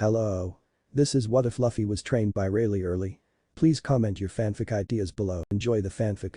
Hello. This is What If Luffy was trained by Rayleigh early. Please comment your fanfic ideas below. Enjoy the fanfic.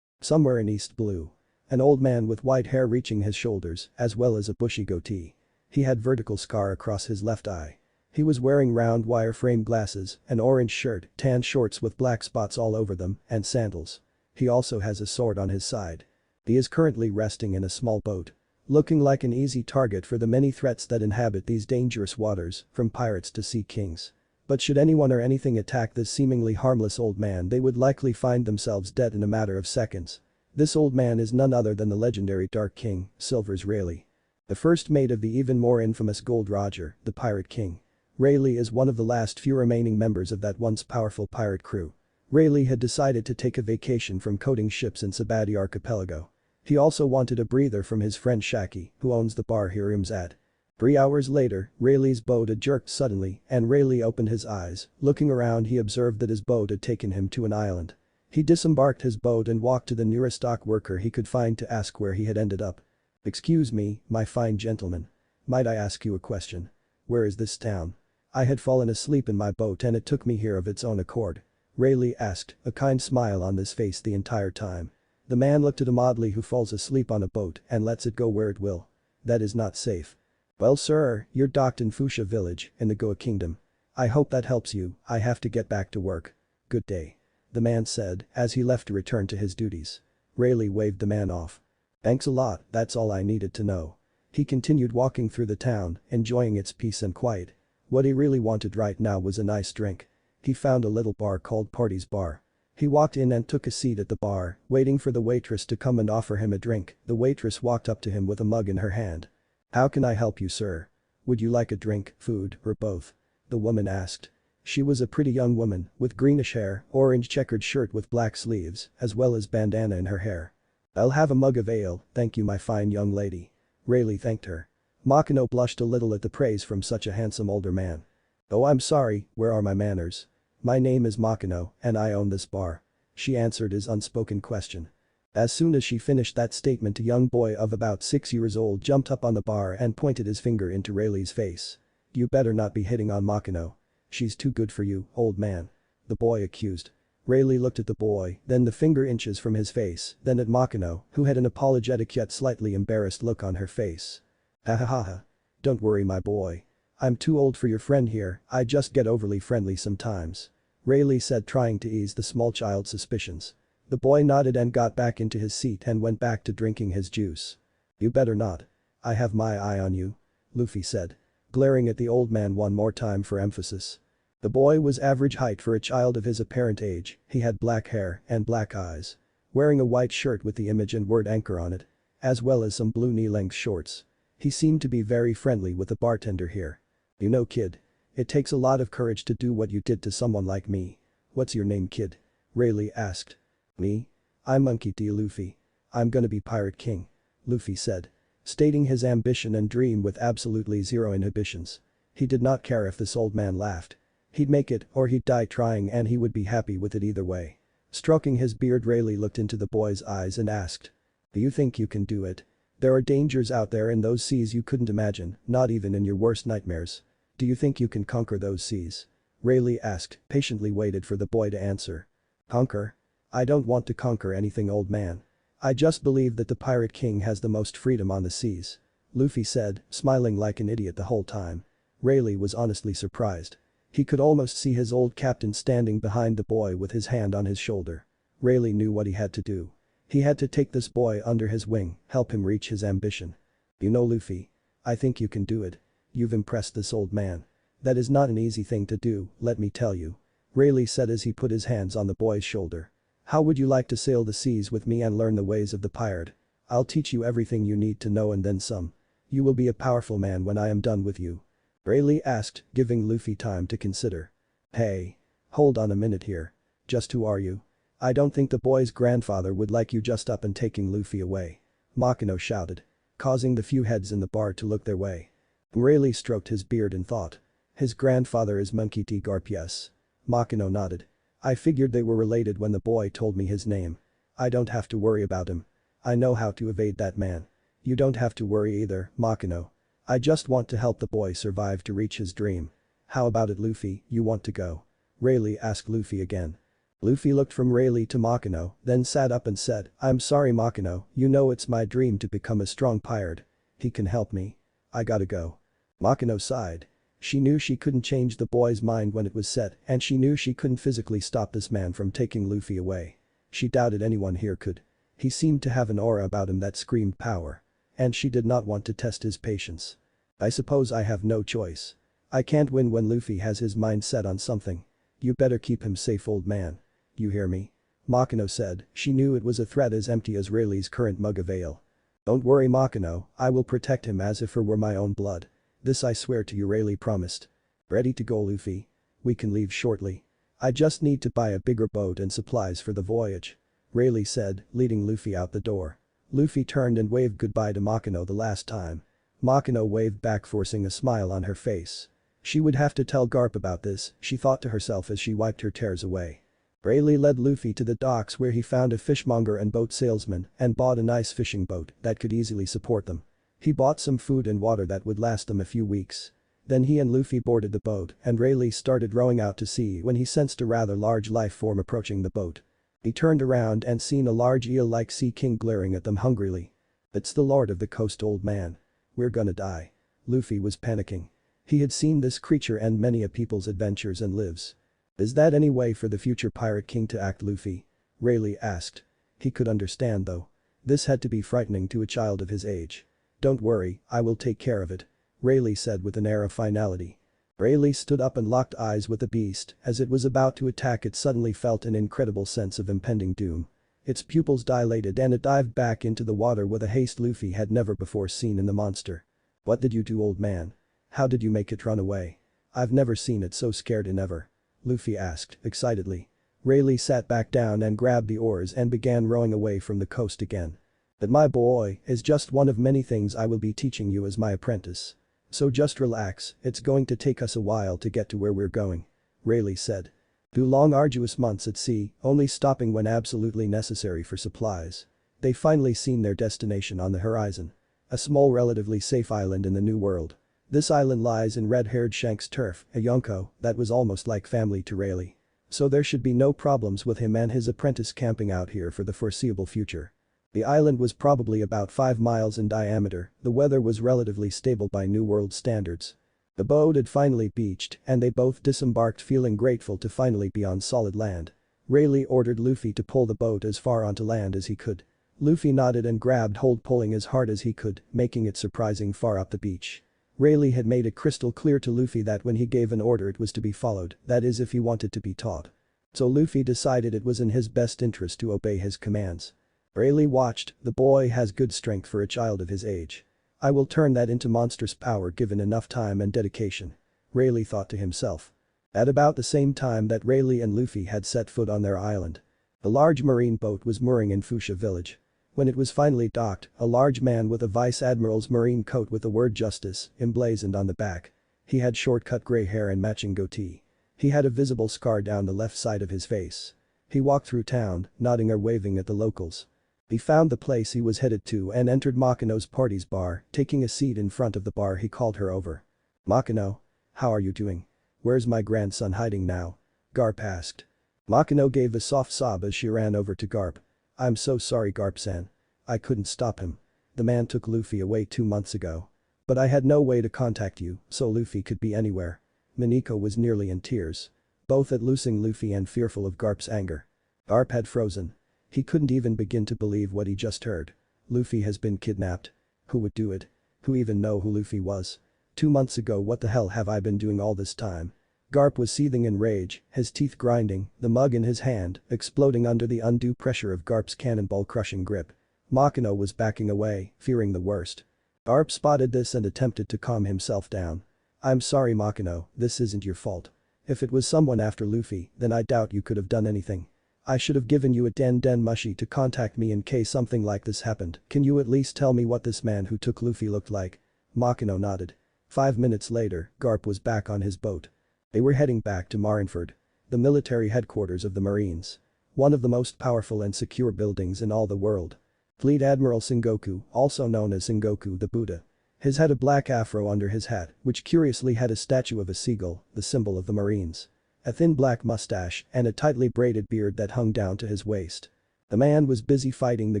Somewhere in East Blue. An old man with white hair reaching his shoulders, as well as a bushy goatee. He had vertical scar across his left eye. He was wearing round wire-frame glasses, an orange shirt, tan shorts with black spots all over them, and sandals. He also has a sword on his side. He is currently resting in a small boat. Looking like an easy target for the many threats that inhabit these dangerous waters, from pirates to sea kings. But should anyone or anything attack this seemingly harmless old man, they would likely find themselves dead in a matter of seconds. This old man is none other than the legendary Dark King, Silver's Rayleigh. The first mate of the even more infamous Gold Roger, the Pirate King. Rayleigh is one of the last few remaining members of that once powerful pirate crew. Rayleigh had decided to take a vacation from coating ships in Sabati Archipelago. He also wanted a breather from his friend Shaki, who owns the bar he rooms at. 3 hours later, Rayleigh's boat had jerked suddenly and Rayleigh opened his eyes. Looking around, he observed that his boat had taken him to an island. He disembarked his boat and walked to the nearest dock worker he could find to ask where he had ended up. "Excuse me, my fine gentleman. Might I ask you a question? Where is this town? I had fallen asleep in my boat and it took me here of its own accord," Rayleigh asked, a kind smile on his face the entire time. The man looked at him oddly. "Who falls asleep on a boat and lets it go where it will? That is not safe." "Well sir, you're docked in Fuchsia village, in the Goa kingdom. I hope that helps you. I have to get back to work. Good day," the man said as he left to return to his duties. Rayleigh waved the man off. "Thanks a lot, that's all I needed to know." He continued walking through the town, enjoying its peace and quiet. What he really wanted right now was a nice drink. He found a little bar called Party's Bar. He walked in and took a seat at the bar, waiting for the waitress to come and offer him a drink. The waitress walked up to him with a mug in her hand. "How can I help you, sir? Would you like a drink, food, or both?" the woman asked. She was a pretty young woman, with greenish hair, orange checkered shirt with black sleeves, as well as bandana in her hair. "I'll have a mug of ale, thank you my fine young lady," Rayleigh thanked her. Makino blushed a little at the praise from such a handsome older man. "Oh, I'm sorry, where are my manners? My name is Makino, and I own this bar," she answered his unspoken question. As soon as she finished that statement, a young boy of about 6 years old jumped up on the bar and pointed his finger into Rayleigh's face. "You better not be hitting on Makino. She's too good for you, old man," the boy accused. Rayleigh looked at the boy, then the finger inches from his face, then at Makino, who had an apologetic yet slightly embarrassed look on her face. "Ha ha ha ha. Don't worry my boy. I'm too old for your friend here, I just get overly friendly sometimes," Rayleigh said, trying to ease the small child's suspicions. The boy nodded and got back into his seat and went back to drinking his juice. "You better not. I have my eye on you," Luffy said, glaring at the old man one more time for emphasis. The boy was average height for a child of his apparent age. He had black hair and black eyes. Wearing a white shirt with the image and word anchor on it, as well as some blue knee-length shorts. He seemed to be very friendly with the bartender here. "You know kid, it takes a lot of courage to do what you did to someone like me. What's your name kid?" Rayleigh asked. "Me? I'm Monkey D. Luffy. I'm gonna be Pirate King," Luffy said, stating his ambition and dream with absolutely zero inhibitions. He did not care if this old man laughed. He'd make it or he'd die trying and he would be happy with it either way. Stroking his beard, Rayleigh looked into the boy's eyes and asked, "Do you think you can do it? There are dangers out there in those seas you couldn't imagine, not even in your worst nightmares. Do you think you can conquer those seas?" Rayleigh asked, patiently waited for the boy to answer. "Conquer? I don't want to conquer anything old man. I just believe that the Pirate King has the most freedom on the seas," Luffy said, smiling like an idiot the whole time. Rayleigh was honestly surprised. He could almost see his old captain standing behind the boy with his hand on his shoulder. Rayleigh knew what he had to do. He had to take this boy under his wing, help him reach his ambition. "You know Luffy, I think you can do it. You've impressed this old man. That is not an easy thing to do, let me tell you," Rayleigh said as he put his hands on the boy's shoulder. "How would you like to sail the seas with me and learn the ways of the pirate? I'll teach you everything you need to know and then some. You will be a powerful man when I am done with you," Rayleigh asked, giving Luffy time to consider. "Hey. Hold on a minute here. Just who are you? I don't think the boy's grandfather would like you just up and taking Luffy away," Makino shouted, causing the few heads in the bar to look their way. Rayleigh stroked his beard and thought. "His grandfather is Monkey D. Garp, yes." Makino nodded. "I figured they were related when the boy told me his name. I don't have to worry about him. I know how to evade that man." "You don't have to worry either, Makino. I just want to help the boy survive to reach his dream," How about it, Luffy, you want to go? Rayleigh asked Luffy again. Luffy looked from Rayleigh to Makino, then sat up and said, I'm sorry Makino, you know it's my dream to become a strong pirate. He can help me. I gotta go. Makino sighed. She knew she couldn't change the boy's mind when it was set, and she knew she couldn't physically stop this man from taking Luffy away. She doubted anyone here could. He seemed to have an aura about him that screamed power. And she did not want to test his patience. I suppose I have no choice. I can't win when Luffy has his mind set on something. You better keep him safe, old man. You hear me? Makino said. She knew it was a threat as empty as Rayleigh's current mug of ale. Don't worry Makino, I will protect him as if it were my own blood. This I swear to you, Rayleigh promised. Ready to go, Luffy? We can leave shortly. I just need to buy a bigger boat and supplies for the voyage. Rayleigh said, leading Luffy out the door. Luffy turned and waved goodbye to Makino the last time. Makino waved back, forcing a smile on her face. She would have to tell Garp about this, she thought to herself as she wiped her tears away. Rayleigh led Luffy to the docks where he found a fishmonger and boat salesman and bought a nice fishing boat that could easily support them. He bought some food and water that would last them a few weeks. Then he and Luffy boarded the boat and Rayleigh started rowing out to sea when he sensed a rather large life form approaching the boat. He turned around and seen a large eel-like sea king glaring at them hungrily. It's the Lord of the Coast, old man. We're gonna die. Luffy was panicking. He had seen this creature end many a people's adventures and lives. Is that any way for the future pirate king to act, Luffy? Rayleigh asked. He could understand though. This had to be frightening to a child of his age. Don't worry, I will take care of it. Rayleigh said with an air of finality. Rayleigh stood up and locked eyes with the beast. As it was about to attack, it suddenly felt an incredible sense of impending doom. Its pupils dilated and it dived back into the water with a haste Luffy had never before seen in the monster. What did you do, old man? How did you make it run away? I've never seen it so scared in ever. Luffy asked, excitedly. Rayleigh sat back down and grabbed the oars and began rowing away from the coast again. But my boy is just one of many things I will be teaching you as my apprentice. So just relax, it's going to take us a while to get to where we're going. Rayleigh said. 2 long arduous months at sea, only stopping when absolutely necessary for supplies. They finally seen their destination on the horizon. A small relatively safe island in the New World. This island lies in red-haired Shank's turf, a Yonko that was almost like family to Rayleigh. So there should be no problems with him and his apprentice camping out here for the foreseeable future. The island was probably about 5 miles in diameter, the weather was relatively stable by New World standards. The boat had finally beached and they both disembarked feeling grateful to finally be on solid land. Rayleigh ordered Luffy to pull the boat as far onto land as he could. Luffy nodded and grabbed hold, pulling as hard as he could, making it surprising far up the beach. Rayleigh had made it crystal clear to Luffy that when he gave an order it was to be followed, that is if he wanted to be taught. So Luffy decided it was in his best interest to obey his commands. Rayleigh watched, the boy has good strength for a child of his age. I will turn that into monstrous power given enough time and dedication. Rayleigh thought to himself. At about the same time that Rayleigh and Luffy had set foot on their island. A large marine boat was mooring in Fuchsia village. When it was finally docked, a large man with a vice admiral's marine coat with the word justice emblazoned on the back. He had short-cut gray hair and matching goatee. He had a visible scar down the left side of his face. He walked through town, nodding or waving at the locals. He found the place he was headed to and entered Makino's party's bar, taking a seat in front of the bar. He called her over. Makino? How are you doing? Where's my grandson hiding now? Garp asked. Makino gave a soft sob as she ran over to Garp. I'm so sorry, Garp-san. I couldn't stop him. The man took Luffy away 2 months ago. But I had no way to contact you, so Luffy could be anywhere. Mineko was nearly in tears. Both at losing Luffy and fearful of Garp's anger. Garp had frozen. He couldn't even begin to believe what he just heard. Luffy has been kidnapped. Who would do it? Who even know who Luffy was? 2 months ago, what the hell have I been doing all this time? Garp was seething in rage, his teeth grinding, the mug in his hand, exploding under the undue pressure of Garp's cannonball-crushing grip. Makino was backing away, fearing the worst. Garp spotted this and attempted to calm himself down. I'm sorry Makino, this isn't your fault. If it was someone after Luffy, then I doubt you could have done anything. I should have given you a den mushi to contact me in case something like this happened. Can you at least tell me what this man who took Luffy looked like? Makino nodded. 5 minutes later, Garp was back on his boat. They were heading back to Marineford, the military headquarters of the Marines. One of the most powerful and secure buildings in all the world. Fleet Admiral Sengoku, also known as Sengoku the Buddha. His had a black afro under his hat, which curiously had a statue of a seagull, the symbol of the Marines. A thin black mustache and a tightly braided beard that hung down to his waist. The man was busy fighting the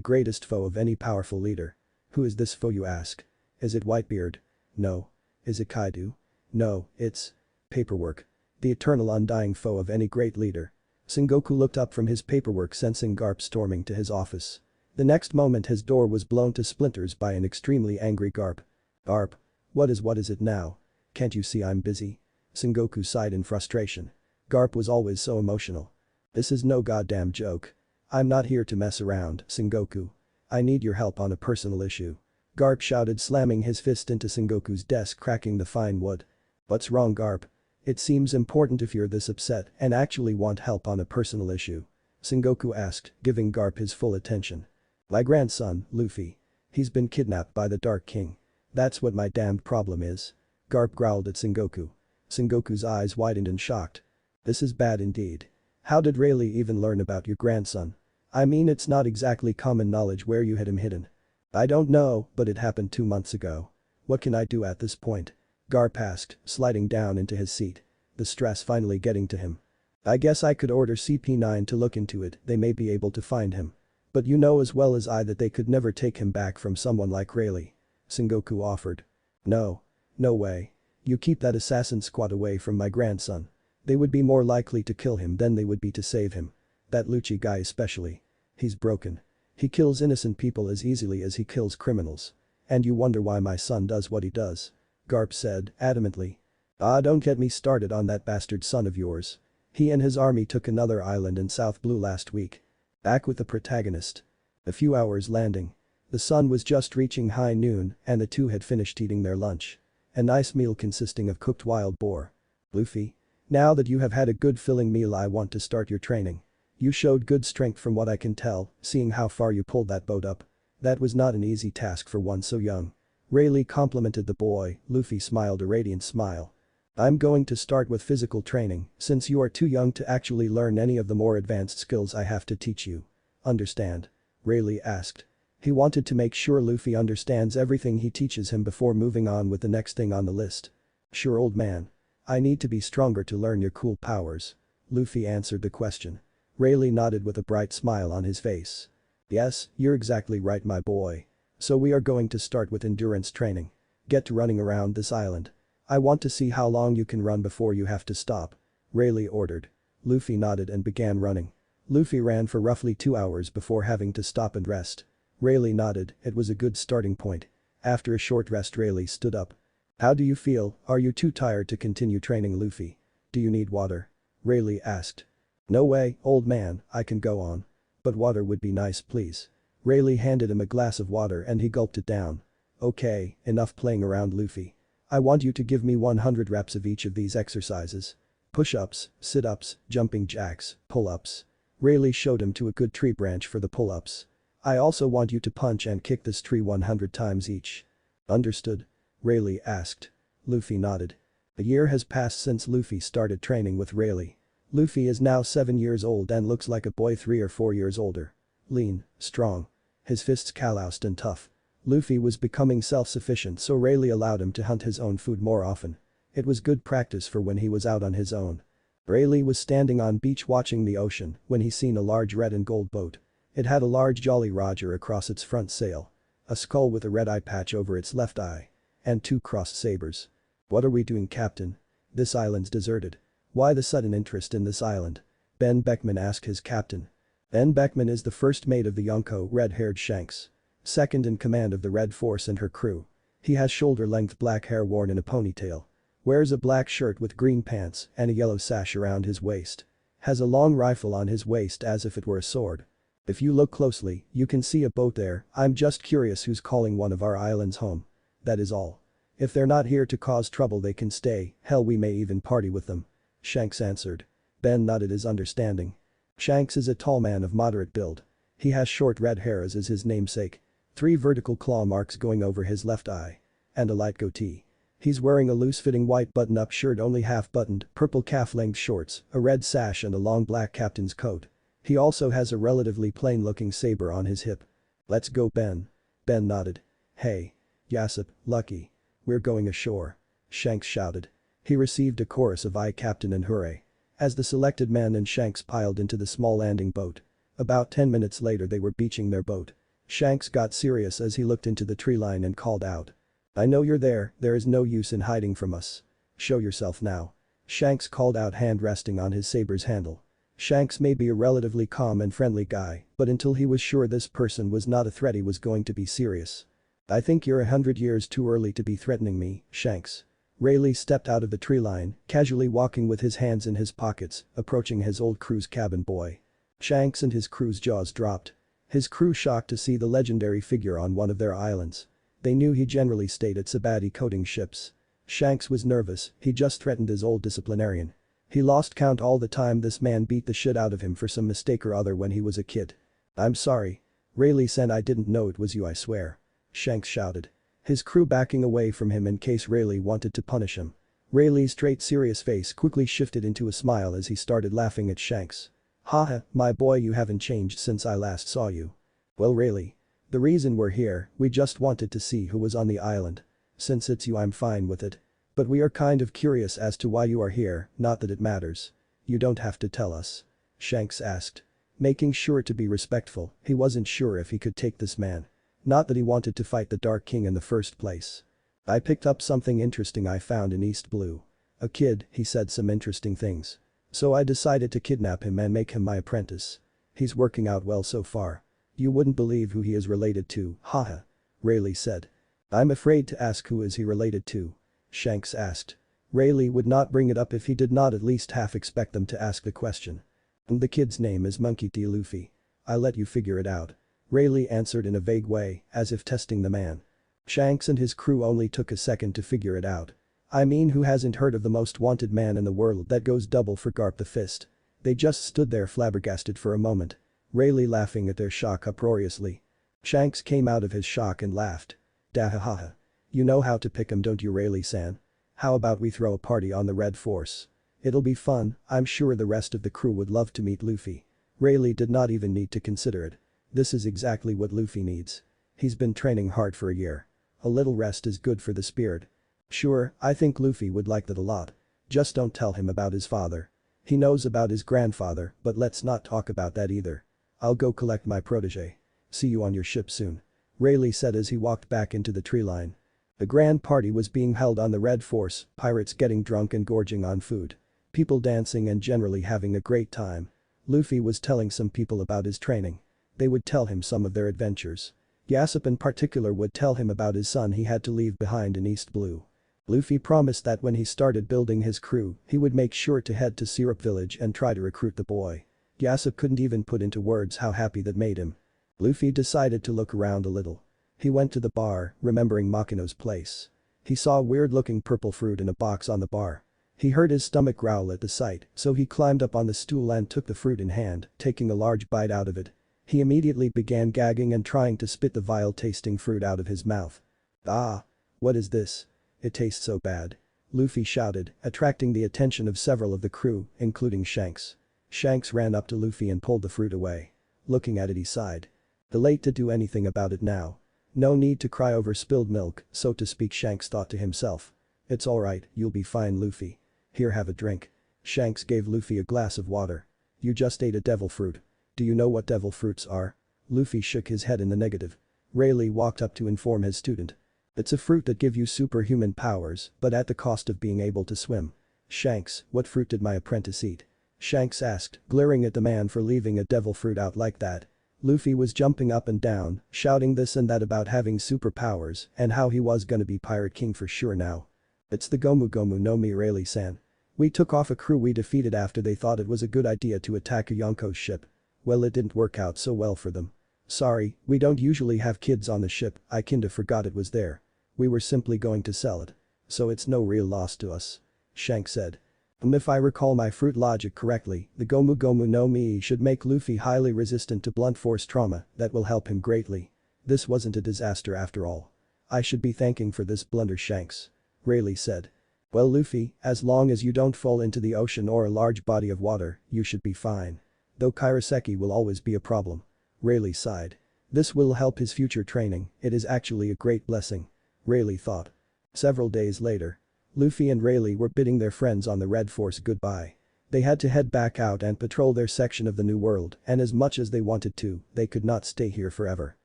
greatest foe of any powerful leader. Who is this foe, you ask? Is it Whitebeard? No. Is it Kaido? No, it's paperwork. The eternal undying foe of any great leader. Sengoku looked up from his paperwork, sensing Garp storming to his office. The next moment his door was blown to splinters by an extremely angry Garp. Garp. What is it now? Can't you see I'm busy? Sengoku sighed in frustration. Garp was always so emotional. This is no goddamn joke. I'm not here to mess around, Sengoku. I need your help on a personal issue. Garp shouted, slamming his fist into Sengoku's desk, cracking the fine wood. What's wrong, Garp? It seems important if you're this upset and actually want help on a personal issue. Sengoku asked, giving Garp his full attention. My grandson, Luffy. He's been kidnapped by the Dark King. That's what my damned problem is. Garp growled at Sengoku. Sengoku's eyes widened in shocked. This is bad indeed. How did Rayleigh even learn about your grandson? I mean, it's not exactly common knowledge where you had him hidden. I don't know, but it happened 2 months ago. What can I do at this point? Garp asked, sliding down into his seat. The stress finally getting to him. I guess I could order CP9 to look into it, they may be able to find him. But you know as well as I that they could never take him back from someone like Rayleigh. Sengoku offered. No. No way. You keep that assassin squad away from my grandson. They would be more likely to kill him than they would be to save him. That Lucci guy especially. He's broken. He kills innocent people as easily as he kills criminals. And you wonder why my son does what he does. Garp said, adamantly. Ah, don't get me started on that bastard son of yours. He and his army took another island in South Blue last week. Back with the protagonist. A few hours landing. The sun was just reaching high noon and the two had finished eating their lunch. A nice meal consisting of cooked wild boar. Luffy. Now that you have had a good filling meal, I want to start your training. You showed good strength from what I can tell, seeing how far you pulled that boat up. That was not an easy task for one so young. Rayleigh complimented the boy. Luffy smiled a radiant smile. I'm going to start with physical training, since you are too young to actually learn any of the more advanced skills I have to teach you. Understand? Rayleigh asked. He wanted to make sure Luffy understands everything he teaches him before moving on with the next thing on the list. Sure, old man. I need to be stronger to learn your cool powers. Luffy answered the question. Rayleigh nodded with a bright smile on his face. Yes, you're exactly right, my boy. So we are going to start with endurance training. Get to running around this island. I want to see how long you can run before you have to stop. Rayleigh ordered. Luffy nodded and began running. Luffy ran for roughly 2 hours before having to stop and rest. Rayleigh nodded, it was a good starting point. After a short rest, Rayleigh stood up. How do you feel? Are you too tired to continue training, Luffy? Do you need water? Rayleigh asked. No way, old man, I can go on. But water would be nice, please. Rayleigh handed him a glass of water and he gulped it down. Okay, enough playing around, Luffy. I want you to give me 100 reps of each of these exercises. Push-ups, sit-ups, jumping jacks, pull-ups. Rayleigh showed him to a good tree branch for the pull-ups. I also want you to punch and kick this tree 100 times each. Understood? Rayleigh asked. Luffy nodded. A year has passed since Luffy started training with Rayleigh. Luffy is now 7 years old and looks like a boy 3 or 4 years older. Lean, strong. His fists calloused and tough. Luffy was becoming self-sufficient, so Rayleigh allowed him to hunt his own food more often. It was good practice for when he was out on his own. Rayleigh was standing on beach watching the ocean when he seen a large red and gold boat. It had a large Jolly Roger across its front sail. A skull with a red eye patch over its left eye. And 2 crossed sabers. What are we doing, Captain? This island's deserted. Why the sudden interest in this island? Ben Beckman asked his captain. Ben Beckman is the first mate of the Yonko, red-haired Shanks. Second in command of the Red Force and her crew. He has shoulder-length black hair worn in a ponytail. Wears a black shirt with green pants and a yellow sash around his waist. Has a long rifle on his waist as if it were a sword. If you look closely, you can see a boat there. I'm just curious who's calling one of our islands home. That is all. If they're not here to cause trouble, they can stay, hell, we may even party with them. Shanks answered. Ben nodded his understanding. Shanks is a tall man of moderate build. He has short red hair as is his namesake. 3 vertical claw marks going over his left eye. And a light goatee. He's wearing a loose-fitting white button-up shirt only half-buttoned, purple calf-length shorts, a red sash and a long black captain's coat. He also has a relatively plain-looking saber on his hip. Let's go, Ben. Ben nodded. Hey. Yassip, lucky. We're going ashore. Shanks shouted. He received a chorus of "Aye Captain" and "Hooray" as the selected men and Shanks piled into the small landing boat. About 10 minutes later they were beaching their boat. Shanks got serious as he looked into the tree line and called out. "I know you're there is no use in hiding from us. Show yourself now." Shanks called out, hand resting on his saber's handle. Shanks may be a relatively calm and friendly guy, but until he was sure this person was not a threat he was going to be serious. "I think you're 100 years too early to be threatening me, Shanks." Rayleigh stepped out of the tree line, casually walking with his hands in his pockets, approaching his old crew's cabin boy. Shanks and his crew's jaws dropped. His crew shocked to see the legendary figure on one of their islands. They knew he generally stayed at Sabati coating ships. Shanks was nervous, he just threatened his old disciplinarian. He lost count all the time this man beat the shit out of him for some mistake or other when he was a kid. "I'm sorry. Rayleigh said I didn't know it was you, I swear." Shanks shouted. His crew backing away from him in case Rayleigh wanted to punish him. Rayleigh's straight serious face quickly shifted into a smile as he started laughing at Shanks. "Haha, my boy, you haven't changed since I last saw you." "Well, Rayleigh. The reason we're here, we just wanted to see who was on the island. Since it's you, I'm fine with it. But we are kind of curious as to why you are here, not that it matters." "You don't have to tell us." Shanks asked. Making sure to be respectful, he wasn't sure if he could take this man. Not that he wanted to fight the Dark King in the first place. "I picked up something interesting I found in East Blue. A kid, he said some interesting things. So I decided to kidnap him and make him my apprentice. He's working out well so far. You wouldn't believe who he is related to, haha," Rayleigh said. "I'm afraid to ask who is he related to?" Shanks asked. Rayleigh would not bring it up if he did not at least half expect them to ask the question. "The kid's name is Monkey D. Luffy. I'll let you figure it out." Rayleigh answered in a vague way, as if testing the man. Shanks and his crew only took a second to figure it out. I mean, who hasn't heard of the most wanted man in the world that goes double for Garp the Fist? They just stood there flabbergasted for a moment. Rayleigh laughing at their shock uproariously. Shanks came out of his shock and laughed. "Dahahaha. You know how to pick 'em, don't you, Rayleigh-san? How about we throw a party on the Red Force? It'll be fun, I'm sure the rest of the crew would love to meet Luffy." Rayleigh did not even need to consider it. This is exactly what Luffy needs. He's been training hard for a year. A little rest is good for the spirit. "Sure, I think Luffy would like that a lot. Just don't tell him about his father. He knows about his grandfather, but let's not talk about that either. I'll go collect my protege. See you on your ship soon," Rayleigh said as he walked back into the tree line. A grand party was being held on the Red Force, pirates getting drunk and gorging on food. People dancing and generally having a great time. Luffy was telling some people about his training. They would tell him some of their adventures. Yassip in particular would tell him about his son he had to leave behind in East Blue. Luffy promised that when he started building his crew, he would make sure to head to Syrup Village and try to recruit the boy. Yassip couldn't even put into words how happy that made him. Luffy decided to look around a little. He went to the bar, remembering Makino's place. He saw a weird-looking purple fruit in a box on the bar. He heard his stomach growl at the sight, so he climbed up on the stool and took the fruit in hand, taking a large bite out of it. He immediately began gagging and trying to spit the vile-tasting fruit out of his mouth. "Ah! What is this? It tastes so bad," Luffy shouted, attracting the attention of several of the crew, including Shanks. Shanks ran up to Luffy and pulled the fruit away. Looking at it, he sighed. Too late to do anything about it now. No need to cry over spilled milk, so to speak, Shanks thought to himself. "It's alright, you'll be fine, Luffy. Here, have a drink." Shanks gave Luffy a glass of water. "You just ate a devil fruit. Do you know what devil fruits are?" Luffy shook his head in the negative. Rayleigh walked up to inform his student. "It's a fruit that give you superhuman powers, but at the cost of being able to swim." "Shanks, what fruit did my apprentice eat?" Shanks asked, glaring at the man for leaving a devil fruit out like that. Luffy was jumping up and down, shouting this and that about having superpowers and how he was gonna be Pirate King for sure now. "It's the Gomu Gomu no Mi, Rayleigh-san. We took off a crew we defeated after they thought it was a good idea to attack a Yonko's ship. Well, it didn't work out so well for them. Sorry, we don't usually have kids on the ship, I kinda forgot it was there. We were simply going to sell it. So it's no real loss to us," Shanks said. If I recall my fruit logic correctly, the Gomu Gomu no Mi should make Luffy highly resistant to blunt force trauma, that will help him greatly. This wasn't a disaster after all. I should be thanking for this blunder, Shanks," Rayleigh said. "Well, Luffy, as long as you don't fall into the ocean or a large body of water, you should be fine. Though Kairoseki will always be a problem." Rayleigh sighed. "This will help his future training, it is actually a great blessing." Rayleigh thought. Several days later. Luffy and Rayleigh were bidding their friends on the Red Force goodbye. They had to head back out and patrol their section of the New World, and as much as they wanted to, they could not stay here forever.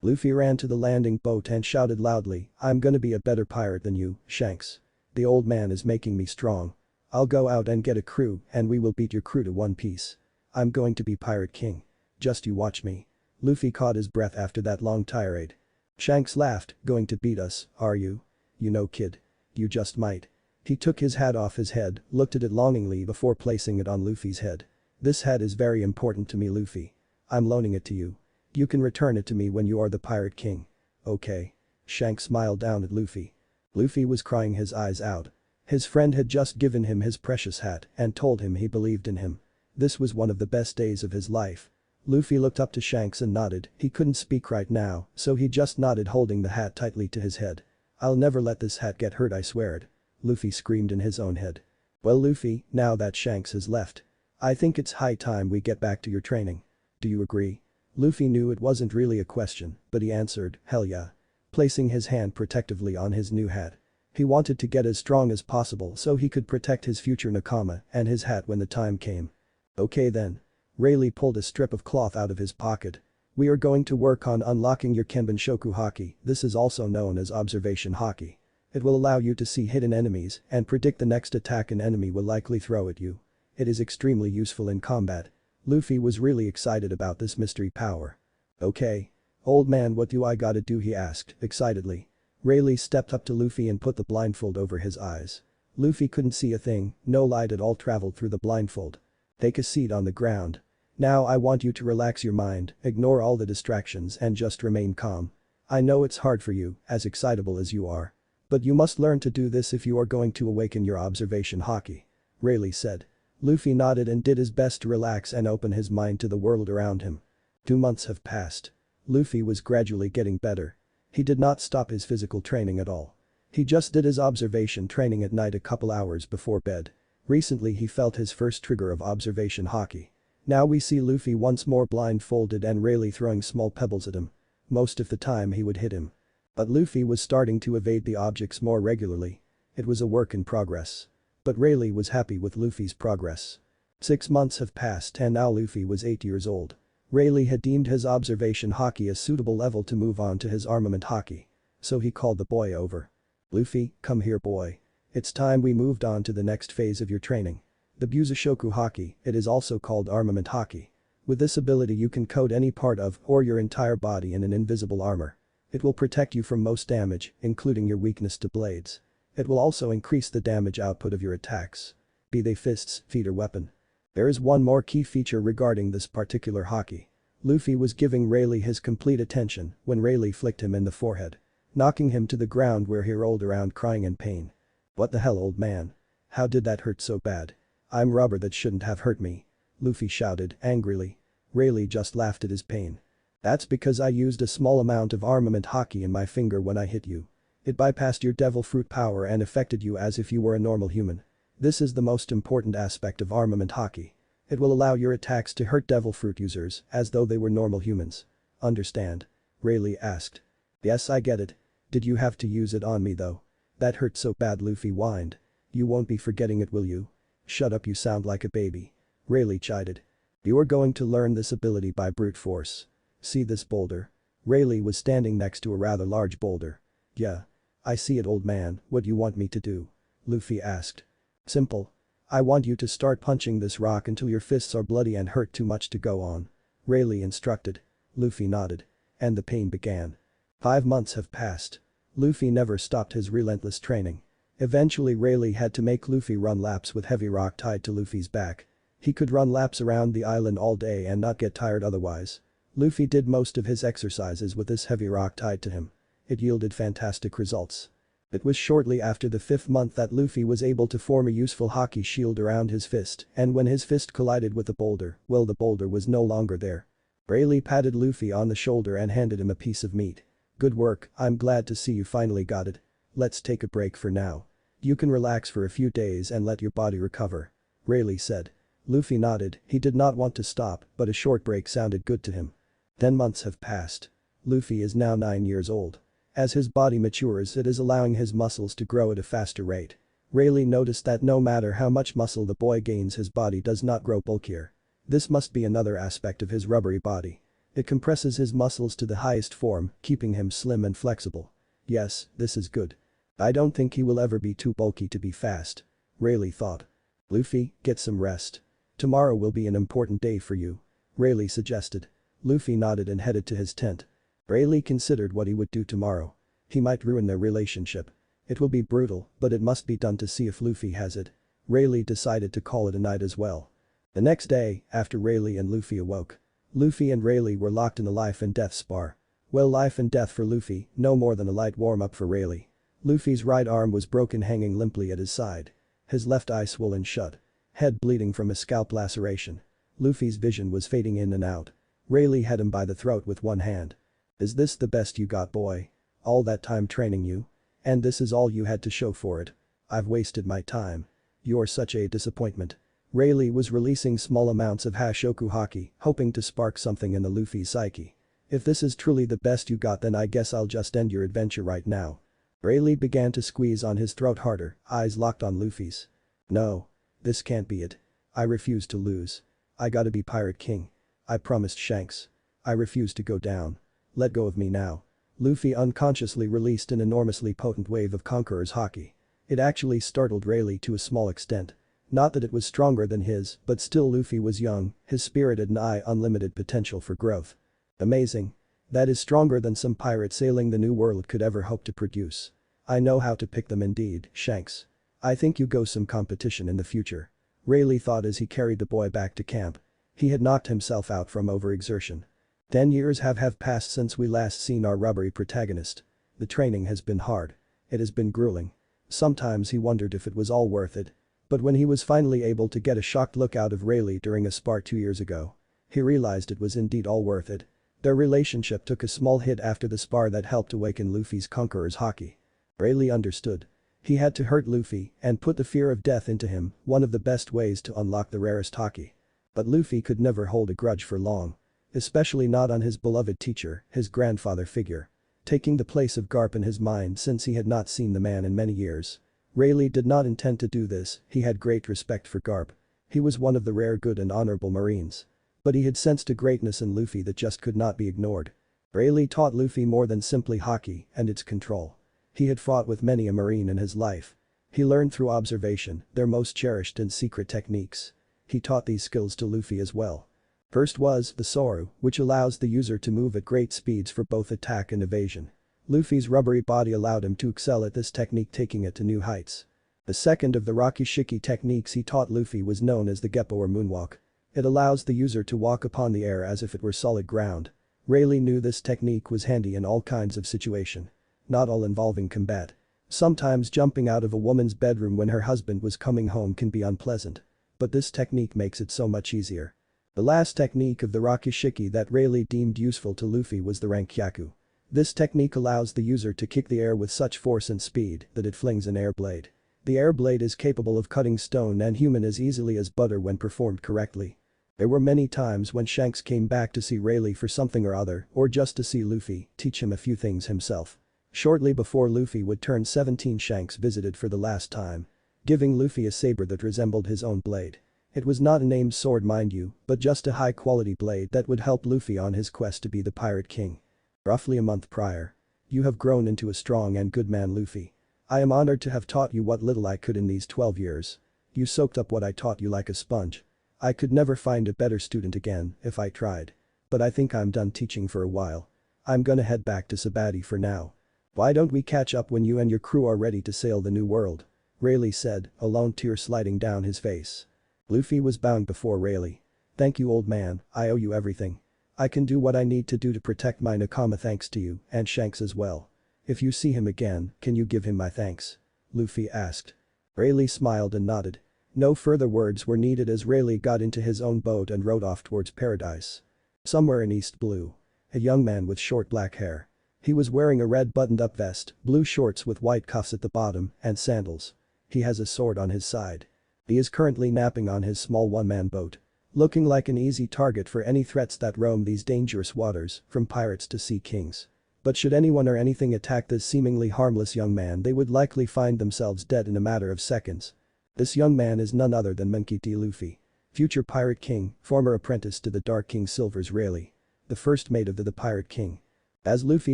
Luffy ran to the landing boat and shouted loudly, "I'm gonna be a better pirate than you, Shanks. The old man is making me strong. I'll go out and get a crew and we will beat your crew to one piece. I'm going to be Pirate King. Just you watch me." Luffy caught his breath after that long tirade. Shanks laughed, "Going to beat us, are you? You know, kid. You just might." He took his hat off his head, looked at it longingly before placing it on Luffy's head. "This hat is very important to me, Luffy. I'm loaning it to you. You can return it to me when you are the Pirate King. Okay?" Shanks smiled down at Luffy. Luffy was crying his eyes out. His friend had just given him his precious hat and told him he believed in him. This was one of the best days of his life. Luffy looked up to Shanks and nodded. He couldn't speak right now, so he just nodded, holding the hat tightly to his head. "I'll never let this hat get hurt, I swear it," Luffy screamed in his own head. "Well, Luffy, now that Shanks has left, I think it's high time we get back to your training. Do you agree?" Luffy knew it wasn't really a question, but he answered, "Hell yeah." Placing his hand protectively on his new hat. He wanted to get as strong as possible so he could protect his future Nakama and his hat when the time came. "Okay then." Rayleigh pulled a strip of cloth out of his pocket. "We are going to work on unlocking your Kenban Shoku Haki. This is also known as observation haki. It will allow you to see hidden enemies and predict the next attack an enemy will likely throw at you. It is extremely useful in combat." Luffy was really excited about this mystery power. "Okay. Old man, what do I gotta do?" he asked, excitedly. Rayleigh stepped up to Luffy and put the blindfold over his eyes. Luffy couldn't see a thing, no light at all traveled through the blindfold. "Take a seat on the ground. Now I want you to relax your mind, ignore all the distractions and just remain calm. I know it's hard for you, as excitable as you are. But you must learn to do this if you are going to awaken your observation haki," Rayleigh said. Luffy nodded and did his best to relax and open his mind to the world around him. 2 months have passed. Luffy was gradually getting better. He did not stop his physical training at all. He just did his observation training at night a couple hours before bed. Recently he felt his first trigger of observation haki. Now we see Luffy once more blindfolded and Rayleigh throwing small pebbles at him. Most of the time he would hit him. But Luffy was starting to evade the objects more regularly. It was a work in progress. But Rayleigh was happy with Luffy's progress. 6 months have passed and now Luffy was 8 years old. Rayleigh had deemed his observation haki a suitable level to move on to his armament haki. So he called the boy over. "Luffy, come here boy. It's time we moved on to the next phase of your training. The Busoshoku haki, it is also called armament haki. With this ability you can coat any part of or your entire body in an invisible armor. It will protect you from most damage, including your weakness to blades. It will also increase the damage output of your attacks. Be they fists, feet or weapon. There is one more key feature regarding this particular haki." Luffy was giving Rayleigh his complete attention when Rayleigh flicked him in the forehead, knocking him to the ground where he rolled around crying in pain. "What the hell, old man? How did that hurt so bad? I'm rubber, that shouldn't have hurt me," Luffy shouted angrily. Rayleigh just laughed at his pain. "That's because I used a small amount of armament haki in my finger when I hit you. It bypassed your devil fruit power and affected you as if you were a normal human. This is the most important aspect of armament haki. It will allow your attacks to hurt devil fruit users as though they were normal humans. Understand?" Rayleigh asked. "Yes, I get it. Did you have to use it on me though? That hurt so bad," Luffy whined. "You won't be forgetting it, will you?" "Shut up, you sound like a baby," Rayleigh chided. "You are going to learn this ability by brute force. See this boulder?" Rayleigh was standing next to a rather large boulder. "Yeah. I see it, old man. What do you want me to do?" Luffy asked. "Simple. I want you to start punching this rock until your fists are bloody and hurt too much to go on," Rayleigh instructed. Luffy nodded. And the pain began. 5 months have passed. Luffy never stopped his relentless training. Eventually Rayleigh had to make Luffy run laps with heavy rock tied to Luffy's back. He could run laps around the island all day and not get tired otherwise. Luffy did most of his exercises with this heavy rock tied to him. It yielded fantastic results. It was shortly after the 5th month that Luffy was able to form a useful haki shield around his fist, and when his fist collided with the boulder, well, the boulder was no longer there. Rayleigh patted Luffy on the shoulder and handed him a piece of meat. "Good work, I'm glad to see you finally got it. Let's take a break for now. You can relax for a few days and let your body recover," Rayleigh said. Luffy nodded, he did not want to stop, but a short break sounded good to him. 10 months have passed. Luffy is now 9 years old. As his body matures, it is allowing his muscles to grow at a faster rate. Rayleigh noticed that no matter how much muscle the boy gains, his body does not grow bulkier. This must be another aspect of his rubbery body. It compresses his muscles to the highest form, keeping him slim and flexible. Yes, this is good. I don't think he will ever be too bulky to be fast. Rayleigh thought. Luffy, get some rest. Tomorrow will be an important day for you. Rayleigh suggested. Luffy nodded and headed to his tent. Rayleigh considered what he would do tomorrow. He might ruin their relationship. It will be brutal, but it must be done to see if Luffy has it. Rayleigh decided to call it a night as well. The next day, after Rayleigh and Luffy awoke, Luffy and Rayleigh were locked in a life and death spar. Well, life and death for Luffy, no more than a light warm-up for Rayleigh. Luffy's right arm was broken, hanging limply at his side. His left eye swollen shut. Head bleeding from a scalp laceration. Luffy's vision was fading in and out. Rayleigh had him by the throat with one hand. Is this the best you got, boy? All that time training you? And this is all you had to show for it? I've wasted my time. You're such a disappointment. Rayleigh was releasing small amounts of Hashoku haki, hoping to spark something in the Luffy's psyche. If this is truly the best you got, then I guess I'll just end your adventure right now. Rayleigh began to squeeze on his throat harder, eyes locked on Luffy's. No. This can't be it. I refuse to lose. I gotta be Pirate King. I promised Shanks. I refuse to go down. Let go of me now. Luffy unconsciously released an enormously potent wave of Conqueror's haki. It actually startled Rayleigh to a small extent. Not that it was stronger than his, but still Luffy was young, his spirit had unlimited potential for growth. Amazing. That is stronger than some pirate sailing the new world could ever hope to produce. I know how to pick them indeed, Shanks. I think you go some competition in the future. Rayleigh thought as he carried the boy back to camp. He had knocked himself out from overexertion. 10 years have passed since we last seen our rubbery protagonist. The training has been hard. It has been grueling. Sometimes he wondered if it was all worth it. But when he was finally able to get a shocked look out of Rayleigh during a spar 2 years ago, he realized it was indeed all worth it. Their relationship took a small hit after the spar that helped awaken Luffy's Conqueror's haki. Rayleigh understood. He had to hurt Luffy and put the fear of death into him, one of the best ways to unlock the rarest haki. But Luffy could never hold a grudge for long. Especially not on his beloved teacher, his grandfather figure. Taking the place of Garp in his mind since he had not seen the man in many years. Rayleigh did not intend to do this, he had great respect for Garp. He was one of the rare good and honorable Marines. But he had sensed a greatness in Luffy that just could not be ignored. Rayleigh taught Luffy more than simply haki and its control. He had fought with many a Marine in his life. He learned through observation their most cherished and secret techniques. He taught these skills to Luffy as well. First was the Soru, which allows the user to move at great speeds for both attack and evasion. Luffy's rubbery body allowed him to excel at this technique, taking it to new heights. The second of the Rocky Shiki techniques he taught Luffy was known as the Geppo or Moonwalk. It allows the user to walk upon the air as if it were solid ground. Rayleigh knew this technique was handy in all kinds of situations. Not all involving combat. Sometimes jumping out of a woman's bedroom when her husband was coming home can be unpleasant. But this technique makes it so much easier. The last technique of the Rocky Shiki that Rayleigh deemed useful to Luffy was the Rankyaku. This technique allows the user to kick the air with such force and speed that it flings an air blade. The air blade is capable of cutting stone and human as easily as butter when performed correctly. There were many times when Shanks came back to see Rayleigh for something or other, or just to see Luffy teach him a few things himself. Shortly before Luffy would turn 17, Shanks visited for the last time. Giving Luffy a saber that resembled his own blade. It was not a named sword, mind you, but just a high-quality blade that would help Luffy on his quest to be the Pirate King. Roughly a month prior. You have grown into a strong and good man, Luffy. I am honored to have taught you what little I could in these 12 years. You soaked up what I taught you like a sponge. I could never find a better student again if I tried. But I think I'm done teaching for a while. I'm gonna head back to Sabati for now. Why don't we catch up when you and your crew are ready to sail the new world? Rayleigh said, a lone tear sliding down his face. Luffy was bowing before Rayleigh. Thank you, old man, I owe you everything. I can do what I need to do to protect my Nakama thanks to you, and Shanks as well. If you see him again, can you give him my thanks? Luffy asked. Rayleigh smiled and nodded. No further words were needed as Rayleigh got into his own boat and rowed off towards paradise. Somewhere in East Blue. A young man with short black hair. He was wearing a red buttoned-up vest, blue shorts with white cuffs at the bottom, and sandals. He has a sword on his side. He is currently napping on his small one-man boat. Looking like an easy target for any threats that roam these dangerous waters, from pirates to sea kings. But should anyone or anything attack this seemingly harmless young man, they would likely find themselves dead in a matter of seconds. This young man is none other than Monkey D. Luffy. Future Pirate King, former apprentice to the Dark King Silver's Rayleigh. The first mate of the Pirate King. As Luffy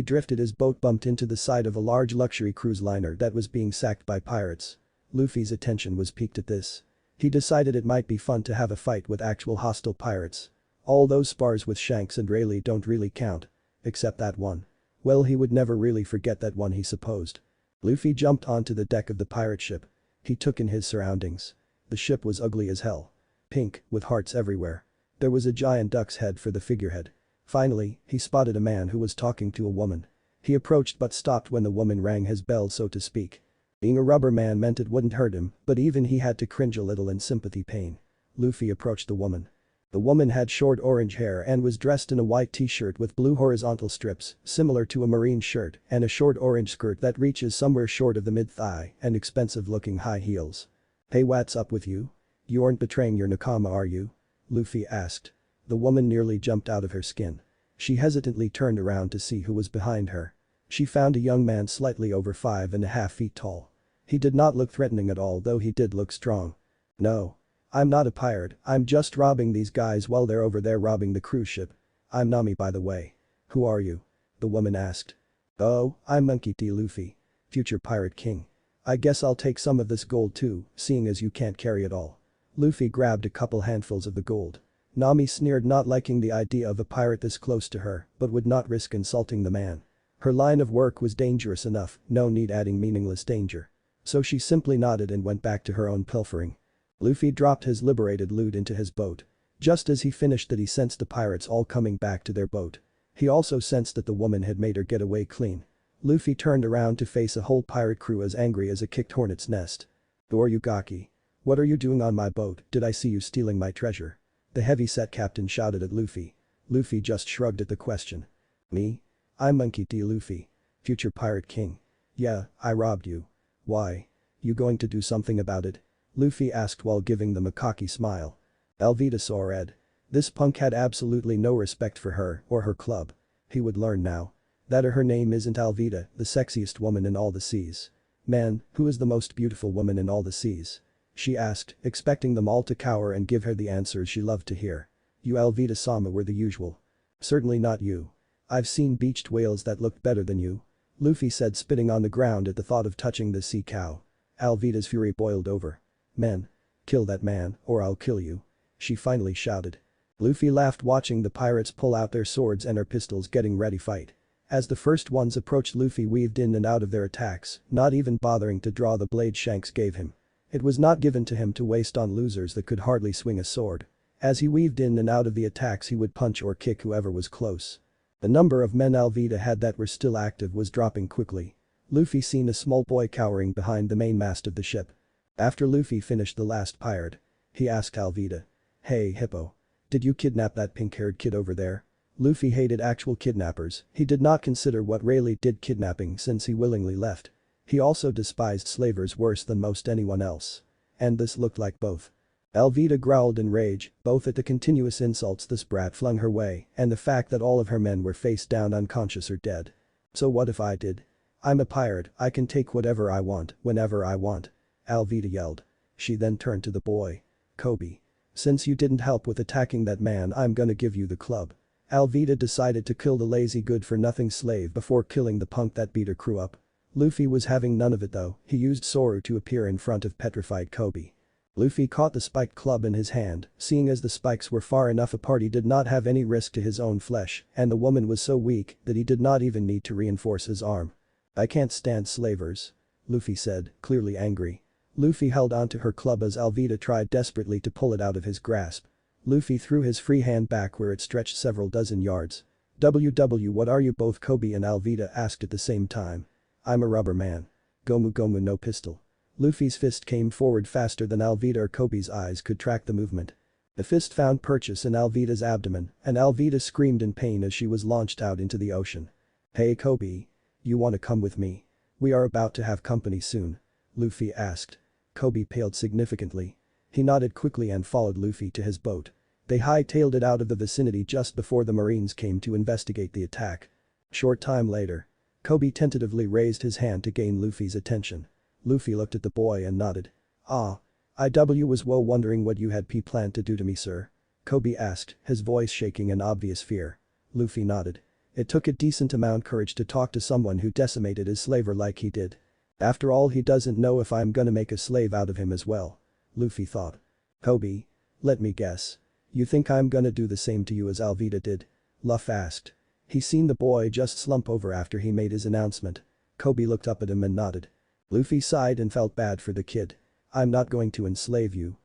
drifted, his boat bumped into the side of a large luxury cruise liner that was being sacked by pirates. Luffy's attention was piqued at this. He decided it might be fun to have a fight with actual hostile pirates. All those spars with Shanks and Rayleigh don't really count. Except that one. Well, he would never really forget that one, he supposed. Luffy jumped onto the deck of the pirate ship. He took in his surroundings. The ship was ugly as hell. Pink, with hearts everywhere. There was a giant duck's head for the figurehead. Finally, he spotted a man who was talking to a woman. He approached but stopped when the woman rang his bell, so to speak. Being a rubber man meant it wouldn't hurt him, but even he had to cringe a little in sympathy pain. Luffy approached the woman. The woman had short orange hair and was dressed in a white t-shirt with blue horizontal strips, similar to a marine shirt, and a short orange skirt that reaches somewhere short of the mid-thigh, and expensive-looking high heels. "Hey, what's up with you? You aren't betraying your nakama, are you?" Luffy asked. The woman nearly jumped out of her skin. She hesitantly turned around to see who was behind her. She found a young man slightly over 5.5 feet tall. He did not look threatening at all, though he did look strong. "No. I'm not a pirate, I'm just robbing these guys while they're over there robbing the cruise ship. I'm Nami, by the way." "Who are you?" the woman asked. "Oh, I'm Monkey D. Luffy. Future Pirate King. I guess I'll take some of this gold too, seeing as you can't carry it all." Luffy grabbed a couple handfuls of the gold. Nami sneered, not liking the idea of a pirate this close to her, but would not risk insulting the man. Her line of work was dangerous enough, no need adding meaningless danger. So she simply nodded and went back to her own pilfering. Luffy dropped his liberated loot into his boat. Just as he finished that, he sensed the pirates all coming back to their boat. He also sensed that the woman had made her get away clean. Luffy turned around to face a whole pirate crew as angry as a kicked hornet's nest. "Who are you, Gaki? What are you doing on my boat? Did I see you stealing my treasure?" the heavy-set captain shouted at Luffy. Luffy just shrugged at the question. "Me? I'm Monkey D. Luffy. Future Pirate King. Yeah, I robbed you. Why? You going to do something about it?" Luffy asked while giving them a cocky smile. Alvida saw red. This punk had absolutely no respect for her or her club. He would learn now. That her name isn't Alvida, the sexiest woman in all the seas. "Man, who is the most beautiful woman in all the seas?" she asked, expecting them all to cower and give her the answers she loved to hear. "You, Alvida-sama, were the usual." "Certainly not you. I've seen beached whales that looked better than you," Luffy said, spitting on the ground at the thought of touching the sea cow. Alvida's fury boiled over. "Men. Kill that man, or I'll kill you," she finally shouted. Luffy laughed, watching the pirates pull out their swords and their pistols, getting ready to fight. As the first ones approached, Luffy weaved in and out of their attacks, not even bothering to draw the blade Shanks gave him. It was not given to him to waste on losers that could hardly swing a sword. As he weaved in and out of the attacks, he would punch or kick whoever was close. The number of men Alvida had that were still active was dropping quickly. Luffy seen a small boy cowering behind the mainmast of the ship. After Luffy finished the last pirate, he asked Alvida. "Hey, Hippo. Did you kidnap that pink-haired kid over there?" Luffy hated actual kidnappers. He did not consider what Rayleigh did kidnapping since he willingly left. He also despised slavers worse than most anyone else. And this looked like both. Alvida growled in rage, both at the continuous insults this brat flung her way and the fact that all of her men were face down, unconscious or dead. "So what if I did? I'm a pirate, I can take whatever I want, whenever I want," Alvida yelled. She then turned to the boy. "Kobe. Since you didn't help with attacking that man, I'm gonna give you the club." Alvida decided to kill the lazy good-for-nothing slave before killing the punk that beat her crew up. Luffy was having none of it though. He used Soru to appear in front of petrified Kobe. Luffy caught the spiked club in his hand, seeing as the spikes were far enough apart he did not have any risk to his own flesh, and the woman was so weak that he did not even need to reinforce his arm. "I can't stand slavers," Luffy said, clearly angry. Luffy held onto her club as Alvida tried desperately to pull it out of his grasp. Luffy threw his free hand back where it stretched several dozen yards. What are you both?" Kobe and Alvida asked at the same time. "I'm a rubber man. Gomu Gomu no pistol." Luffy's fist came forward faster than Alvida or Kobe's eyes could track the movement. The fist found purchase in Alvida's abdomen, and Alvida screamed in pain as she was launched out into the ocean. "Hey Kobe. You wanna come with me? We are about to have company soon," Luffy asked. Kobe paled significantly. He nodded quickly and followed Luffy to his boat. They hightailed it out of the vicinity just before the Marines came to investigate the attack. Short time later. Kobe tentatively raised his hand to gain Luffy's attention. Luffy looked at the boy and nodded. "Ah. Was wondering what you had planned to do to me, sir?" Kobe asked, his voice shaking in obvious fear. Luffy nodded. It took a decent amount courage to talk to someone who decimated his slaver like he did. After all, he doesn't know if I'm gonna make a slave out of him as well. Luffy thought. Kobe. Let me guess. You think I'm gonna do the same to you as Alvida did? Luffy asked. He seen the boy just slump over after he made his announcement. Kobe looked up at him and nodded. Luffy sighed and felt bad for the kid. I'm not going to enslave you.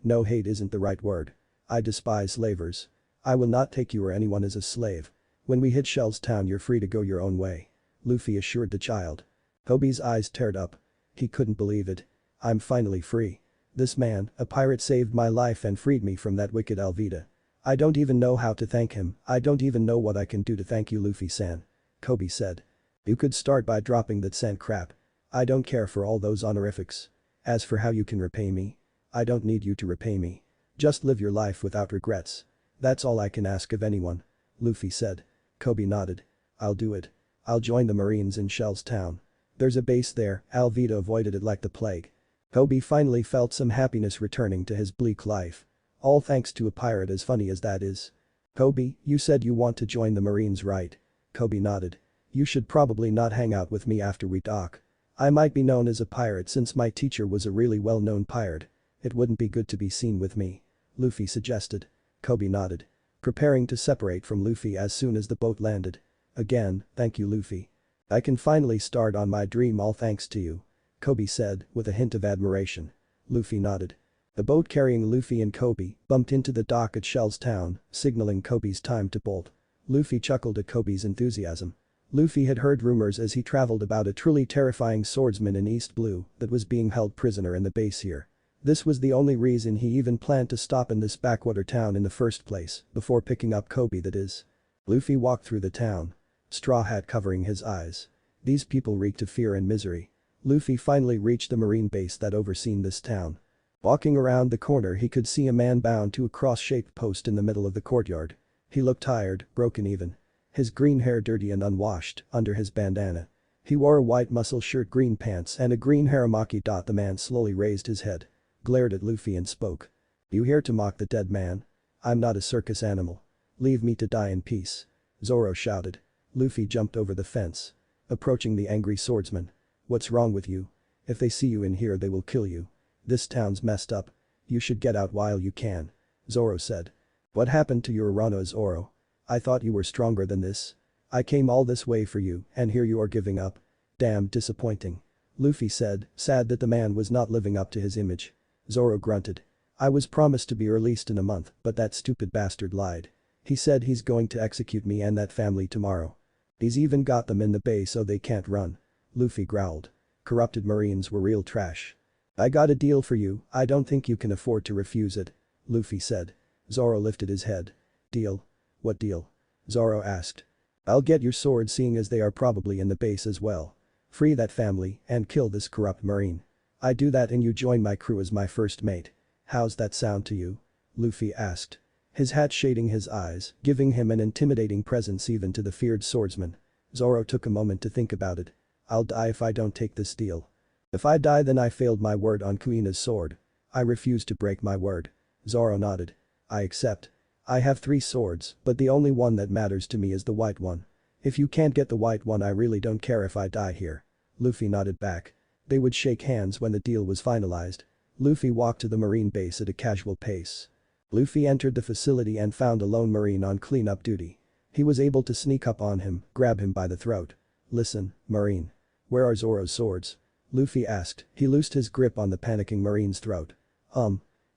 No, hate isn't the right word. I despise slavers. I will not take you or anyone as a slave. When we hit Shell's town, you're free to go your own way. Luffy assured the child. Kobe's eyes teared up. He couldn't believe it. I'm finally free. This man, a pirate, saved my life and freed me from that wicked Alvida. I don't even know how to thank him. I don't even know what I can do to thank you, Luffy-san. Kobe said. You could start by dropping that sand crap. I don't care for all those honorifics. As for how you can repay me, I don't need you to repay me. Just live your life without regrets. That's all I can ask of anyone. Luffy said. Kobe nodded. I'll do it. I'll join the Marines in Shell's town. There's a base there, Alvida avoided it like the plague. Kobe finally felt some happiness returning to his bleak life. All thanks to a pirate as funny as that is. Kobe, you said you want to join the Marines, right? Kobe nodded. You should probably not hang out with me after we dock. I might be known as a pirate since my teacher was a really well-known pirate. It wouldn't be good to be seen with me. Luffy suggested. Kobe nodded. Preparing to separate from Luffy as soon as the boat landed. Again, thank you, Luffy. I can finally start on my dream all thanks to you. Kobe said, with a hint of admiration. Luffy nodded. The boat carrying Luffy and Kobe bumped into the dock at Shell's town, signaling Kobe's time to bolt. Luffy chuckled at Kobe's enthusiasm. Luffy had heard rumors as he traveled about a truly terrifying swordsman in East Blue that was being held prisoner in the base here. This was the only reason he even planned to stop in this backwater town in the first place, before picking up Kobe, that is. Luffy walked through the town. Straw hat covering his eyes. These people reeked of fear and misery. Luffy finally reached the marine base that overseen this town. Walking around the corner, he could see a man bound to a cross-shaped post in the middle of the courtyard. He looked tired, broken even. His green hair dirty and unwashed under his bandana. He wore a white muscle shirt, green pants and a green haramaki. The man slowly raised his head, glared at Luffy and spoke. You here to mock the dead man? I'm not a circus animal. Leave me to die in peace. Zoro shouted. Luffy jumped over the fence. Approaching the angry swordsman. What's wrong with you? If they see you in here, they will kill you. This town's messed up. You should get out while you can. Zoro said. What happened to your Rana, Zoro? I thought you were stronger than this. I came all this way for you, and here you are giving up. Damn disappointing. Luffy said, sad that the man was not living up to his image. Zoro grunted. I was promised to be released in a month, but that stupid bastard lied. He said he's going to execute me and that family tomorrow. He's even got them in the bay so they can't run. Luffy growled. Corrupted Marines were real trash. I got a deal for you, I don't think you can afford to refuse it. Luffy said. Zoro lifted his head. Deal? What deal? Zoro asked. I'll get your sword, seeing as they are probably in the base as well. Free that family and kill this corrupt Marine. I do that and you join my crew as my first mate. How's that sound to you? Luffy asked. His hat shading his eyes, giving him an intimidating presence even to the feared swordsman. Zoro took a moment to think about it. I'll die if I don't take this deal. If I die, then I failed my word on Kuina's sword. I refuse to break my word. Zoro nodded. I accept. I have 3 swords, but the only one that matters to me is the white one. If you can't get the white one, I really don't care if I die here. Luffy nodded back. They would shake hands when the deal was finalized. Luffy walked to the marine base at a casual pace. Luffy entered the facility and found a lone marine on cleanup duty. He was able to sneak up on him, grab him by the throat. Listen, Marine. Where are Zoro's swords? Luffy asked. He loosed his grip on the panicking Marine's throat.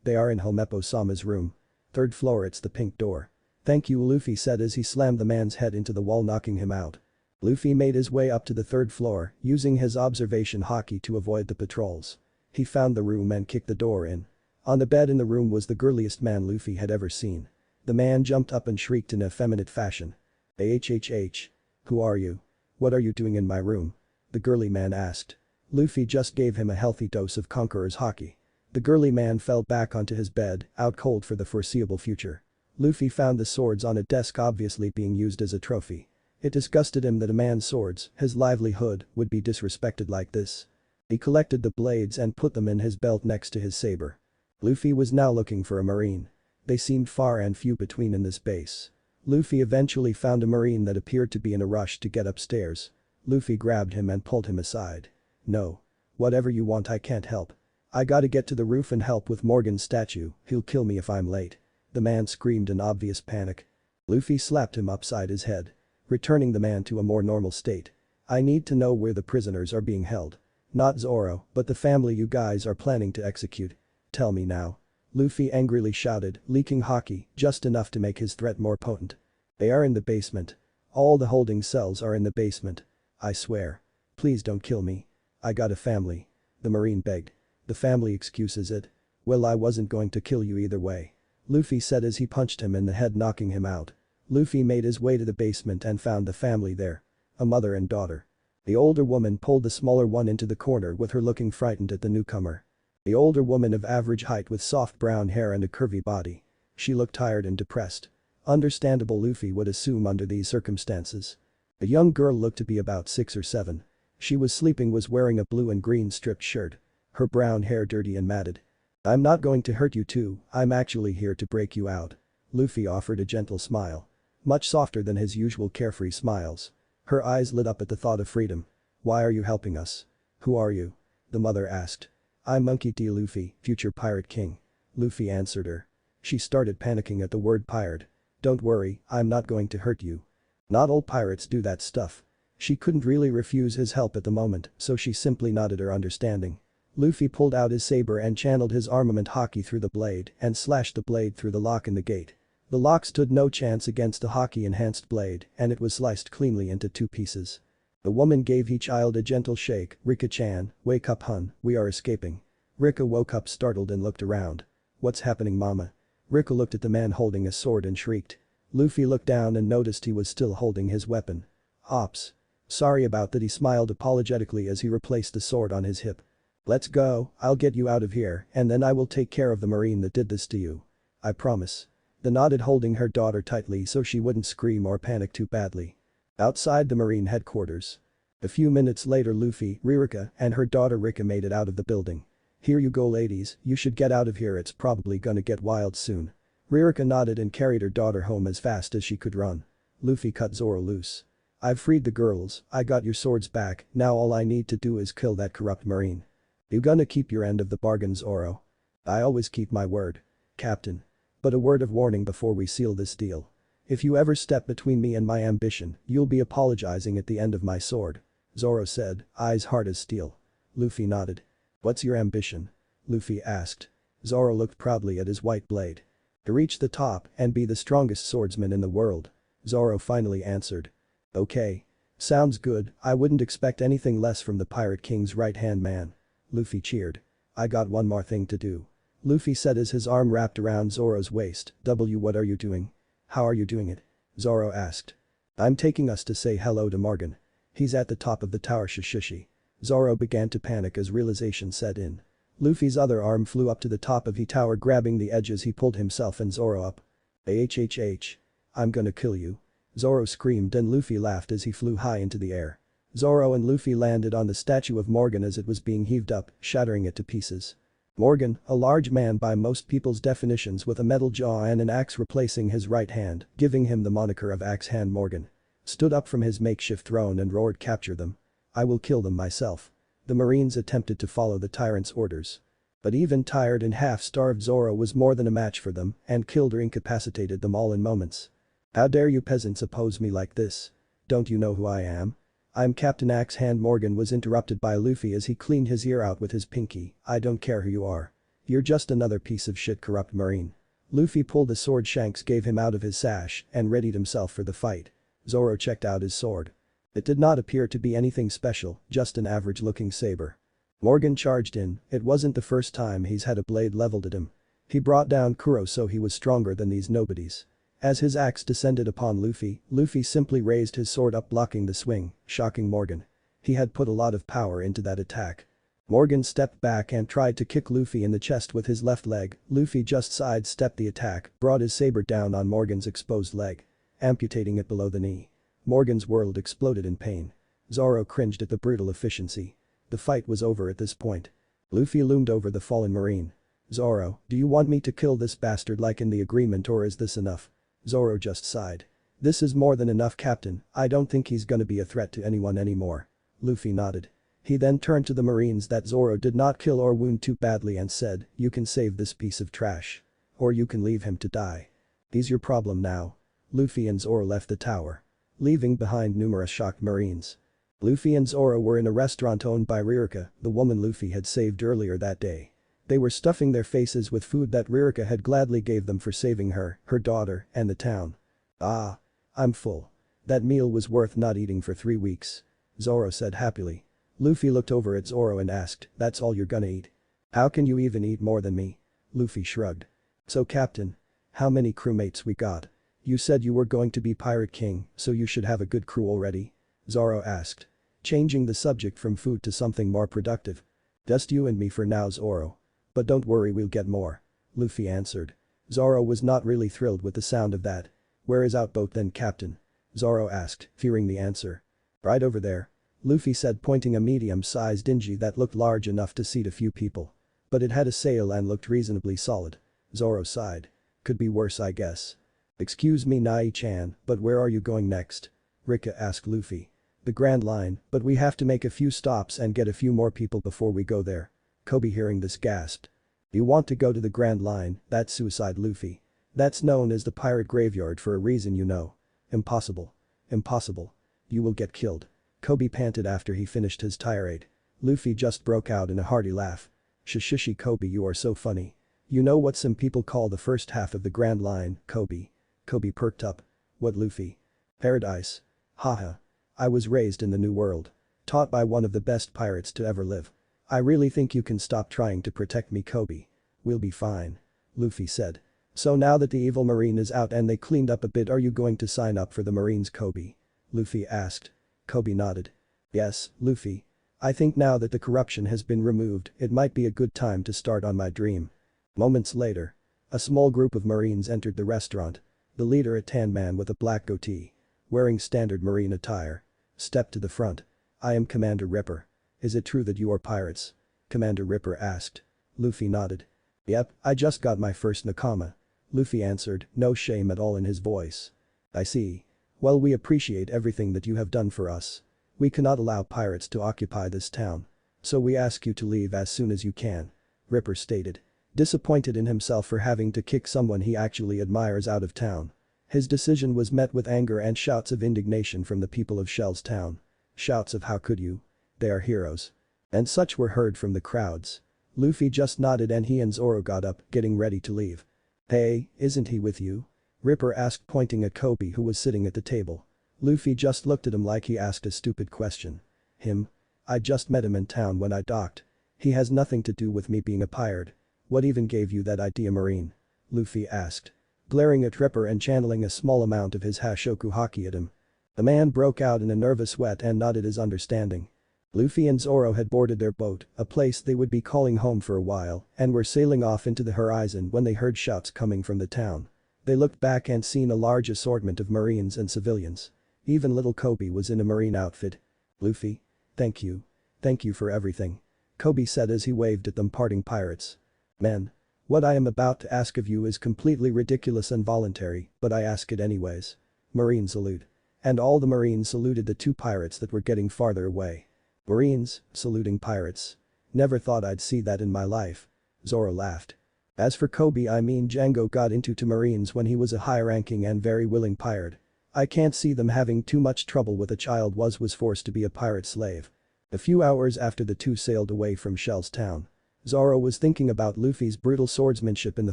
They are in Helmeppo-sama's room. 3rd floor, it's the pink door. Thank you, Luffy said as he slammed the man's head into the wall, knocking him out. Luffy made his way up to the 3rd floor, using his observation haki to avoid the patrols. He found the room and kicked the door in. On the bed in the room was the girliest man Luffy had ever seen. The man jumped up and shrieked in effeminate fashion. "Ahhh. Who are you? What are you doing in my room?" the girly man asked. Luffy just gave him a healthy dose of Conqueror's haki. The girly man fell back onto his bed, out cold for the foreseeable future. Luffy found the swords on a desk, obviously being used as a trophy. It disgusted him that a man's swords, his livelihood, would be disrespected like this. He collected the blades and put them in his belt next to his saber. Luffy was now looking for a marine. They seemed far and few between in this base. Luffy eventually found a marine that appeared to be in a rush to get upstairs. Luffy grabbed him and pulled him aside. "No. Whatever you want, I can't help. I gotta get to the roof and help with Morgan's statue, he'll kill me if I'm late." The man screamed in obvious panic. Luffy slapped him upside his head, returning the man to a more normal state. "I need to know where the prisoners are being held. Not Zoro, but the family you guys are planning to execute. Tell me now." Luffy angrily shouted, leaking haki, just enough to make his threat more potent. "They are in the basement. All the holding cells are in the basement. I swear. Please don't kill me. I got a family." The marine begged. "The family excuses it. Well, I wasn't going to kill you either way," Luffy said as he punched him in the head, knocking him out. Luffy made his way to the basement and found the family there. A mother and daughter. The older woman pulled the smaller one into the corner with her looking frightened at the newcomer. The older woman of average height with soft brown hair and a curvy body. She looked tired and depressed. Understandable, Luffy would assume under these circumstances. The young girl looked to be about 6 or 7. She was sleeping, was wearing a blue and green striped shirt. Her brown hair dirty and matted. "I'm not going to hurt you too, I'm actually here to break you out." Luffy offered a gentle smile. Much softer than his usual carefree smiles. Her eyes lit up at the thought of freedom. "Why are you helping us? Who are you?" the mother asked. "I'm Monkey D. Luffy, future pirate king." Luffy answered her. She started panicking at the word pirate. "Don't worry, I'm not going to hurt you. Not all pirates do that stuff." She couldn't really refuse his help at the moment, so she simply nodded her understanding. Luffy pulled out his saber and channeled his armament haki through the blade and slashed the blade through the lock in the gate. The lock stood no chance against the haki-enhanced blade, and it was sliced cleanly into 2 pieces. The woman gave each child a gentle shake. "Rika-chan, wake up hun, we are escaping." Rika woke up startled and looked around. "What's happening, mama?" Rika looked at the man holding a sword and shrieked. Luffy looked down and noticed he was still holding his weapon. "Ops. Sorry about that," he smiled apologetically as he replaced the sword on his hip. "Let's go, I'll get you out of here and then I will take care of the marine that did this to you. I promise." The nodded, holding her daughter tightly so she wouldn't scream or panic too badly. Outside the marine headquarters. A few minutes later, Luffy, Ririka, and her daughter Rika made it out of the building. "Here you go ladies, you should get out of here, it's probably gonna get wild soon." Ririka nodded and carried her daughter home as fast as she could run. Luffy cut Zoro loose. "I've freed the girls, I got your swords back, now all I need to do is kill that corrupt marine." "You gonna keep your end of the bargain, Zoro?" "I always keep my word, Captain. But a word of warning before we seal this deal. If you ever step between me and my ambition, you'll be apologizing at the end of my sword," Zoro said, eyes hard as steel. Luffy nodded. "What's your ambition?" Luffy asked. Zoro looked proudly at his white blade. "To reach the top and be the strongest swordsman in the world," Zoro finally answered. "Okay. Sounds good, I wouldn't expect anything less from the Pirate King's right-hand man." Luffy cheered. "I got one more thing to do," Luffy said as his arm wrapped around Zoro's waist. What are you doing?" "How are you doing it?" Zoro asked. "I'm taking us to say hello to Morgan. He's at the top of the tower." Shishishi. Zoro began to panic as realization set in. Luffy's other arm flew up to the top of the tower, grabbing the edges. He pulled himself and Zoro up. "Ahhh. I'm gonna kill you." Zoro screamed and Luffy laughed as he flew high into the air. Zoro and Luffy landed on the statue of Morgan as it was being heaved up, shattering it to pieces. Morgan, a large man by most people's definitions with a metal jaw and an axe replacing his right hand, giving him the moniker of Axe Hand Morgan, stood up from his makeshift throne and roared, "Capture them. I will kill them myself." The Marines attempted to follow the tyrant's orders. But even tired and half-starved Zoro was more than a match for them and killed or incapacitated them all in moments. "How dare you peasants oppose me like this? Don't you know who I am? I'm Captain Axe Hand." Morgan was interrupted by Luffy as he cleaned his ear out with his pinky. "I don't care who you are. You're just another piece of shit corrupt marine." Luffy pulled the sword Shanks gave him out of his sash and readied himself for the fight. Zoro checked out his sword. It did not appear to be anything special, just an average-looking saber. Morgan charged in. It wasn't the first time he's had a blade leveled at him. He brought down Kuro, so he was stronger than these nobodies. As his axe descended upon Luffy, Luffy simply raised his sword up, blocking the swing, shocking Morgan. He had put a lot of power into that attack. Morgan stepped back and tried to kick Luffy in the chest with his left leg. Luffy just sidestepped the attack, brought his saber down on Morgan's exposed leg, amputating it below the knee. Morgan's world exploded in pain. Zoro cringed at the brutal efficiency. The fight was over at this point. Luffy loomed over the fallen marine. "Zoro, do you want me to kill this bastard like in the agreement, or is this enough?" Zoro just sighed. "This is more than enough, Captain. I don't think he's gonna be a threat to anyone anymore." Luffy nodded. He then turned to the marines that Zoro did not kill or wound too badly and said, "You can save this piece of trash. Or you can leave him to die. He's your problem now." Luffy and Zoro left the tower, leaving behind numerous shocked marines. Luffy and Zoro were in a restaurant owned by Ririka, the woman Luffy had saved earlier that day. They were stuffing their faces with food that Ririka had gladly gave them for saving her, her daughter, and the town. "Ah. I'm full. That meal was worth not eating for 3 weeks," Zoro said happily. Luffy looked over at Zoro and asked, "That's all you're gonna eat? How can you even eat more than me?" Luffy shrugged. "So Captain, how many crewmates we got? You said you were going to be Pirate King, so you should have a good crew already?" Zoro asked, changing the subject from food to something more productive. "Just you and me for now, Zoro. But don't worry, we'll get more," Luffy answered. Zoro was not really thrilled with the sound of that. "Where is our boat then, Captain?" Zoro asked, fearing the answer. "Right over there," Luffy said, pointing a medium-sized dinghy that looked large enough to seat a few people. But it had a sail and looked reasonably solid. Zoro sighed. "Could be worse, I guess." "Excuse me, Nai-chan, but where are you going next?" Rika asked Luffy. "The Grand Line, but we have to make a few stops and get a few more people before we go there." Kobe, hearing this, gasped. "You want to go to the Grand Line? That's suicide, Luffy. That's known as the pirate graveyard for a reason, you know." "Impossible. Impossible. You will get killed," Kobe panted after he finished his tirade. Luffy just broke out in a hearty laugh. "Shishishi Kobe, you are so funny. You know what some people call the first half of the Grand Line, Kobe?" Kobe perked up. "What, Luffy?" "Paradise. Haha. I was raised in the New World. Taught by one of the best pirates to ever live. I really think you can stop trying to protect me, Kobe. We'll be fine," Luffy said. "So now that the evil marine is out and they cleaned up a bit, are you going to sign up for the Marines, Kobe?" Luffy asked. Kobe nodded. "Yes, Luffy. I think now that the corruption has been removed, it might be a good time to start on my dream." Moments later, a small group of Marines entered the restaurant. The leader, a tan man with a black goatee, wearing standard Marine attire, stepped to the front. "I am Commander Ripper. Is it true that you are pirates?" Commander Ripper asked. Luffy nodded. "Yep, I just got my first nakama," Luffy answered, no shame at all in his voice. "I see. Well, we appreciate everything that you have done for us. We cannot allow pirates to occupy this town. So we ask you to leave as soon as you can," Ripper stated. Disappointed in himself for having to kick someone he actually admires out of town. His decision was met with anger and shouts of indignation from the people of Shell's town. Shouts of "How could you? They are heroes." And such were heard from the crowds. Luffy just nodded and he and Zoro got up, getting ready to leave. "Hey, isn't he with you?" Ripper asked, pointing at Kobe, who was sitting at the table. Luffy just looked at him like he asked a stupid question. "Him? I just met him in town when I docked. He has nothing to do with me being a pirate." "What even gave you that idea, Marine?" Luffy asked, glaring at Ripper and channeling a small amount of his Hashoku haki at him. The man broke out in a nervous sweat and nodded his understanding. Luffy and Zoro had boarded their boat, a place they would be calling home for a while, and were sailing off into the horizon when they heard shouts coming from the town. They looked back and seen a large assortment of Marines and civilians. Even little Kobe was in a Marine outfit. "Luffy? Thank you. Thank you for everything," Kobe said as he waved at them parting pirates. "Men. What I am about to ask of you is completely ridiculous and voluntary, but I ask it anyways." Marine salute. And all the Marines saluted the two pirates that were getting farther away. Marines, saluting pirates. Never thought I'd see that in my life. Zoro laughed. As for Kobe, I mean Django got into two Marines when he was a high-ranking and very willing pirate. I can't see them having too much trouble with a child was forced to be a pirate slave. A few hours after the two sailed away from Shell's town, Zoro was thinking about Luffy's brutal swordsmanship in the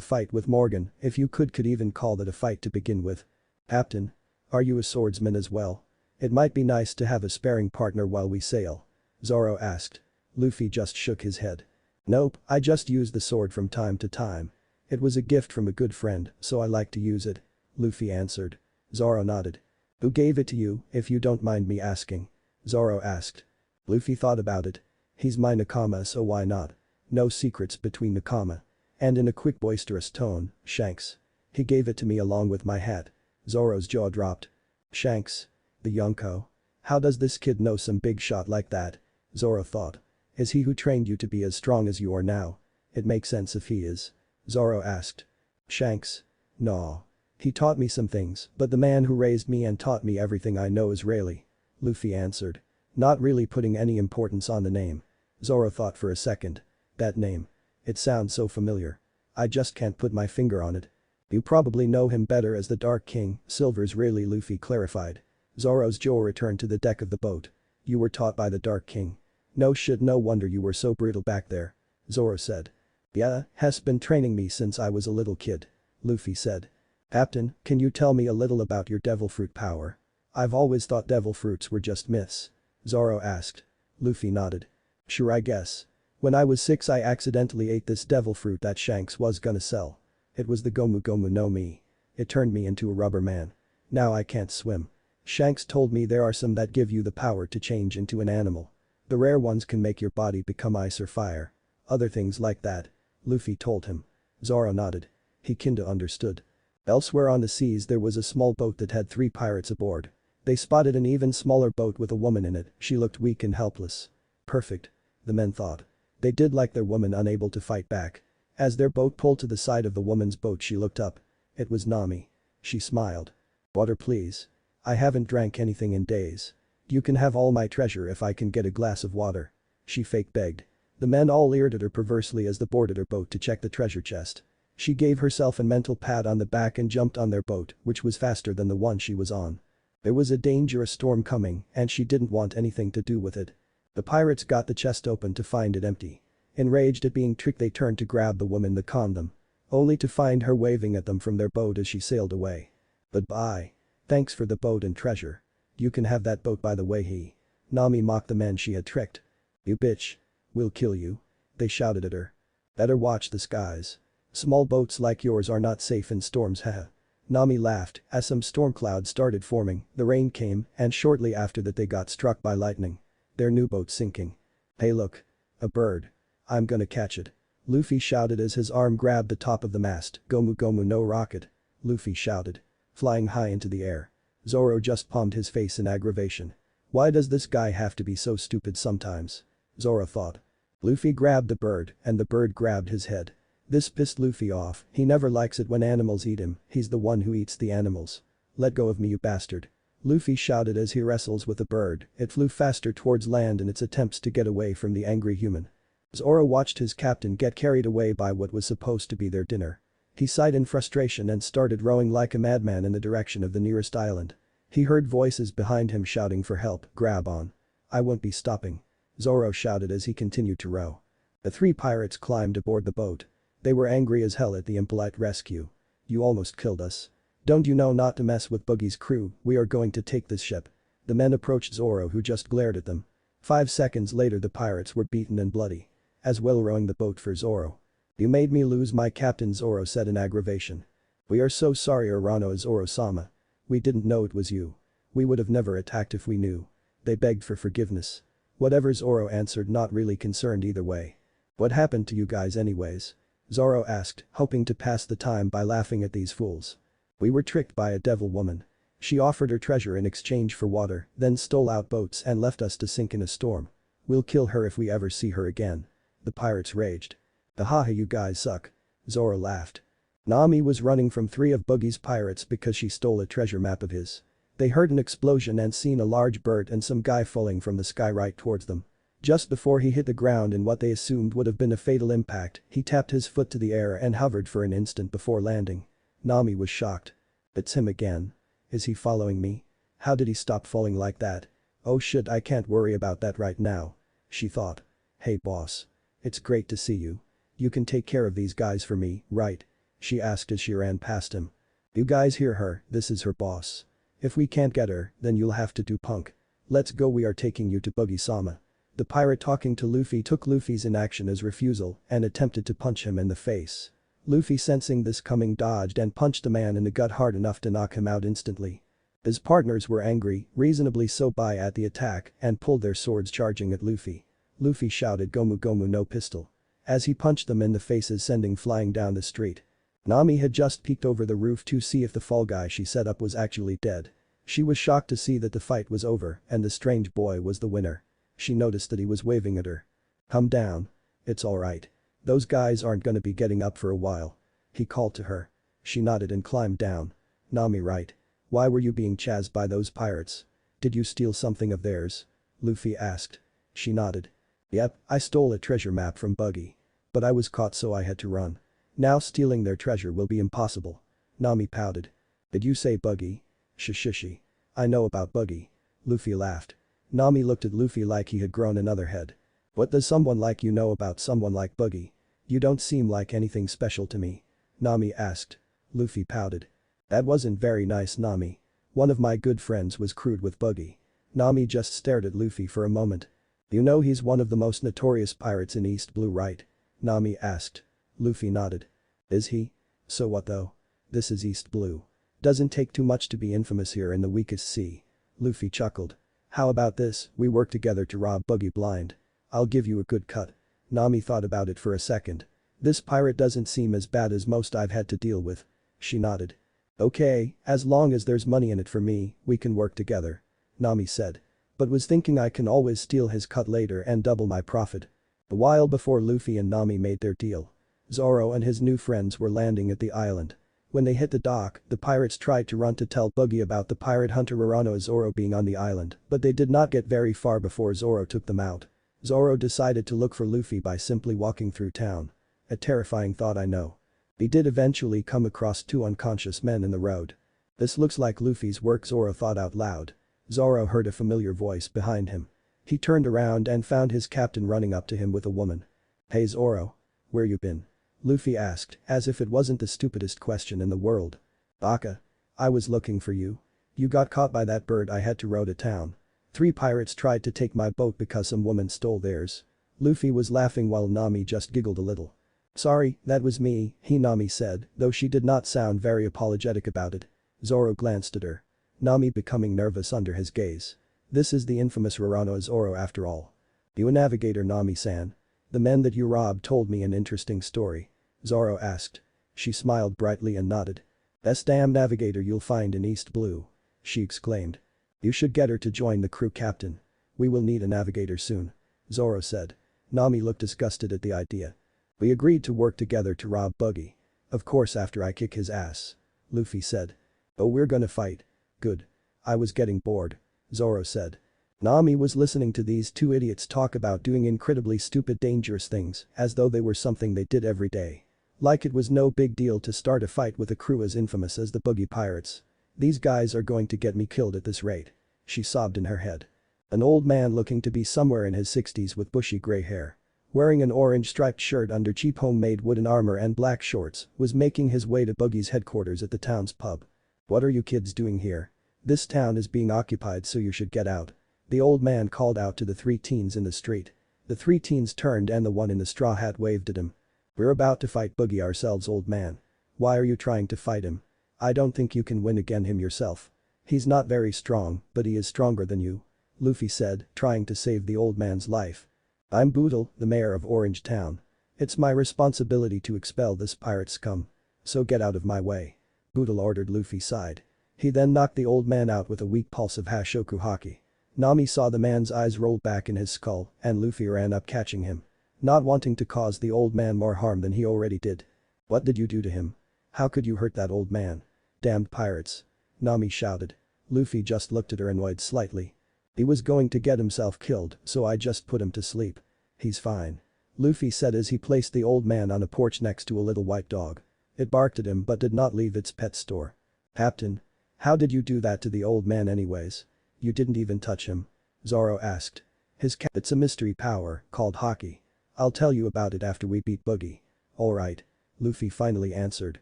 fight with Morgan, if you could even call that a fight to begin with. "Captain? Are you a swordsman as well? It might be nice to have a sparring partner while we sail," Zoro asked. Luffy just shook his head. "Nope, I just use the sword from time to time. It was a gift from a good friend, so I like to use it," Luffy answered. Zoro nodded. "Who gave it to you, if you don't mind me asking?" Zoro asked. Luffy thought about it. "He's my nakama, so why not? No secrets between nakama." And in a quick boisterous tone, "Shanks. He gave it to me along with my hat." Zoro's jaw dropped. "Shanks? The Yonko? How does this kid know some big shot like that? Zoro thought. Is he who trained you to be as strong as you are now? It makes sense if he is. Zoro asked. Shanks? No. He taught me some things, but the man who raised me and taught me everything I know is Rayleigh. Luffy answered. Not really putting any importance on the name. Zoro thought for a second. That name. It sounds so familiar. I just can't put my finger on it. You probably know him better as the Dark King, Silver's Rayleigh, Luffy clarified. Zoro's jaw returned to the deck of the boat. You were taught by the Dark King. No shit, no wonder you were so brutal back there. Zoro said. Yeah, has been training me since I was a little kid. Luffy said. Captain, can you tell me a little about your devil fruit power? I've always thought devil fruits were just myths. Zoro asked. Luffy nodded. Sure, I guess. When I was 6 I accidentally ate this devil fruit that Shanks was gonna sell. It was the Gomu Gomu no Mi. It turned me into a rubber man. Now I can't swim. Shanks told me there are some that give you the power to change into an animal. The rare ones can make your body become ice or fire. Other things like that. Luffy told him. Zoro nodded. He kinda understood. Elsewhere on the seas there was a small boat that had 3 pirates aboard. They spotted an even smaller boat with a woman in it. She looked weak and helpless. Perfect. The men thought. They did like their woman unable to fight back. As their boat pulled to the side of the woman's boat she looked up. It was Nami. She smiled. Water please. I haven't drank anything in days. You can have all my treasure if I can get a glass of water. She fake begged. The men all leered at her perversely as they boarded her boat to check the treasure chest. She gave herself a mental pat on the back and jumped on their boat, which was faster than the one she was on. There was a dangerous storm coming and she didn't want anything to do with it. The pirates got the chest open to find it empty. Enraged at being tricked they turned to grab the woman that conned them. Only to find her waving at them from their boat as she sailed away. Goodbye. Thanks for the boat and treasure. You can have that boat by the way. Nami mocked the men she had tricked. You bitch. We'll kill you. They shouted at her. Better watch the skies. Small boats like yours are not safe in storms, haha. Nami laughed as some storm clouds started forming, the rain came and shortly after that they got struck by lightning. Their new boat sinking. Hey look. A bird. I'm gonna catch it. Luffy shouted as his arm grabbed the top of the mast. Gomu Gomu no rocket. Luffy shouted. Flying high into the air. Zoro just palmed his face in aggravation. Why does this guy have to be so stupid sometimes? Zoro thought. Luffy grabbed the bird and the bird grabbed his head. This pissed Luffy off, he never likes it when animals eat him, he's the one who eats the animals. Let go of me you bastard. Luffy shouted as he wrestles with the bird, it flew faster towards land in its attempts to get away from the angry human. Zoro watched his captain get carried away by what was supposed to be their dinner. He sighed in frustration and started rowing like a madman in the direction of the nearest island. He heard voices behind him shouting for help, grab on. I won't be stopping. Zoro shouted as he continued to row. The 3 pirates climbed aboard the boat. They were angry as hell at the impolite rescue. You almost killed us. Don't you know not to mess with Boogie's crew, we are going to take this ship. The men approached Zoro who just glared at them. 5 seconds later the pirates were beaten and bloody. As well rowing the boat for Zoro. You made me lose my captain, Zoro said in aggravation. We are so sorry Urano Zoro-sama. We didn't know it was you. We would have never attacked if we knew. They begged for forgiveness. Whatever, Zoro answered, not really concerned either way. What happened to you guys anyways? Zoro asked, hoping to pass the time by laughing at these fools. We were tricked by a devil woman. She offered her treasure in exchange for water, then stole out boats and left us to sink in a storm. We'll kill her if we ever see her again. The pirates raged. Haha, you guys suck. Zoro laughed. Nami was running from 3 of Boogie's pirates because she stole a treasure map of his. They heard an explosion and seen a large bird and some guy falling from the sky right towards them. Just before he hit the ground in what they assumed would have been a fatal impact, he tapped his foot to the air and hovered for an instant before landing. Nami was shocked. It's him again. Is he following me? How did he stop falling like that? Oh shit, I can't worry about that right now. She thought. Hey boss. It's great to see you. You can take care of these guys for me, right? She asked as she ran past him. You guys hear her, this is her boss. If we can't get her, then you'll have to do punk. Let's go, we are taking you to Boogie-sama. The pirate talking to Luffy took Luffy's inaction as refusal and attempted to punch him in the face. Luffy, sensing this coming, dodged and punched the man in the gut hard enough to knock him out instantly. His partners were angry, reasonably so, at the attack and pulled their swords charging at Luffy. Luffy shouted Gomu Gomu no pistol. As he punched them in the faces, sending flying down the street. Nami had just peeked over the roof to see if the fall guy she set up was actually dead. She was shocked to see that the fight was over and the strange boy was the winner. She noticed that he was waving at her. "Come down. It's alright. Those guys aren't gonna be getting up for a while." He called to her. She nodded and climbed down. "Nami, right. Why were you being chased by those pirates? Did you steal something of theirs?" Luffy asked. She nodded. "Yep, I stole a treasure map from Buggy. But I was caught so I had to run. Now stealing their treasure will be impossible." Nami pouted. "Did you say Buggy?" "Shishishi. I know about Buggy." Luffy laughed. Nami looked at Luffy like he had grown another head. "What does someone like you know about someone like Buggy? You don't seem like anything special to me." Nami asked. Luffy pouted. "That wasn't very nice, Nami. One of my good friends was crewed with Buggy." Nami just stared at Luffy for a moment. "You know he's one of the most notorious pirates in East Blue, right?" Nami asked. Luffy nodded. "Is he? So what though? This is East Blue. Doesn't take too much to be infamous here in the weakest sea." Luffy chuckled. "How about this, we work together to rob Buggy blind. I'll give you a good cut." Nami thought about it for a second. "This pirate doesn't seem as bad as most I've had to deal with." She nodded. "Okay, as long as there's money in it for me, we can work together," Nami said. "But was thinking I can always steal his cut later and double my profit." A while before Luffy and Nami made their deal, Zoro and his new friends were landing at the island. When they hit the dock, the pirates tried to run to tell Buggy about the pirate hunter Roronoa Zoro being on the island, but they did not get very far before Zoro took them out. Zoro decided to look for Luffy by simply walking through town. A terrifying thought, I know. He did eventually come across two unconscious men in the road. "This looks like Luffy's work," Zoro thought out loud. Zoro heard a familiar voice behind him. He turned around and found his captain running up to him with a woman. "Hey Zoro. Where you been?" Luffy asked, as if it wasn't the stupidest question in the world. "Baka. I was looking for you. You got caught by that bird I had to row to town. 3 pirates tried to take my boat because some woman stole theirs." Luffy was laughing while Nami just giggled a little. "Sorry, that was me," Nami said, though she did not sound very apologetic about it. Zoro glanced at her. Nami becoming nervous under his gaze. "This is the infamous Roronoa Zoro after all. You a navigator, Nami-san? The men that you robbed told me an interesting story." Zoro asked. She smiled brightly and nodded. "Best damn navigator you'll find in East Blue," she exclaimed. "You should get her to join the crew, captain. We will need a navigator soon," Zoro said. Nami looked disgusted at the idea. "We agreed to work together to rob Buggy. Of course after I kick his ass," Luffy said. "Oh, we're gonna fight. Good. I was getting bored," Zoro said. Nami was listening to these two idiots talk about doing incredibly stupid dangerous things as though they were something they did every day. Like it was no big deal to start a fight with a crew as infamous as the Buggy Pirates. "These guys are going to get me killed at this rate," she sobbed in her head. An old man looking to be somewhere in his 60s with bushy gray hair, wearing an orange striped shirt under cheap homemade wooden armor and black shorts, was making his way to Buggy's headquarters at the town's pub. "What are you kids doing here? This town is being occupied, so you should get out," the old man called out to the 3 teens in the street. The 3 teens turned and the one in the straw hat waved at him. "We're about to fight Buggy ourselves, old man. Why are you trying to fight him? I don't think you can win against him yourself. He's not very strong, but he is stronger than you," Luffy said, trying to save the old man's life. "I'm Boodle, the mayor of Orange Town. It's my responsibility to expel this pirate scum. So get out of my way," Boodle ordered. Luffy sighed. He then knocked the old man out with a weak pulse of Hashoku Haki. Nami saw the man's eyes roll back in his skull and Luffy ran up catching him. Not wanting to cause the old man more harm than he already did. "What did you do to him? How could you hurt that old man? Damned pirates," Nami shouted. Luffy just looked at her annoyed slightly. "He was going to get himself killed, so I just put him to sleep. He's fine," Luffy said as he placed the old man on a porch next to a little white dog. It barked at him but did not leave its pet store. "Captain, how did you do that to the old man anyways? You didn't even touch him?" Zoro asked. "It's a mystery power called Haki. I'll tell you about it after we beat Buggy." "Alright," Luffy finally answered.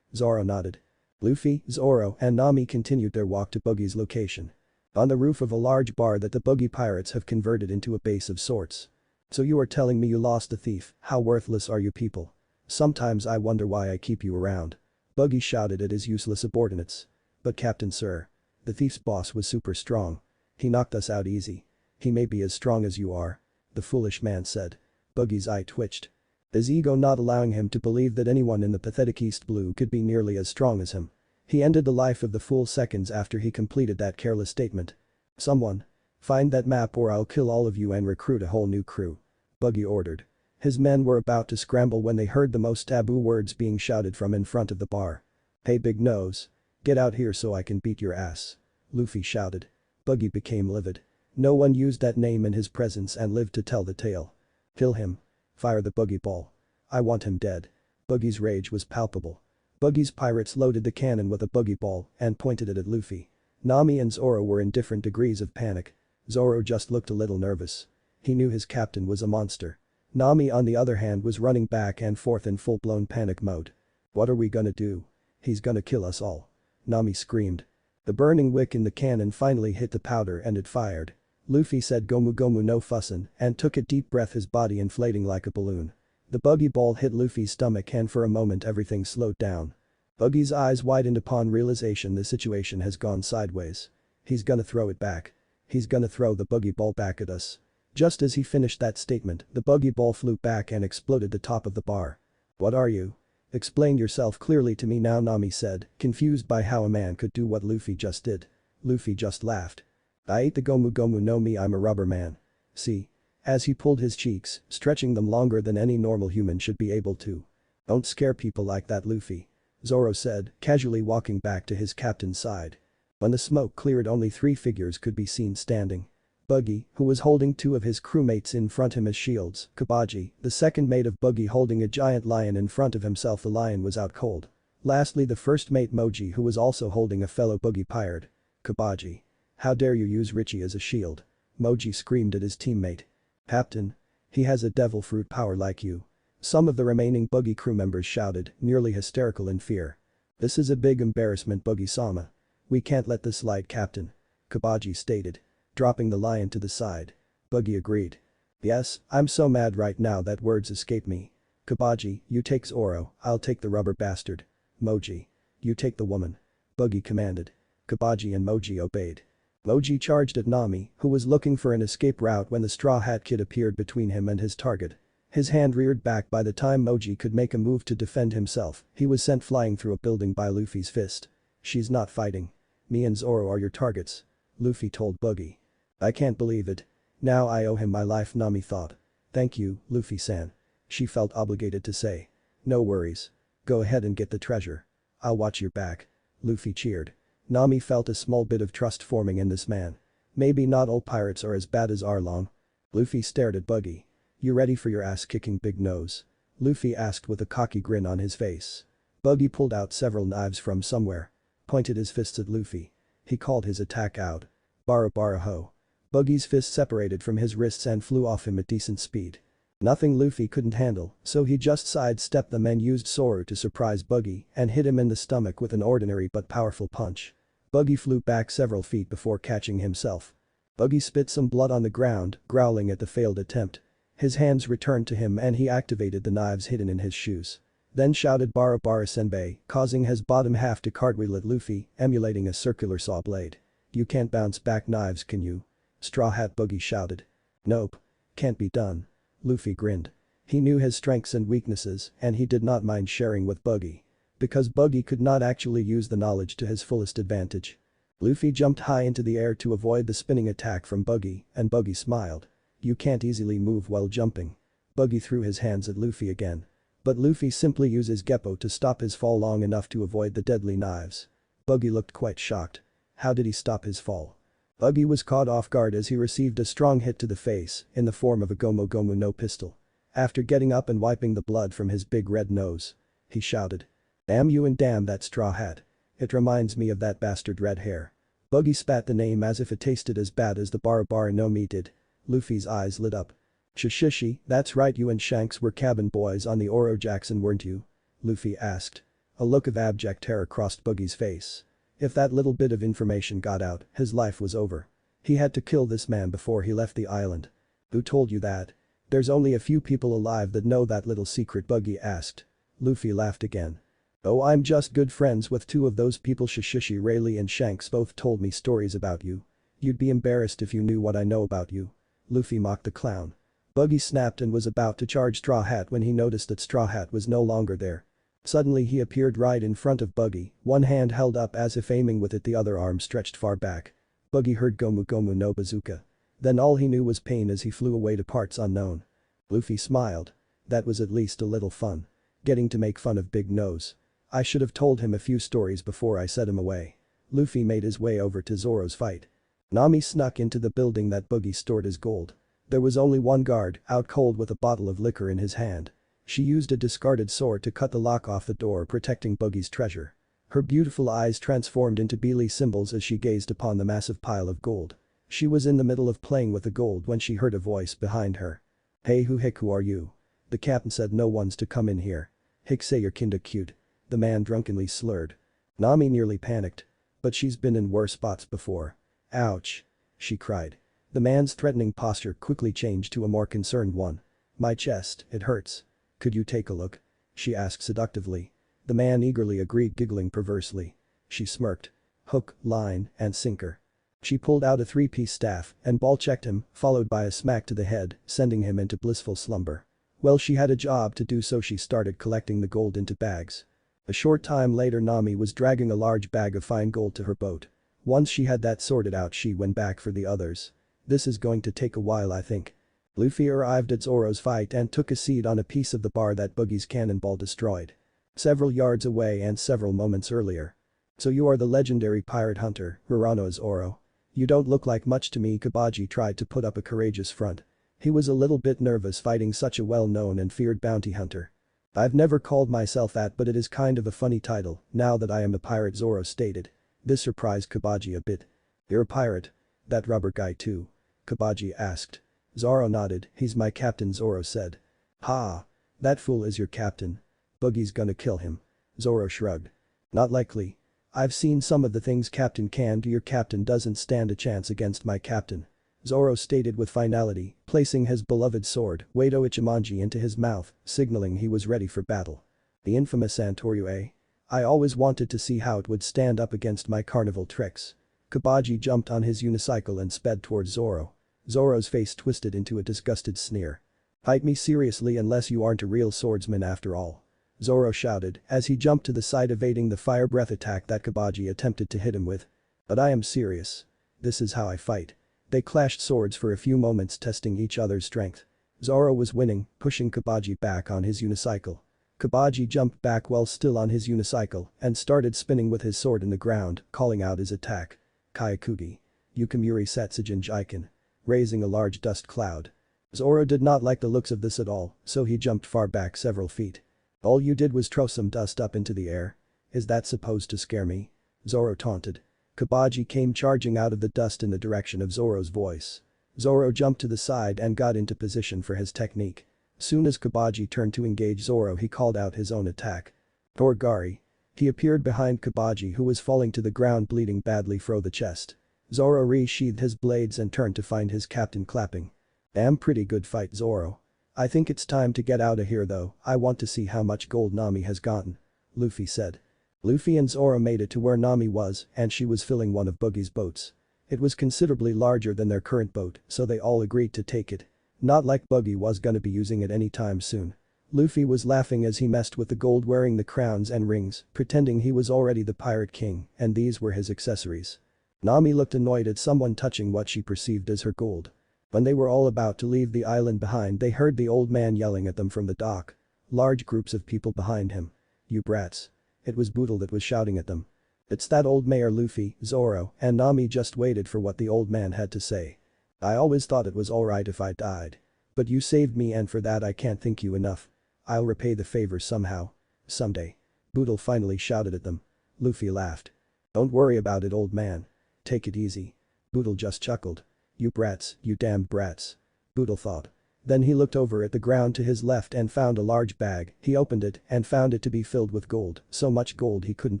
Zoro nodded. Luffy, Zoro, and Nami continued their walk to Buggy's location. On the roof of a large bar that the Buggy Pirates have converted into a base of sorts. "So you are telling me you lost a thief? How worthless are you people? Sometimes I wonder why I keep you around," Buggy shouted at his useless subordinates. "But Captain sir, the thief's boss was super strong. He knocked us out easy." "He may be as strong as you are," the foolish man said. Buggy's eye twitched. His ego not allowing him to believe that anyone in the pathetic East Blue could be nearly as strong as him. He ended the life of the fool seconds after he completed that careless statement. Someone. Find that map or I'll kill all of you and recruit a whole new crew. Buggy ordered. His men were about to scramble when they heard the most taboo words being shouted from in front of the bar. Hey big nose. Get out here so I can beat your ass. Luffy shouted. Buggy became livid. No one used that name in his presence and lived to tell the tale. Kill him. Fire the buggy ball. I want him dead. Buggy's rage was palpable. Buggy's pirates loaded the cannon with a buggy ball and pointed it at Luffy. Nami and Zoro were in different degrees of panic. Zoro just looked a little nervous. He knew his captain was a monster. Nami on the other hand was running back and forth in full-blown panic mode. What are we gonna do? He's gonna kill us all. Nami screamed. The burning wick in the cannon finally hit the powder and it fired. Luffy said gomu gomu no fussin' and took a deep breath, his body inflating like a balloon. The buggy ball hit Luffy's stomach and for a moment everything slowed down. Buggy's eyes widened upon realization the situation has gone sideways. He's gonna throw it back. He's gonna throw the buggy ball back at us. Just as he finished that statement, the buggy ball flew back and exploded the top of the bar. What are you? Explain yourself clearly to me now, Nami said, confused by how a man could do what Luffy just did. Luffy just laughed. I ate the gomu gomu no mi, I'm a rubber man. See? As he pulled his cheeks, stretching them longer than any normal human should be able to. Don't scare people like that, Luffy. Zoro said, casually walking back to his captain's side. When the smoke cleared, only 3 figures could be seen standing. Buggy, who was holding 2 of his crewmates in front of him as shields, Kabaji, the second mate of Buggy holding a giant lion in front of himself. The lion was out cold. Lastly, the first mate Moji, who was also holding a fellow Buggy pirate. Kabaji. How dare you use Richie as a shield? Moji screamed at his teammate. Captain. He has a devil fruit power like you. Some of the remaining Buggy crew members shouted, nearly hysterical in fear. This is a big embarrassment, Buggy-sama. We can't let this slide, Captain. Kabaji stated. Dropping the lion to the side. Buggy agreed. Yes, I'm so mad right now that words escape me. Kabaji, you take Zoro, I'll take the rubber bastard. Moji. You take the woman. Buggy commanded. Kabaji and Moji obeyed. Moji charged at Nami, who was looking for an escape route when the Straw Hat Kid appeared between him and his target. His hand reared back. By the time Moji could make a move to defend himself, he was sent flying through a building by Luffy's fist. She's not fighting. Me and Zoro are your targets. Luffy told Buggy. I can't believe it. Now I owe him my life, Nami thought. Thank you, Luffy-san. She felt obligated to say. No worries. Go ahead and get the treasure. I'll watch your back. Luffy cheered. Nami felt a small bit of trust forming in this man. Maybe not all pirates are as bad as Arlong. Luffy stared at Buggy. You ready for your ass-kicking, big nose? Luffy asked with a cocky grin on his face. Buggy pulled out several knives from somewhere. Pointed his fists at Luffy. He called his attack out. Bara bara ho. Buggy's fist separated from his wrists and flew off him at decent speed. Nothing Luffy couldn't handle, so he just sidestepped them and used Zoro to surprise Buggy and hit him in the stomach with an ordinary but powerful punch. Buggy flew back several feet before catching himself. Buggy spit some blood on the ground, growling at the failed attempt. His hands returned to him and he activated the knives hidden in his shoes. Then shouted bara bara senbei, causing his bottom half to cartwheel at Luffy, emulating a circular saw blade. You can't bounce back knives, can you? Straw Hat Buggy shouted. Nope. Can't be done. Luffy grinned. He knew his strengths and weaknesses and he did not mind sharing with Buggy. Because Buggy could not actually use the knowledge to his fullest advantage. Luffy jumped high into the air to avoid the spinning attack from Buggy and Buggy smiled. You can't easily move while jumping. Buggy threw his hands at Luffy again. But Luffy simply uses Geppo to stop his fall long enough to avoid the deadly knives. Buggy looked quite shocked. How did he stop his fall? Buggy was caught off guard as he received a strong hit to the face in the form of a Gomu Gomu no pistol. After getting up and wiping the blood from his big red nose, he shouted. Damn you and damn that straw hat. It reminds me of that bastard red hair. Buggy spat the name as if it tasted as bad as the bara bara no mi did. Luffy's eyes lit up. Shishishi, that's right, you and Shanks were cabin boys on the Oro Jackson, weren't you? Luffy asked. A look of abject terror crossed Buggy's face. If that little bit of information got out, his life was over. He had to kill this man before he left the island. Who told you that? There's only a few people alive that know that little secret, Buggy asked. Luffy laughed again. Oh, I'm just good friends with 2 of those people. Shishishi, Rayleigh and Shanks both told me stories about you. You'd be embarrassed if you knew what I know about you. Luffy mocked the clown. Buggy snapped and was about to charge Straw Hat when he noticed that Straw Hat was no longer there. Suddenly he appeared right in front of Buggy, one hand held up as if aiming with it, the other arm stretched far back. Buggy heard Gomu Gomu no bazooka. Then all he knew was pain as he flew away to parts unknown. Luffy smiled. That was at least a little fun. Getting to make fun of Big Nose. I should have told him a few stories before I set him away. Luffy made his way over to Zoro's fight. Nami snuck into the building that Buggy stored his gold. There was only one guard, out cold with a bottle of liquor in his hand. She used a discarded sword to cut the lock off the door, protecting Buggy's treasure. Her beautiful eyes transformed into beely symbols as she gazed upon the massive pile of gold. She was in the middle of playing with the gold when she heard a voice behind her. "Hey, who are you?" The captain said, "No one's to come in here. Hick say you're kinda cute." The man drunkenly slurred. Nami nearly panicked. But she's been in worse spots before. "Ouch," she cried. The man's threatening posture quickly changed to a more concerned one. "My chest, it hurts. Could you take a look?" she asked seductively. The man eagerly agreed, giggling perversely. She smirked. Hook, line, and sinker. She pulled out a three-piece staff and ball-checked him, followed by a smack to the head, sending him into blissful slumber. Well, she had a job to do, so she started collecting the gold into bags. A short time later, Nami was dragging a large bag of fine gold to her boat. Once she had that sorted out, she went back for the others. "This is going to take a while, I think." Luffy arrived at Zoro's fight and took a seat on a piece of the bar that Buggy's cannonball destroyed. Several yards away and several moments earlier. "So you are the legendary pirate hunter, Hirano Zoro. You don't look like much to me." Kabaji tried to put up a courageous front. He was a little bit nervous fighting such a well-known and feared bounty hunter. "I've never called myself that, but it is kind of a funny title, now that I am a pirate," Zoro stated. This surprised Kabaji a bit. "You're a pirate? That rubber guy too?" Kabaji asked. Zoro nodded. "He's my captain," Zoro said. "Ha! That fool is your captain? Buggy's gonna kill him." Zoro shrugged. "Not likely. I've seen some of the things Captain can do. Your captain doesn't stand a chance against my captain," Zoro stated with finality, placing his beloved sword, Wado Ichimonji, into his mouth, signaling he was ready for battle. "The infamous Santoryu, eh? I always wanted to see how it would stand up against my carnival tricks." Kabaji jumped on his unicycle and sped towards Zoro. Zoro's face twisted into a disgusted sneer. "Fight me seriously unless you aren't a real swordsman after all," Zoro shouted as he jumped to the side, evading the fire breath attack that Kabaji attempted to hit him with. "But I am serious. This is how I fight." They clashed swords for a few moments, testing each other's strength. Zoro was winning, pushing Kabaji back on his unicycle. Kabaji jumped back while still on his unicycle and started spinning with his sword in the ground, calling out his attack. "Kyakugi. Yukamuri Satsujin Jiken." Raising a large dust cloud. Zoro did not like the looks of this at all, so he jumped far back several feet. "All you did was throw some dust up into the air? Is that supposed to scare me?" Zoro taunted. Kabaji came charging out of the dust in the direction of Zoro's voice. Zoro jumped to the side and got into position for his technique. Soon as Kabaji turned to engage Zoro, he called out his own attack. "Torgari." He appeared behind Kabaji, who was falling to the ground bleeding badly from the chest. Zoro re-sheathed his blades and turned to find his captain clapping. "Damn pretty good fight, Zoro. I think it's time to get out of here though. I want to see how much gold Nami has gotten," Luffy said. Luffy and Zoro made it to where Nami was, and she was filling one of Buggy's boats. It was considerably larger than their current boat, so they all agreed to take it. Not like Buggy was gonna be using it anytime soon. Luffy was laughing as he messed with the gold, wearing the crowns and rings, pretending he was already the pirate king, and these were his accessories. Nami looked annoyed at someone touching what she perceived as her gold. When they were all about to leave the island behind, they heard the old man yelling at them from the dock. Large groups of people behind him. "You brats." It was Boodle that was shouting at them. "It's that old mayor." Luffy, Zoro, and Nami just waited for what the old man had to say. "I always thought it was alright if I died. But you saved me, and for that I can't thank you enough. I'll repay the favor somehow. Someday." Boodle finally shouted at them. Luffy laughed. "Don't worry about it, old man. Take it easy." Boodle just chuckled. "You brats, you damned brats," Boodle thought. Then he looked over at the ground to his left and found a large bag. He opened it and found it to be filled with gold, so much gold he couldn't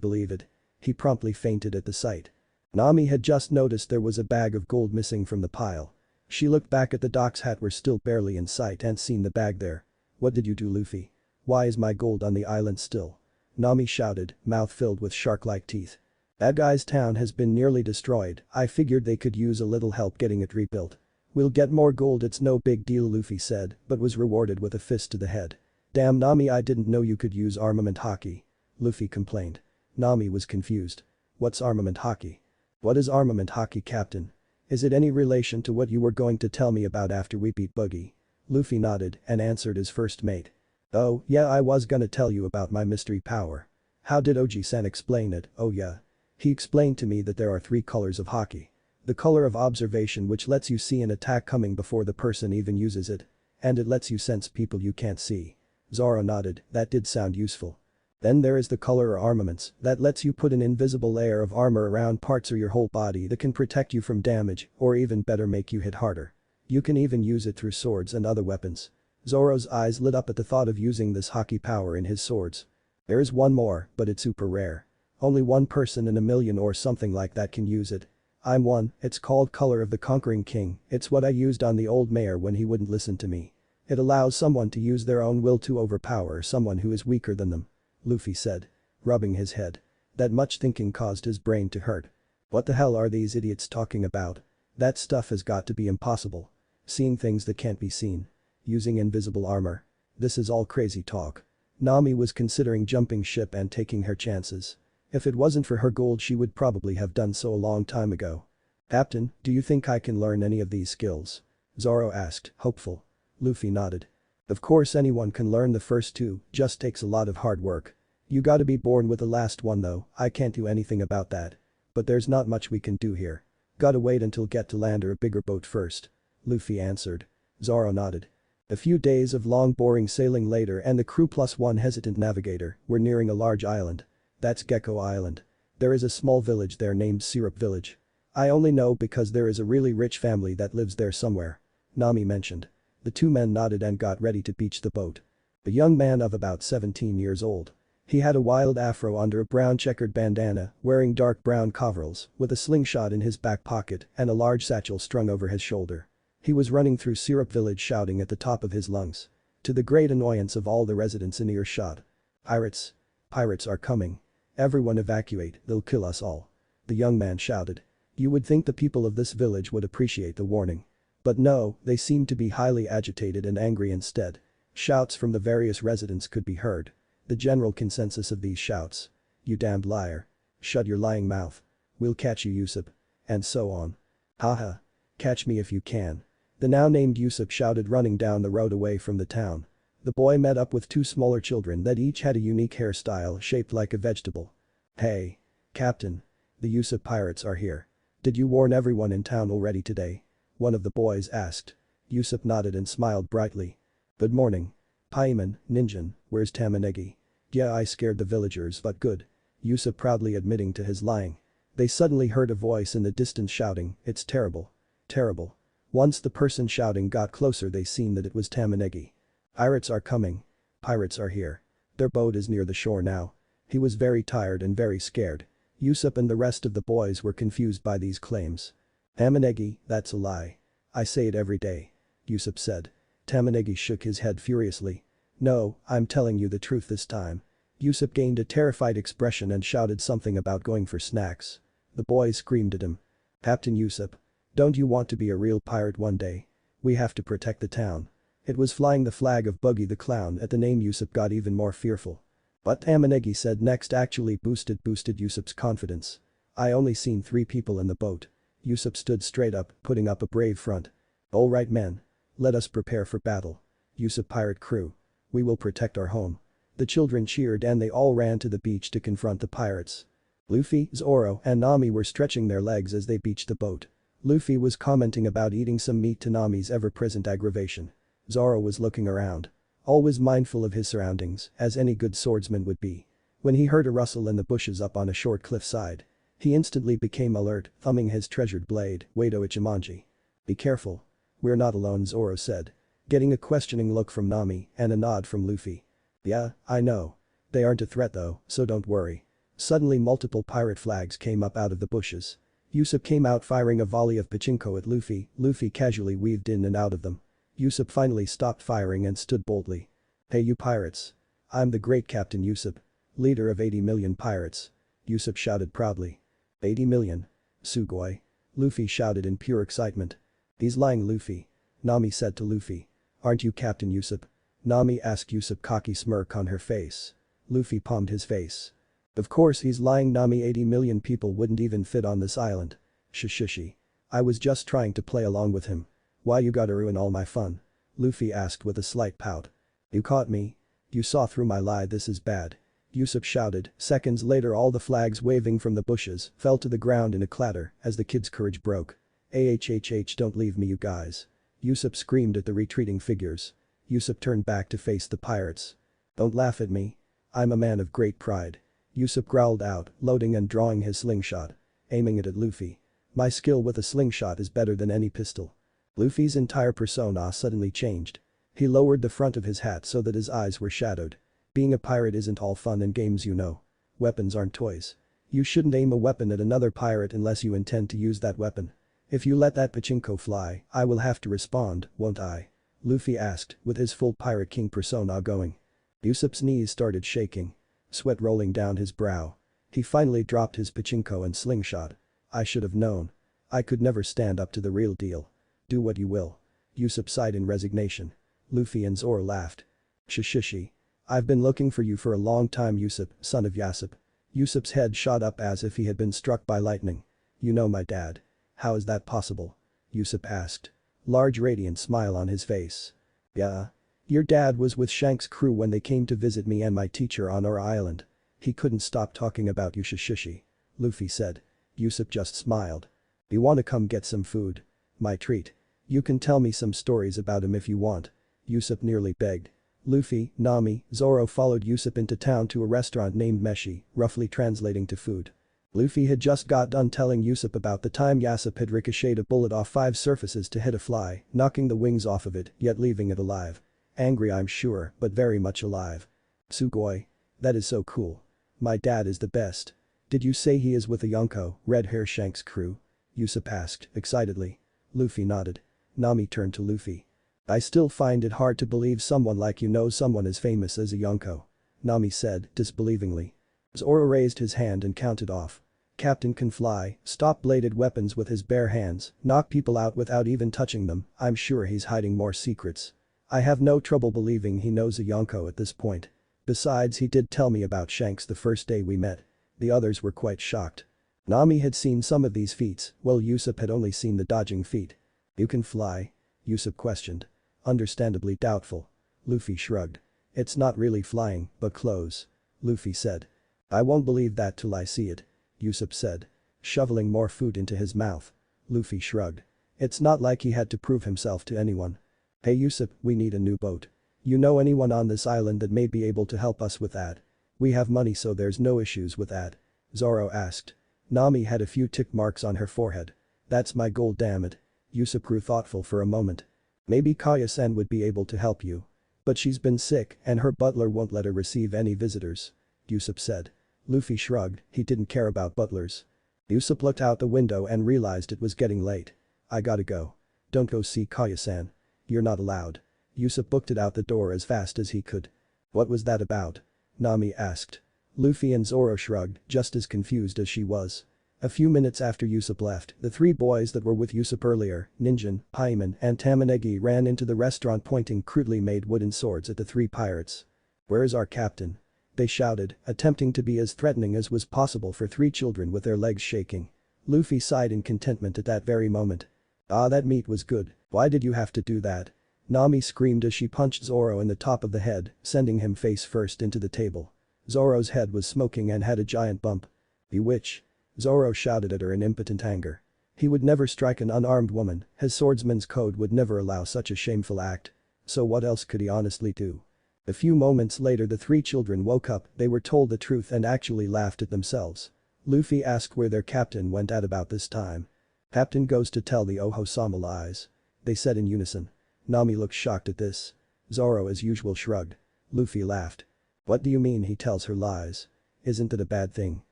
believe it. He promptly fainted at the sight. Nami had just noticed there was a bag of gold missing from the pile. She looked back at the docks. Hat were still barely in sight and seen the bag there. "What did you do, Luffy? Why is my gold on the island still?" Nami shouted, mouth filled with shark-like teeth. "That guy's town has been nearly destroyed. I figured they could use a little help getting it rebuilt. We'll get more gold, it's no big deal," Luffy said, but was rewarded with a fist to the head. Damn Nami, I didn't know you could use armament hockey. Luffy complained. Nami was confused. What's armament hockey? What is armament hockey, Captain? Is it any relation to what you were going to tell me about after we beat Boogie? Luffy nodded and answered his first mate. Oh, yeah, I was gonna tell you about my mystery power. How did Oji-san explain it? Oh yeah. He explained to me that there are 3 colors of hockey. The color of observation, which lets you see an attack coming before the person even uses it. And it lets you sense people you can't see. Zoro nodded, that did sound useful. Then there is the color or armaments that lets you put an invisible layer of armor around parts or your whole body that can protect you from damage or even better make you hit harder. You can even use it through swords and other weapons. Zoro's eyes lit up at the thought of using this hockey power in his swords. There is one more, but it's super rare. Only one person in a million or something like that can use it. I'm one, it's called Color of the Conquering King, it's what I used on the old mayor when he wouldn't listen to me. It allows someone to use their own will to overpower someone who is weaker than them. Luffy said, rubbing his head. That much thinking caused his brain to hurt. What the hell are these idiots talking about? That stuff has got to be impossible. Seeing things that can't be seen. Using invisible armor. This is all crazy talk. Nami was considering jumping ship and taking her chances. If it wasn't for her gold, she would probably have done so a long time ago. Captain, do you think I can learn any of these skills? Zoro asked, hopeful. Luffy nodded. Of course anyone can learn the first 2, just takes a lot of hard work. You gotta be born with the last one though, I can't do anything about that. But there's not much we can do here. Gotta wait until get to land or a bigger boat first. Luffy answered. Zoro nodded. A few days of long boring sailing later and the crew plus one hesitant navigator were nearing a large island. That's Gecko Island. There is a small village there named Syrup Village. I only know because there is a really rich family that lives there somewhere. Nami mentioned. The 2 men nodded and got ready to beach the boat. A young man of about 17 years old. He had a wild afro under a brown checkered bandana, wearing dark brown coveralls, with a slingshot in his back pocket and a large satchel strung over his shoulder. He was running through Syrup Village shouting at the top of his lungs. To the great annoyance of all the residents in earshot. Pirates. Pirates are coming. Everyone evacuate, they'll kill us all. The young man shouted. You would think the people of this village would appreciate the warning. But no, they seemed to be highly agitated and angry instead. Shouts from the various residents could be heard. The general consensus of these shouts. You damned liar. Shut your lying mouth. We'll catch you, Usopp. And so on. Haha. Catch me if you can. The now named Usopp shouted, running down the road away from the town. The boy met up with 2 smaller children that each had a unique hairstyle shaped like a vegetable. Hey. Captain. The Usopp pirates are here. Did you warn everyone in town already today? One of the boys asked. Usopp nodded and smiled brightly. Good morning. Paimon, Ninjin, where's Tamanegi? Yeah, I scared the villagers but good. Usopp proudly admitting to his lying. They suddenly heard a voice in the distance shouting, it's terrible. Terrible. Once the person shouting got closer they seen that it was Tamanegi. Pirates are coming. Pirates are here. Their boat is near the shore now. He was very tired and very scared. Usopp and the rest of the boys were confused by these claims. Tamanegi, that's a lie. I say it every day. Usopp said. Tamanegi shook his head furiously. No, I'm telling you the truth this time. Usopp gained a terrified expression and shouted something about going for snacks. The boys screamed at him. Captain Usopp. Don't you want to be a real pirate one day? We have to protect the town. It was flying the flag of Buggy the Clown at the name Usopp got even more fearful. What Tamanegi said next actually boosted Usopp's confidence. I only seen 3 people in the boat. Usopp stood straight up, putting up a brave front. All right men. Let us prepare for battle. Usopp pirate crew. We will protect our home. The children cheered and they all ran to the beach to confront the pirates. Luffy, Zoro and Nami were stretching their legs as they beached the boat. Luffy was commenting about eating some meat to Nami's ever-present aggravation. Zoro was looking around. Always mindful of his surroundings, as any good swordsman would be. When he heard a rustle in the bushes up on a short cliffside. He instantly became alert, thumbing his treasured blade, Wado Ichimonji. Be careful. We're not alone, Zoro said. Getting a questioning look from Nami and a nod from Luffy. Yeah, I know. They aren't a threat though, so don't worry. Suddenly multiple pirate flags came up out of the bushes. Usopp came out firing a volley of pachinko at Luffy, Luffy casually weaved in and out of them. Usopp finally stopped firing and stood boldly. Hey you pirates. I'm the great Captain Usopp. Leader of 80 million pirates. Usopp shouted proudly. 80 million. Sugoi. Luffy shouted in pure excitement. He's lying, Luffy. Nami said to Luffy. Aren't you Captain Usopp? Nami asked Usopp, cocky smirk on her face. Luffy palmed his face. Of course he's lying, Nami. 80 million people wouldn't even fit on this island. Shishishi. I was just trying to play along with him. Why you gotta ruin all my fun? Luffy asked with a slight pout. You caught me. You saw through my lie, this is bad. Usopp shouted. Seconds later all the flags waving from the bushes fell to the ground in a clatter as the kid's courage broke. AHHH, don't leave me you guys. Usopp screamed at the retreating figures. Usopp turned back to face the pirates. Don't laugh at me. I'm a man of great pride. Usopp growled out, loading and drawing his slingshot. Aiming it at Luffy. My skill with a slingshot is better than any pistol. Luffy's entire persona suddenly changed. He lowered the front of his hat so that his eyes were shadowed. Being a pirate isn't all fun and games, you know. Weapons aren't toys. You shouldn't aim a weapon at another pirate unless you intend to use that weapon. If you let that pachinko fly, I will have to respond, won't I? Luffy asked, with his full Pirate King persona going. Usopp's knees started shaking. Sweat rolling down his brow. He finally dropped his pachinko and slingshot. I should have known. I could never stand up to the real deal. Do what you will. Usopp sighed in resignation. Luffy and Zoro laughed. Shishishi. I've been looking for you for a long time, Usopp, son of Yasopp. Usopp's head shot up as if he had been struck by lightning. You know my dad. How is that possible? Usopp asked. Large radiant smile on his face. Yeah. Your dad was with Shank's crew when they came to visit me and my teacher on our island. He couldn't stop talking about you, Shishishi. Luffy said. Usopp just smiled. You wanna come get some food? My treat. You can tell me some stories about him if you want. Usopp nearly begged. Luffy, Nami, Zoro followed Usopp into town to a restaurant named Meshi, roughly translating to food. Luffy had just got done telling Usopp about the time Yasopp had ricocheted a bullet off 5 surfaces to hit a fly, knocking the wings off of it, yet leaving it alive. Angry, I'm sure, but very much alive. Sugoi. That is so cool. My dad is the best. Did you say he is with a Yonko, red hair Shank's crew? Usopp asked, excitedly. Luffy nodded. Nami turned to Luffy. I still find it hard to believe someone like you knows someone as famous as a Yonko. Nami said, disbelievingly. Zoro raised his hand and counted off. Captain can fly, stop bladed weapons with his bare hands, knock people out without even touching them. I'm sure he's hiding more secrets. I have no trouble believing he knows a Yonko at this point. Besides, he did tell me about Shanks the first day we met. The others were quite shocked. Nami had seen some of these feats, while Usopp had only seen the dodging feat. You can fly? Usopp questioned. Understandably doubtful. Luffy shrugged. It's not really flying, but close. Luffy said. I won't believe that till I see it. Usopp said. Shoveling more food into his mouth. Luffy shrugged. It's not like he had to prove himself to anyone. Hey Usopp, we need a new boat. You know anyone on this island that may be able to help us with that? We have money so there's no issues with that. Zoro asked. Nami had a few tick marks on her forehead. That's my goal, damn it. Usopp grew thoughtful for a moment. Maybe Kaya-san would be able to help you. But she's been sick and her butler won't let her receive any visitors. Usopp said. Luffy shrugged, he didn't care about butlers. Usopp looked out the window and realized it was getting late. I gotta go. Don't go see Kaya-san. You're not allowed. Usopp booked it out the door as fast as he could. What was that about? Nami asked. Luffy and Zoro shrugged, just as confused as she was. A few minutes after Usopp left, the 3 boys that were with Usopp earlier, Ninjin, Paimon and Tamanegi ran into the restaurant pointing crudely made wooden swords at the 3 pirates. Where is our captain? They shouted, attempting to be as threatening as was possible for 3 children with their legs shaking. Luffy sighed in contentment at that very moment. Ah, that meat was good, why did you have to do that? Nami screamed as she punched Zoro in the top of the head, sending him face first into the table. Zoro's head was smoking and had a giant bump. You witch. Zoro shouted at her in impotent anger. He would never strike an unarmed woman, his swordsman's code would never allow such a shameful act. So what else could he honestly do? A few moments later the 3 children woke up, they were told the truth and actually laughed at themselves. Luffy asked where their captain went at about this time. Captain goes to tell the Oho-sama lies. They said in unison. Nami looked shocked at this. Zoro as usual shrugged. Luffy laughed. What do you mean he tells her lies? Isn't it a bad thing?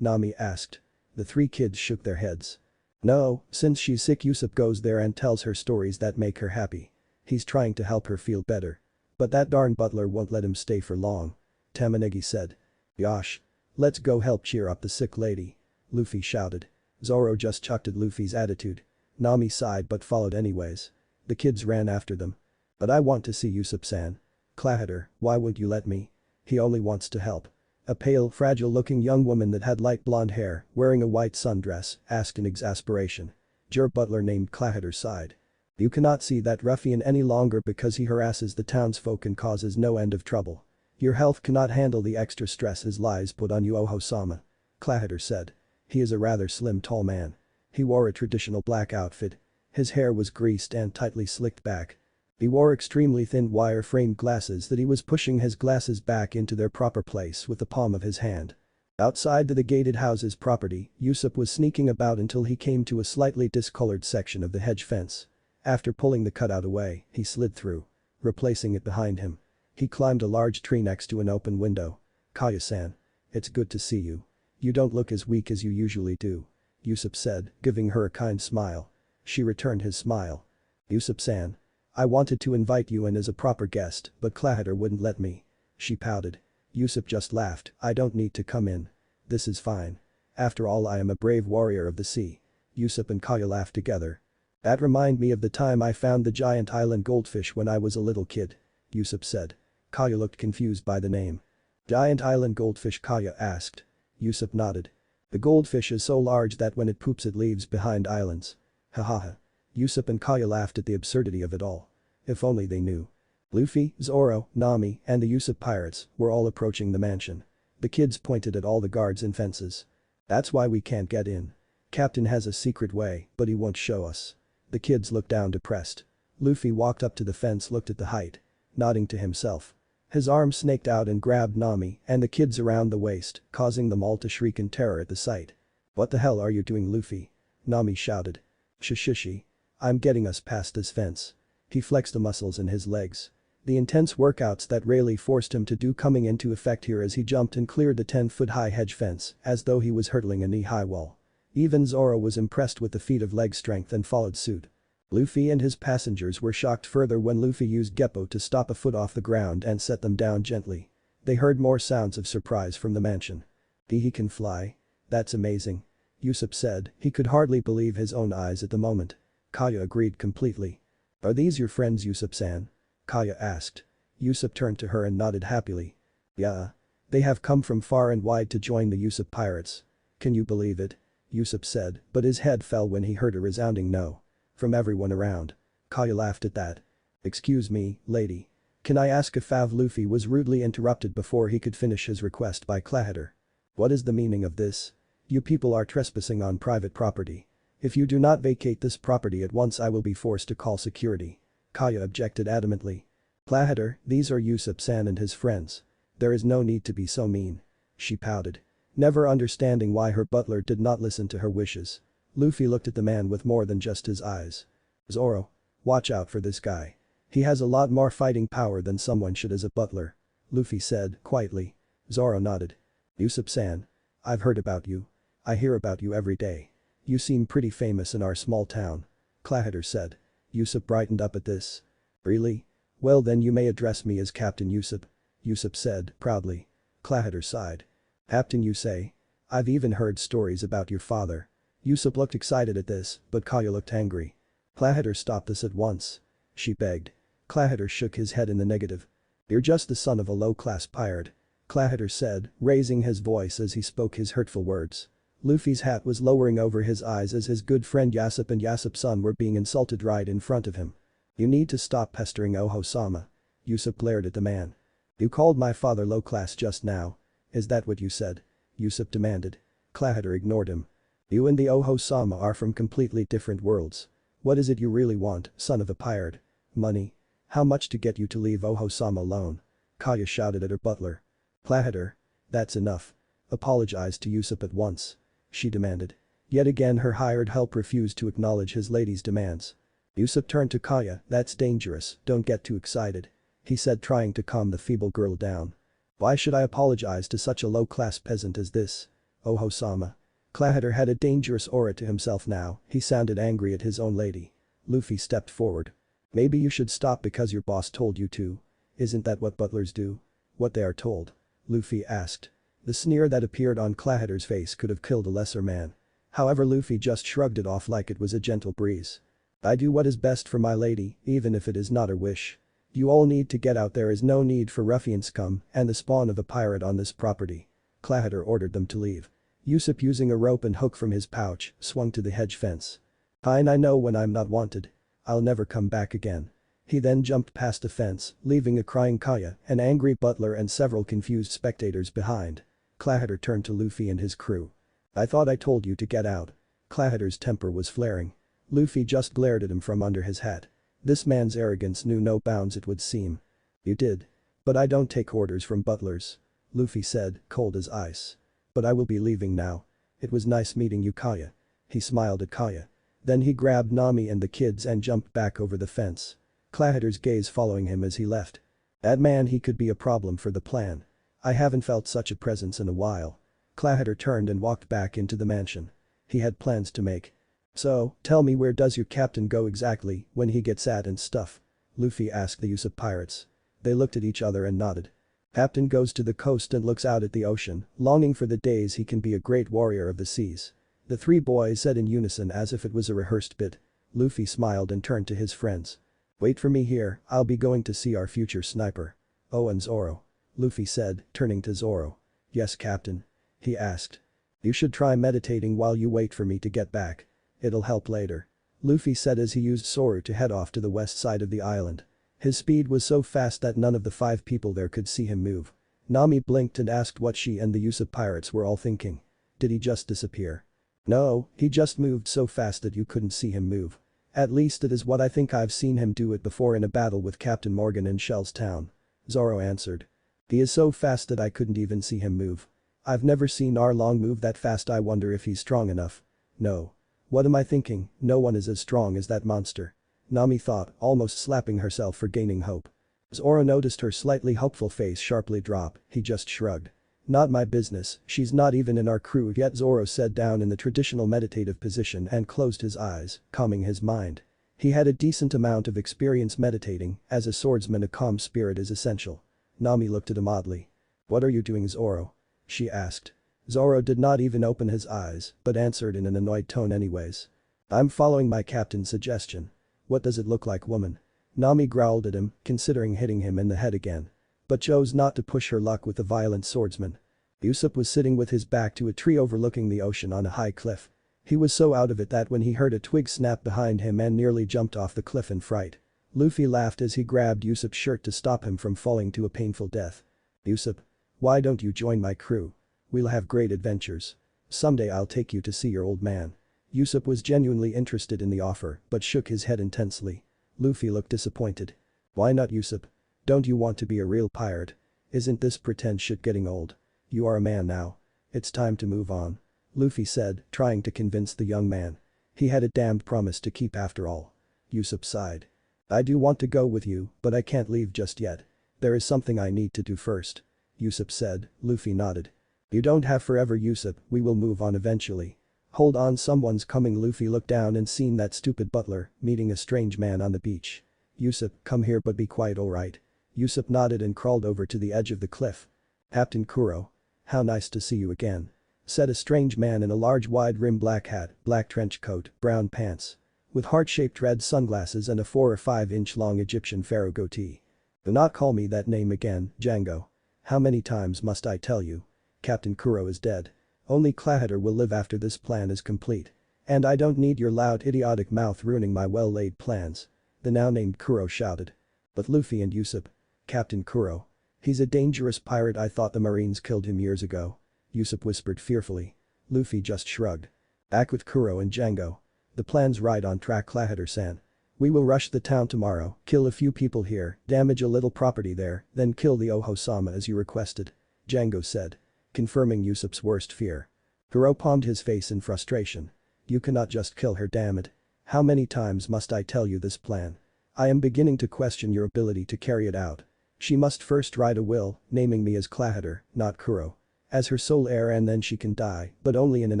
Nami asked. The 3 kids shook their heads. No, since she's sick Usopp goes there and tells her stories that make her happy. He's trying to help her feel better. But that darn butler won't let him stay for long. Tamanegi said. Yosh. Let's go help cheer up the sick lady. Luffy shouted. Zoro just chucked at Luffy's attitude. Nami sighed but followed anyways. The kids ran after them. But I want to see Usopp-san. Clahater, why would you let me? He only wants to help. A pale, fragile-looking young woman that had light blonde hair, wearing a white sundress, asked in exasperation. Your butler named Clahater sighed. You cannot see that ruffian any longer because he harasses the townsfolk and causes no end of trouble. Your health cannot handle the extra stress his lies put on you, Oho-sama. Clahater said. He is a rather slim tall man. He wore a traditional black outfit. His hair was greased and tightly slicked back. He wore extremely thin wire-framed glasses that he was pushing his glasses back into their proper place with the palm of his hand. Outside the gated house's property, Yusuf was sneaking about until he came to a slightly discolored section of the hedge fence. After pulling the cutout away, he slid through, replacing it behind him. He climbed a large tree next to an open window. Kaya-san. It's good to see you. You don't look as weak as you usually do. Yusuf said, giving her a kind smile. She returned his smile. Yusuf-san. I wanted to invite you in as a proper guest, but Clahater wouldn't let me. She pouted. Yusuf just laughed. I don't need to come in. This is fine. After all, I am a brave warrior of the sea. Yusuf and Kaya laughed together. That remind me of the time I found the giant island goldfish when I was a little kid. Yusuf said. Kaya looked confused by the name. Giant island goldfish, Kaya asked. Yusuf nodded. The goldfish is so large that when it poops it leaves behind islands. Ha ha ha. Yusuf and Kaya laughed at the absurdity of it all. If only they knew. Luffy, Zoro, Nami, and the Yusuf pirates were all approaching the mansion. The kids pointed at all the guards and fences. That's why we can't get in. Captain has a secret way, but he won't show us. The kids looked down depressed. Luffy walked up to the fence, looked at the height. Nodding to himself. His arm snaked out and grabbed Nami and the kids around the waist, causing them all to shriek in terror at the sight. What the hell are you doing, Luffy? Nami shouted. Shishishi. I'm getting us past this fence. He flexed the muscles in his legs. The intense workouts that Rayleigh forced him to do coming into effect here as he jumped and cleared the 10-foot-high hedge fence as though he was hurdling a knee-high wall. Even Zoro was impressed with the feat of leg strength and followed suit. Luffy and his passengers were shocked further when Luffy used Geppo to stop a foot off the ground and set them down gently. They heard more sounds of surprise from the mansion. He can fly? That's amazing. Yusuf said, he could hardly believe his own eyes at the moment. Kaya agreed completely. Are these your friends, Yusuf-san? Kaya asked. Yusuf turned to her and nodded happily. Yeah. They have come from far and wide to join the Yusuf pirates. Can you believe it? Yusuf said, but his head fell when he heard a resounding no. From everyone around. Kaya laughed at that. Excuse me, lady. Can I ask a favor? Luffy was rudely interrupted before he could finish his request by Clahater. What is the meaning of this? You people are trespassing on private property. If you do not vacate this property at once, I will be forced to call security. Kaya objected adamantly. Clahater, these are Yusuf-san and his friends. There is no need to be so mean. She pouted. Never understanding why her butler did not listen to her wishes. Luffy looked at the man with more than just his eyes. Zoro. Watch out for this guy. He has a lot more fighting power than someone should as a butler. Luffy said, quietly. Zoro nodded. Yusuf-san. I've heard about you. I hear about you every day. You seem pretty famous in our small town. Clahater said. Yusuf brightened up at this. Really? Well then you may address me as Captain Yusuf. Yusuf said, proudly. Clahater sighed. Captain, you say? I've even heard stories about your father. Yusuf looked excited at this, but Kaya looked angry. Clahater, stop this at once. She begged. Clahater shook his head in the negative. You're just the son of a low-class pirate. Clahater said, raising his voice as he spoke his hurtful words. Luffy's hat was lowering over his eyes as his good friend Yasop and Yasop's son were being insulted right in front of him. You need to stop pestering Oho-sama. Yusuf glared at the man. You called my father low-class just now. Is that what you said? Yusuf demanded. Clahater ignored him. You and the Oho-sama are from completely different worlds. What is it you really want, son of a pirate? Money? How much to get you to leave Oho-sama alone? Kaya shouted at her butler. Clahater. That's enough. Apologize to Yusuf at once. She demanded. Yet again her hired help refused to acknowledge his lady's demands. Yusuf turned to Kaya. That's dangerous, don't get too excited. He said, trying to calm the feeble girl down. Why should I apologize to such a low-class peasant as this? Oho-sama. Clahater had a dangerous aura to himself now, he sounded angry at his own lady. Luffy stepped forward. Maybe you should stop because your boss told you to. Isn't that what butlers do? What they are told? Luffy asked. The sneer that appeared on Clahater's face could have killed a lesser man. However, Luffy just shrugged it off like it was a gentle breeze. I do what is best for my lady, even if it is not her wish. You all need to get out, there is no need for ruffian scum and the spawn of a pirate on this property. Clahater ordered them to leave. Yusuf, using a rope and hook from his pouch, swung to the hedge fence. Fine, I know when I'm not wanted. I'll never come back again. He then jumped past the fence, leaving a crying Kaya, an angry butler and several confused spectators behind. Clahater turned to Luffy and his crew. I thought I told you to get out. Clahater's temper was flaring. Luffy just glared at him from under his hat. This man's arrogance knew no bounds, it would seem. You did. But I don't take orders from butlers. Luffy said, cold as ice. But I will be leaving now. It was nice meeting you, Kaya. He smiled at Kaya. Then he grabbed Nami and the kids and jumped back over the fence. Clahater's gaze following him as he left. That man, he could be a problem for the plan. I haven't felt such a presence in a while. Clahater turned and walked back into the mansion. He had plans to make. So, tell me, where does your captain go exactly when he gets at and stuff? Luffy asked the Usopp pirates. They looked at each other and nodded. Captain goes to the coast and looks out at the ocean, longing for the days he can be a great warrior of the seas. The three boys said in unison as if it was a rehearsed bit. Luffy smiled and turned to his friends. Wait for me here, I'll be going to see our future sniper. Oh, and Zoro. Luffy said, turning to Zoro. Yes, Captain. He asked. You should try meditating while you wait for me to get back. It'll help later. Luffy said as he used Zoro to head off to the west side of the island. His speed was so fast that none of the 5 people there could see him move. Nami blinked and asked what she and the Usopp pirates were all thinking. Did he just disappear? No, he just moved so fast that you couldn't see him move. At least it is what I think, I've seen him do it before in a battle with Captain Morgan in Shell's town. Zoro answered. He is so fast that I couldn't even see him move. I've never seen Arlong move that fast, I wonder if he's strong enough. No. What am I thinking, no one is as strong as that monster. Nami thought, almost slapping herself for gaining hope. Zoro noticed her slightly hopeful face sharply drop, he just shrugged. Not my business, she's not even in our crew yet, Zoro sat down in the traditional meditative position and closed his eyes, calming his mind. He had a decent amount of experience meditating, as a swordsman a calm spirit is essential. Nami looked at him oddly. What are you doing, Zoro? She asked. Zoro did not even open his eyes, but answered in an annoyed tone anyways. I'm following my captain's suggestion. What does it look like, woman? Nami growled at him, considering hitting him in the head again. But chose not to push her luck with the violent swordsman. Usopp was sitting with his back to a tree overlooking the ocean on a high cliff. He was so out of it that when he heard a twig snap behind him and nearly jumped off the cliff in fright. Luffy laughed as he grabbed Usopp's shirt to stop him from falling to a painful death. Usopp. Why don't you join my crew? We'll have great adventures. Someday I'll take you to see your old man. Usopp was genuinely interested in the offer but shook his head intensely. Luffy looked disappointed. Why not, Usopp? Don't you want to be a real pirate? Isn't this pretend shit getting old? You are a man now. It's time to move on. Luffy said, trying to convince the young man. He had a damned promise to keep after all. Usopp sighed. I do want to go with you, but I can't leave just yet. There is something I need to do first. Usopp said. Luffy nodded. You don't have forever, Usopp, we will move on eventually. Hold on, someone's coming. Luffy looked down and seen that stupid butler meeting a strange man on the beach. Usopp, come here but be quiet, alright? Usopp nodded and crawled over to the edge of the cliff. Captain Kuro. How nice to see you again. Said a strange man in a large wide-rimmed black hat, black trench coat, brown pants. With heart-shaped red sunglasses and a 4 or 5 inch long Egyptian pharaoh goatee. Do not call me that name again, Django. How many times must I tell you? Captain Kuro is dead. Only Clahater will live after this plan is complete. And I don't need your loud idiotic mouth ruining my well-laid plans. The now-named Kuro shouted. But Luffy and Usopp. Captain Kuro. He's a dangerous pirate, I thought the Marines killed him years ago. Usopp whispered fearfully. Luffy just shrugged. Back with Kuro and Django. The plan's right on track, Clahater-san. We will rush the town tomorrow, kill a few people here, damage a little property there, then kill the Oho-sama as you requested. Django said. Confirming Usopp's worst fear. Kuro palmed his face in frustration. You cannot just kill her, damn it. How many times must I tell you this plan? I am beginning to question your ability to carry it out. She must first write a will, naming me as Clahater, not Kuro. As her sole heir, and then she can die, but only in an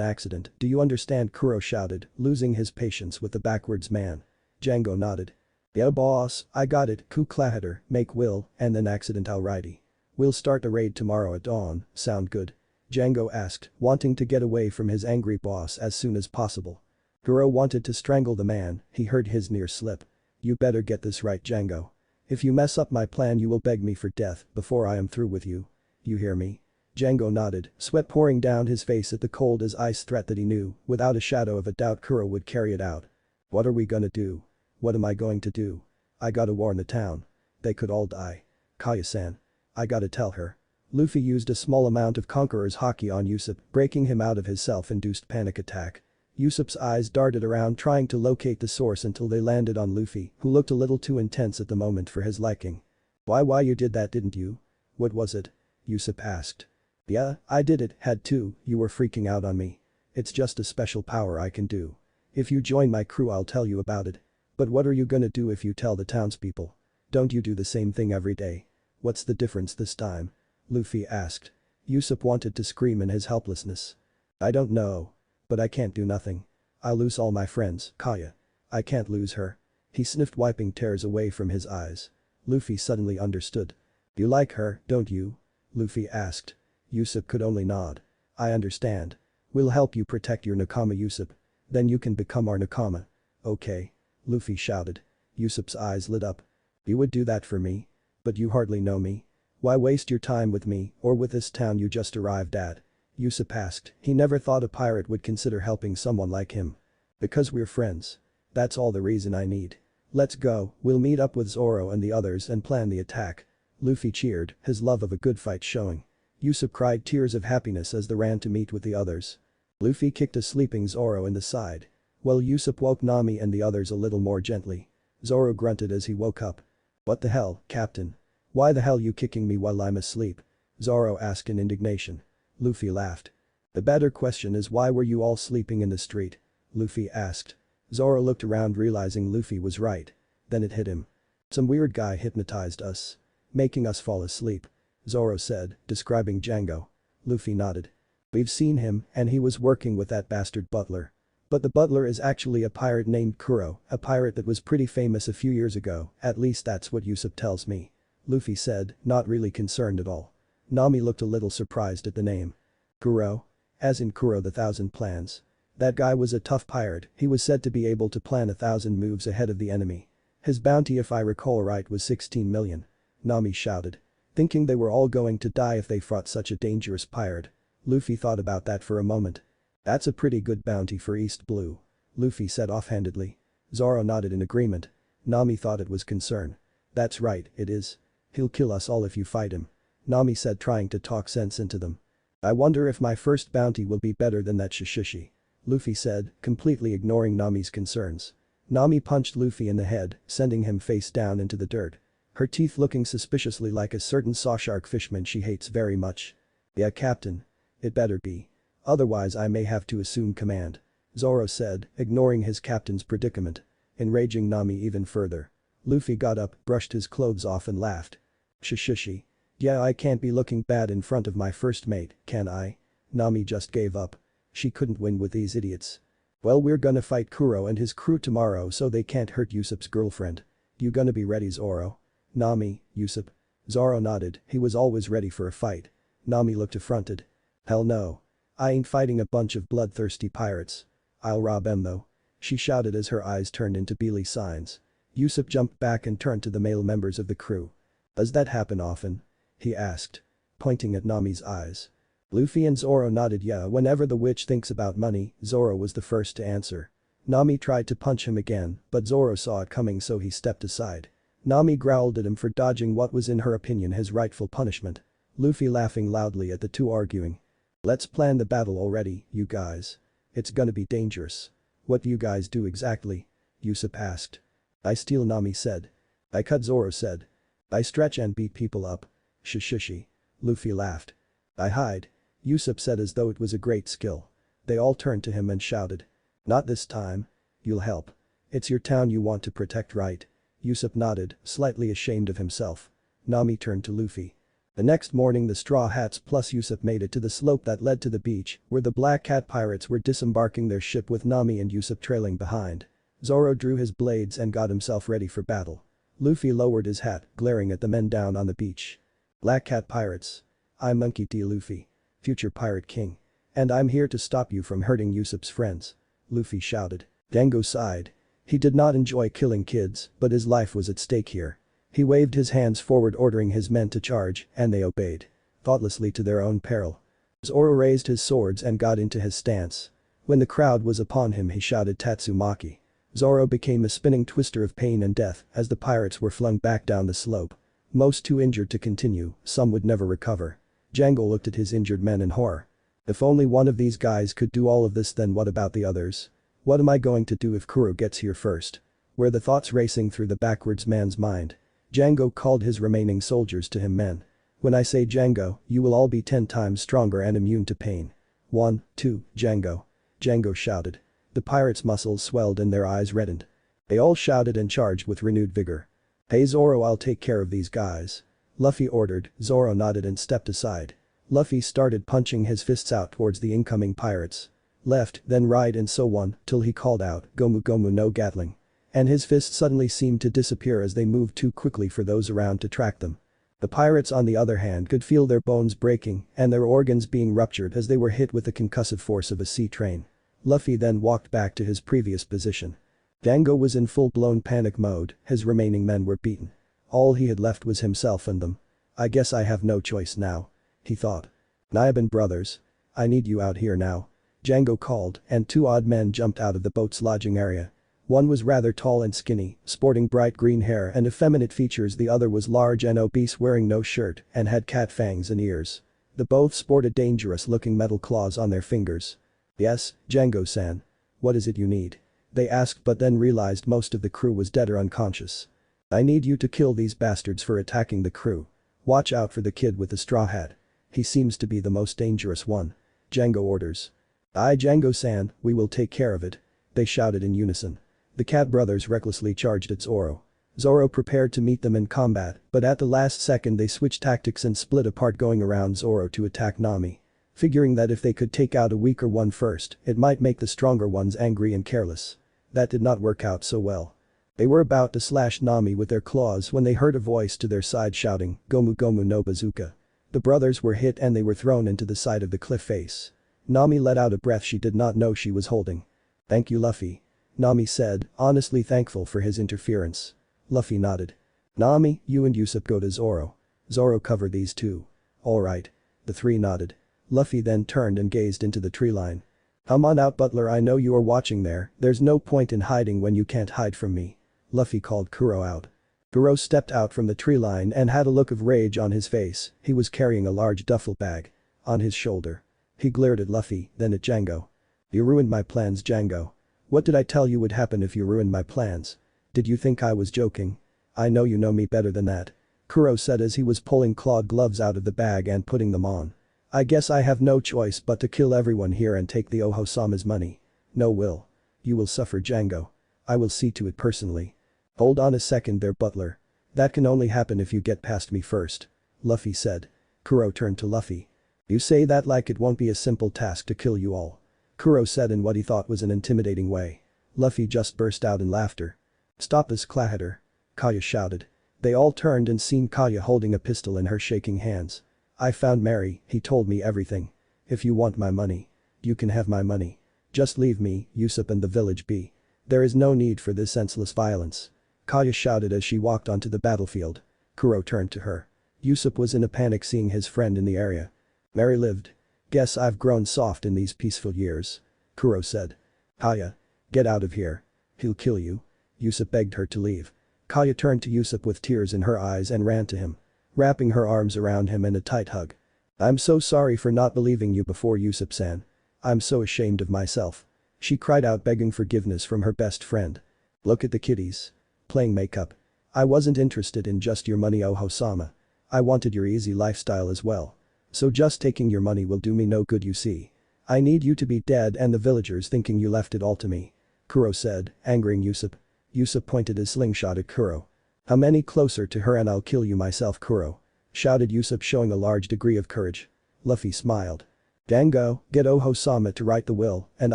accident, do you understand? Kuro shouted, losing his patience with the backwards man. Django nodded. Yeah boss, I got it, Clahater, make will, and then accident alrighty. We'll start the raid tomorrow at dawn, sound good? Django asked, wanting to get away from his angry boss as soon as possible. Kuro wanted to strangle the man, he heard his near slip. You better get this right, Django. If you mess up my plan you will beg me for death before I am through with you. You hear me? Django nodded, sweat pouring down his face at the cold as ice threat that he knew, without a shadow of a doubt Kuro would carry it out. What are we gonna do? What am I going to do? I gotta warn the town. They could all die. Kaya-san. I gotta tell her. Luffy used a small amount of Conqueror's Haki on Usopp, breaking him out of his self-induced panic attack. Usopp's eyes darted around trying to locate the source until they landed on Luffy, who looked a little too intense at the moment for his liking. Why you did that didn't you? What was it? Usopp asked. Yeah, I did it, had to, you were freaking out on me. It's just a special power I can do. If you join my crew I'll tell you about it. But what are you gonna do if you tell the townspeople? Don't you do the same thing every day? What's the difference this time? Luffy asked. Usopp wanted to scream in his helplessness. I don't know. But I can't do nothing. I'll lose all my friends, Kaya. I can't lose her. He sniffed, wiping tears away from his eyes. Luffy suddenly understood. You like her, don't you? Luffy asked. Usopp could only nod. I understand. We'll help you protect your Nakama Usopp. Then you can become our Nakama. Okay. Luffy shouted. Usopp's eyes lit up. You would do that for me? But you hardly know me. Why waste your time with me, or with this town you just arrived at? Usopp asked. He never thought a pirate would consider helping someone like him. Because we're friends. That's all the reason I need. Let's go, we'll meet up with Zoro and the others and plan the attack. Luffy cheered, his love of a good fight showing. Usopp cried tears of happiness as they ran to meet with the others. Luffy kicked a sleeping Zoro in the side. While Usopp woke Nami and the others a little more gently. Zoro grunted as he woke up. What the hell, Captain? Why the hell you kicking me while I'm asleep? Zoro asked in indignation. Luffy laughed. The better question is why were you all sleeping in the street? Luffy asked. Zoro looked around realizing Luffy was right. Then it hit him. Some weird guy hypnotized us. Making us fall asleep. Zoro said, describing Django. Luffy nodded. We've seen him and he was working with that bastard butler. But the butler is actually a pirate named Kuro, a pirate that was pretty famous a few years ago, at least that's what Usopp tells me. Luffy said, not really concerned at all. Nami looked a little surprised at the name. Kuro? As in Kuro the Thousand Plans. That guy was a tough pirate, he was said to be able to plan 1,000 moves ahead of the enemy. His bounty if I recall right was 16 million. Nami shouted. Thinking they were all going to die if they fought such a dangerous pirate. Luffy thought about that for a moment. That's a pretty good bounty for East Blue. Luffy said offhandedly. Zoro nodded in agreement. Nami thought it was concern. That's right, it is. He'll kill us all if you fight him. Nami said, trying to talk sense into them. I wonder if my first bounty will be better than that Shishishi. Luffy said, completely ignoring Nami's concerns. Nami punched Luffy in the head, sending him face down into the dirt. Her teeth looking suspiciously like a certain sawshark fishman she hates very much. Yeah, Captain. It better be. Otherwise I may have to assume command. Zoro said, ignoring his captain's predicament. Enraging Nami even further. Luffy got up, brushed his clothes off and laughed. Shishishi. Yeah, I can't be looking bad in front of my first mate, can I? Nami just gave up. She couldn't win with these idiots. Well, we're gonna fight Kuro and his crew tomorrow so they can't hurt Usopp's girlfriend. You gonna be ready, Zoro? Nami, Usopp. Zoro nodded, he was always ready for a fight. Nami looked affronted. Hell no. I ain't fighting a bunch of bloodthirsty pirates. I'll rob 'em though. She shouted as her eyes turned into beely signs. Usopp jumped back and turned to the male members of the crew. Does that happen often? He asked. Pointing at Nami's eyes. Luffy and Zoro nodded. Yeah, whenever the witch thinks about money, Zoro was the first to answer. Nami tried to punch him again, but Zoro saw it coming so he stepped aside. Nami growled at him for dodging what was in her opinion his rightful punishment. Luffy laughing loudly at the two arguing. Let's plan the battle already, you guys. It's gonna be dangerous. What do you guys do exactly? Usopp asked. I steal, Nami said. I cut, Zoro said. I stretch and beat people up. Shishishi. Luffy laughed. I hide. Usopp said as though it was a great skill. They all turned to him and shouted. Not this time. You'll help. It's your town you want to protect, right? Usopp nodded, slightly ashamed of himself. Nami turned to Luffy. The next morning the Straw Hats plus Usopp made it to the slope that led to the beach, where the Black Cat pirates were disembarking their ship with Nami and Usopp trailing behind. Zoro drew his blades and got himself ready for battle. Luffy lowered his hat, glaring at the men down on the beach. Black Cat pirates. I'm Monkey D. Luffy. Future Pirate King. And I'm here to stop you from hurting Usopp's friends. Luffy shouted. Django sighed. He did not enjoy killing kids, but his life was at stake here. He waved his hands forward ordering his men to charge, and they obeyed. Thoughtlessly to their own peril. Zoro raised his swords and got into his stance. When the crowd was upon him he shouted Tatsumaki. Zoro became a spinning twister of pain and death as the pirates were flung back down the slope. Most too injured to continue, some would never recover. Django looked at his injured men in horror. If only one of these guys could do all of this, then what about the others? What am I going to do if Kuro gets here first? Were the thoughts racing through the backwards man's mind. Django called his remaining soldiers to him. Men. When I say Django, you will all be 10 times stronger and immune to pain. 1, 2, Django. Django shouted. The pirates' muscles swelled and their eyes reddened. They all shouted and charged with renewed vigor. Hey Zoro, I'll take care of these guys. Luffy ordered. Zoro nodded and stepped aside. Luffy started punching his fists out towards the incoming pirates. Left, then right and so on, till he called out, Gomu Gomu no Gatling. And his fists suddenly seemed to disappear as they moved too quickly for those around to track them. The pirates on the other hand could feel their bones breaking and their organs being ruptured as they were hit with the concussive force of a sea train. Luffy then walked back to his previous position. Django was in full-blown panic mode, his remaining men were beaten. All he had left was himself and them. I guess I have no choice now. He thought. Nyaban brothers. I need you out here now. Django called and 2 odd men jumped out of the boat's lodging area. One was rather tall and skinny, sporting bright green hair and effeminate features. The other was large and obese, wearing no shirt and had cat fangs and ears. The both sported dangerous-looking metal claws on their fingers. Yes, Django-san. What is it you need? They asked but then realized most of the crew was dead or unconscious. I need you to kill these bastards for attacking the crew. Watch out for the kid with the straw hat. He seems to be the most dangerous one. Django orders. Aye Django-san, we will take care of it. They shouted in unison. The cat brothers recklessly charged at Zoro. Zoro prepared to meet them in combat, but at the last second they switched tactics and split apart, going around Zoro to attack Nami. Figuring that if they could take out a weaker one first, it might make the stronger ones angry and careless. That did not work out so well. They were about to slash Nami with their claws when they heard a voice to their side shouting, Gomu Gomu no Bazooka. The brothers were hit and they were thrown into the side of the cliff face. Nami let out a breath she did not know she was holding. Thank you Luffy. Nami said, honestly thankful for his interference. Luffy nodded. Nami, you and Usopp go to Zoro. Zoro cover these two. Alright. The 3 nodded. Luffy then turned and gazed into the tree line. Come on out Butler, I know you are watching there, there's no point in hiding when you can't hide from me. Luffy called Kuro out. Kuro stepped out from the tree line and had a look of rage on his face. He was carrying a large duffel bag. On his shoulder. He glared at Luffy, then at Django. You ruined my plans Django. What did I tell you would happen if you ruined my plans? Did you think I was joking? I know you know me better than that. Kuro said as he was pulling clawed gloves out of the bag and putting them on. I guess I have no choice but to kill everyone here and take the Oho-sama's money. No will. You will suffer Django. I will see to it personally. Hold on a second there Butler. That can only happen if you get past me first. Luffy said. Kuro turned to Luffy. You say that like it won't be a simple task to kill you all. Kuro said in what he thought was an intimidating way. Luffy just burst out in laughter. Stop this Clahater. Kaya shouted. They all turned and seen Kaya holding a pistol in her shaking hands. I found Mary, he told me everything. If you want my money. You can have my money. Just leave me, Usopp and the village be. There is no need for this senseless violence. Kaya shouted as she walked onto the battlefield. Kuro turned to her. Usopp was in a panic seeing his friend in the area. Mary lived. Guess I've grown soft in these peaceful years. Kuro said. Kaya. Get out of here. He'll kill you. Usopp begged her to leave. Kaya turned to Usopp with tears in her eyes and ran to him. Wrapping her arms around him in a tight hug. I'm so sorry for not believing you before Usopp-san. I'm so ashamed of myself. She cried out begging forgiveness from her best friend. Look at the kiddies. Playing makeup. I wasn't interested in just your money Oho-sama. I wanted your easy lifestyle as well. So just taking your money will do me no good you see. I need you to be dead and the villagers thinking you left it all to me. Kuro said, angering Usopp. Usopp pointed his slingshot at Kuro. How many closer to her and I'll kill you myself Kuro. Shouted Usopp showing a large degree of courage. Luffy smiled. Django, get Oho-sama to write the will and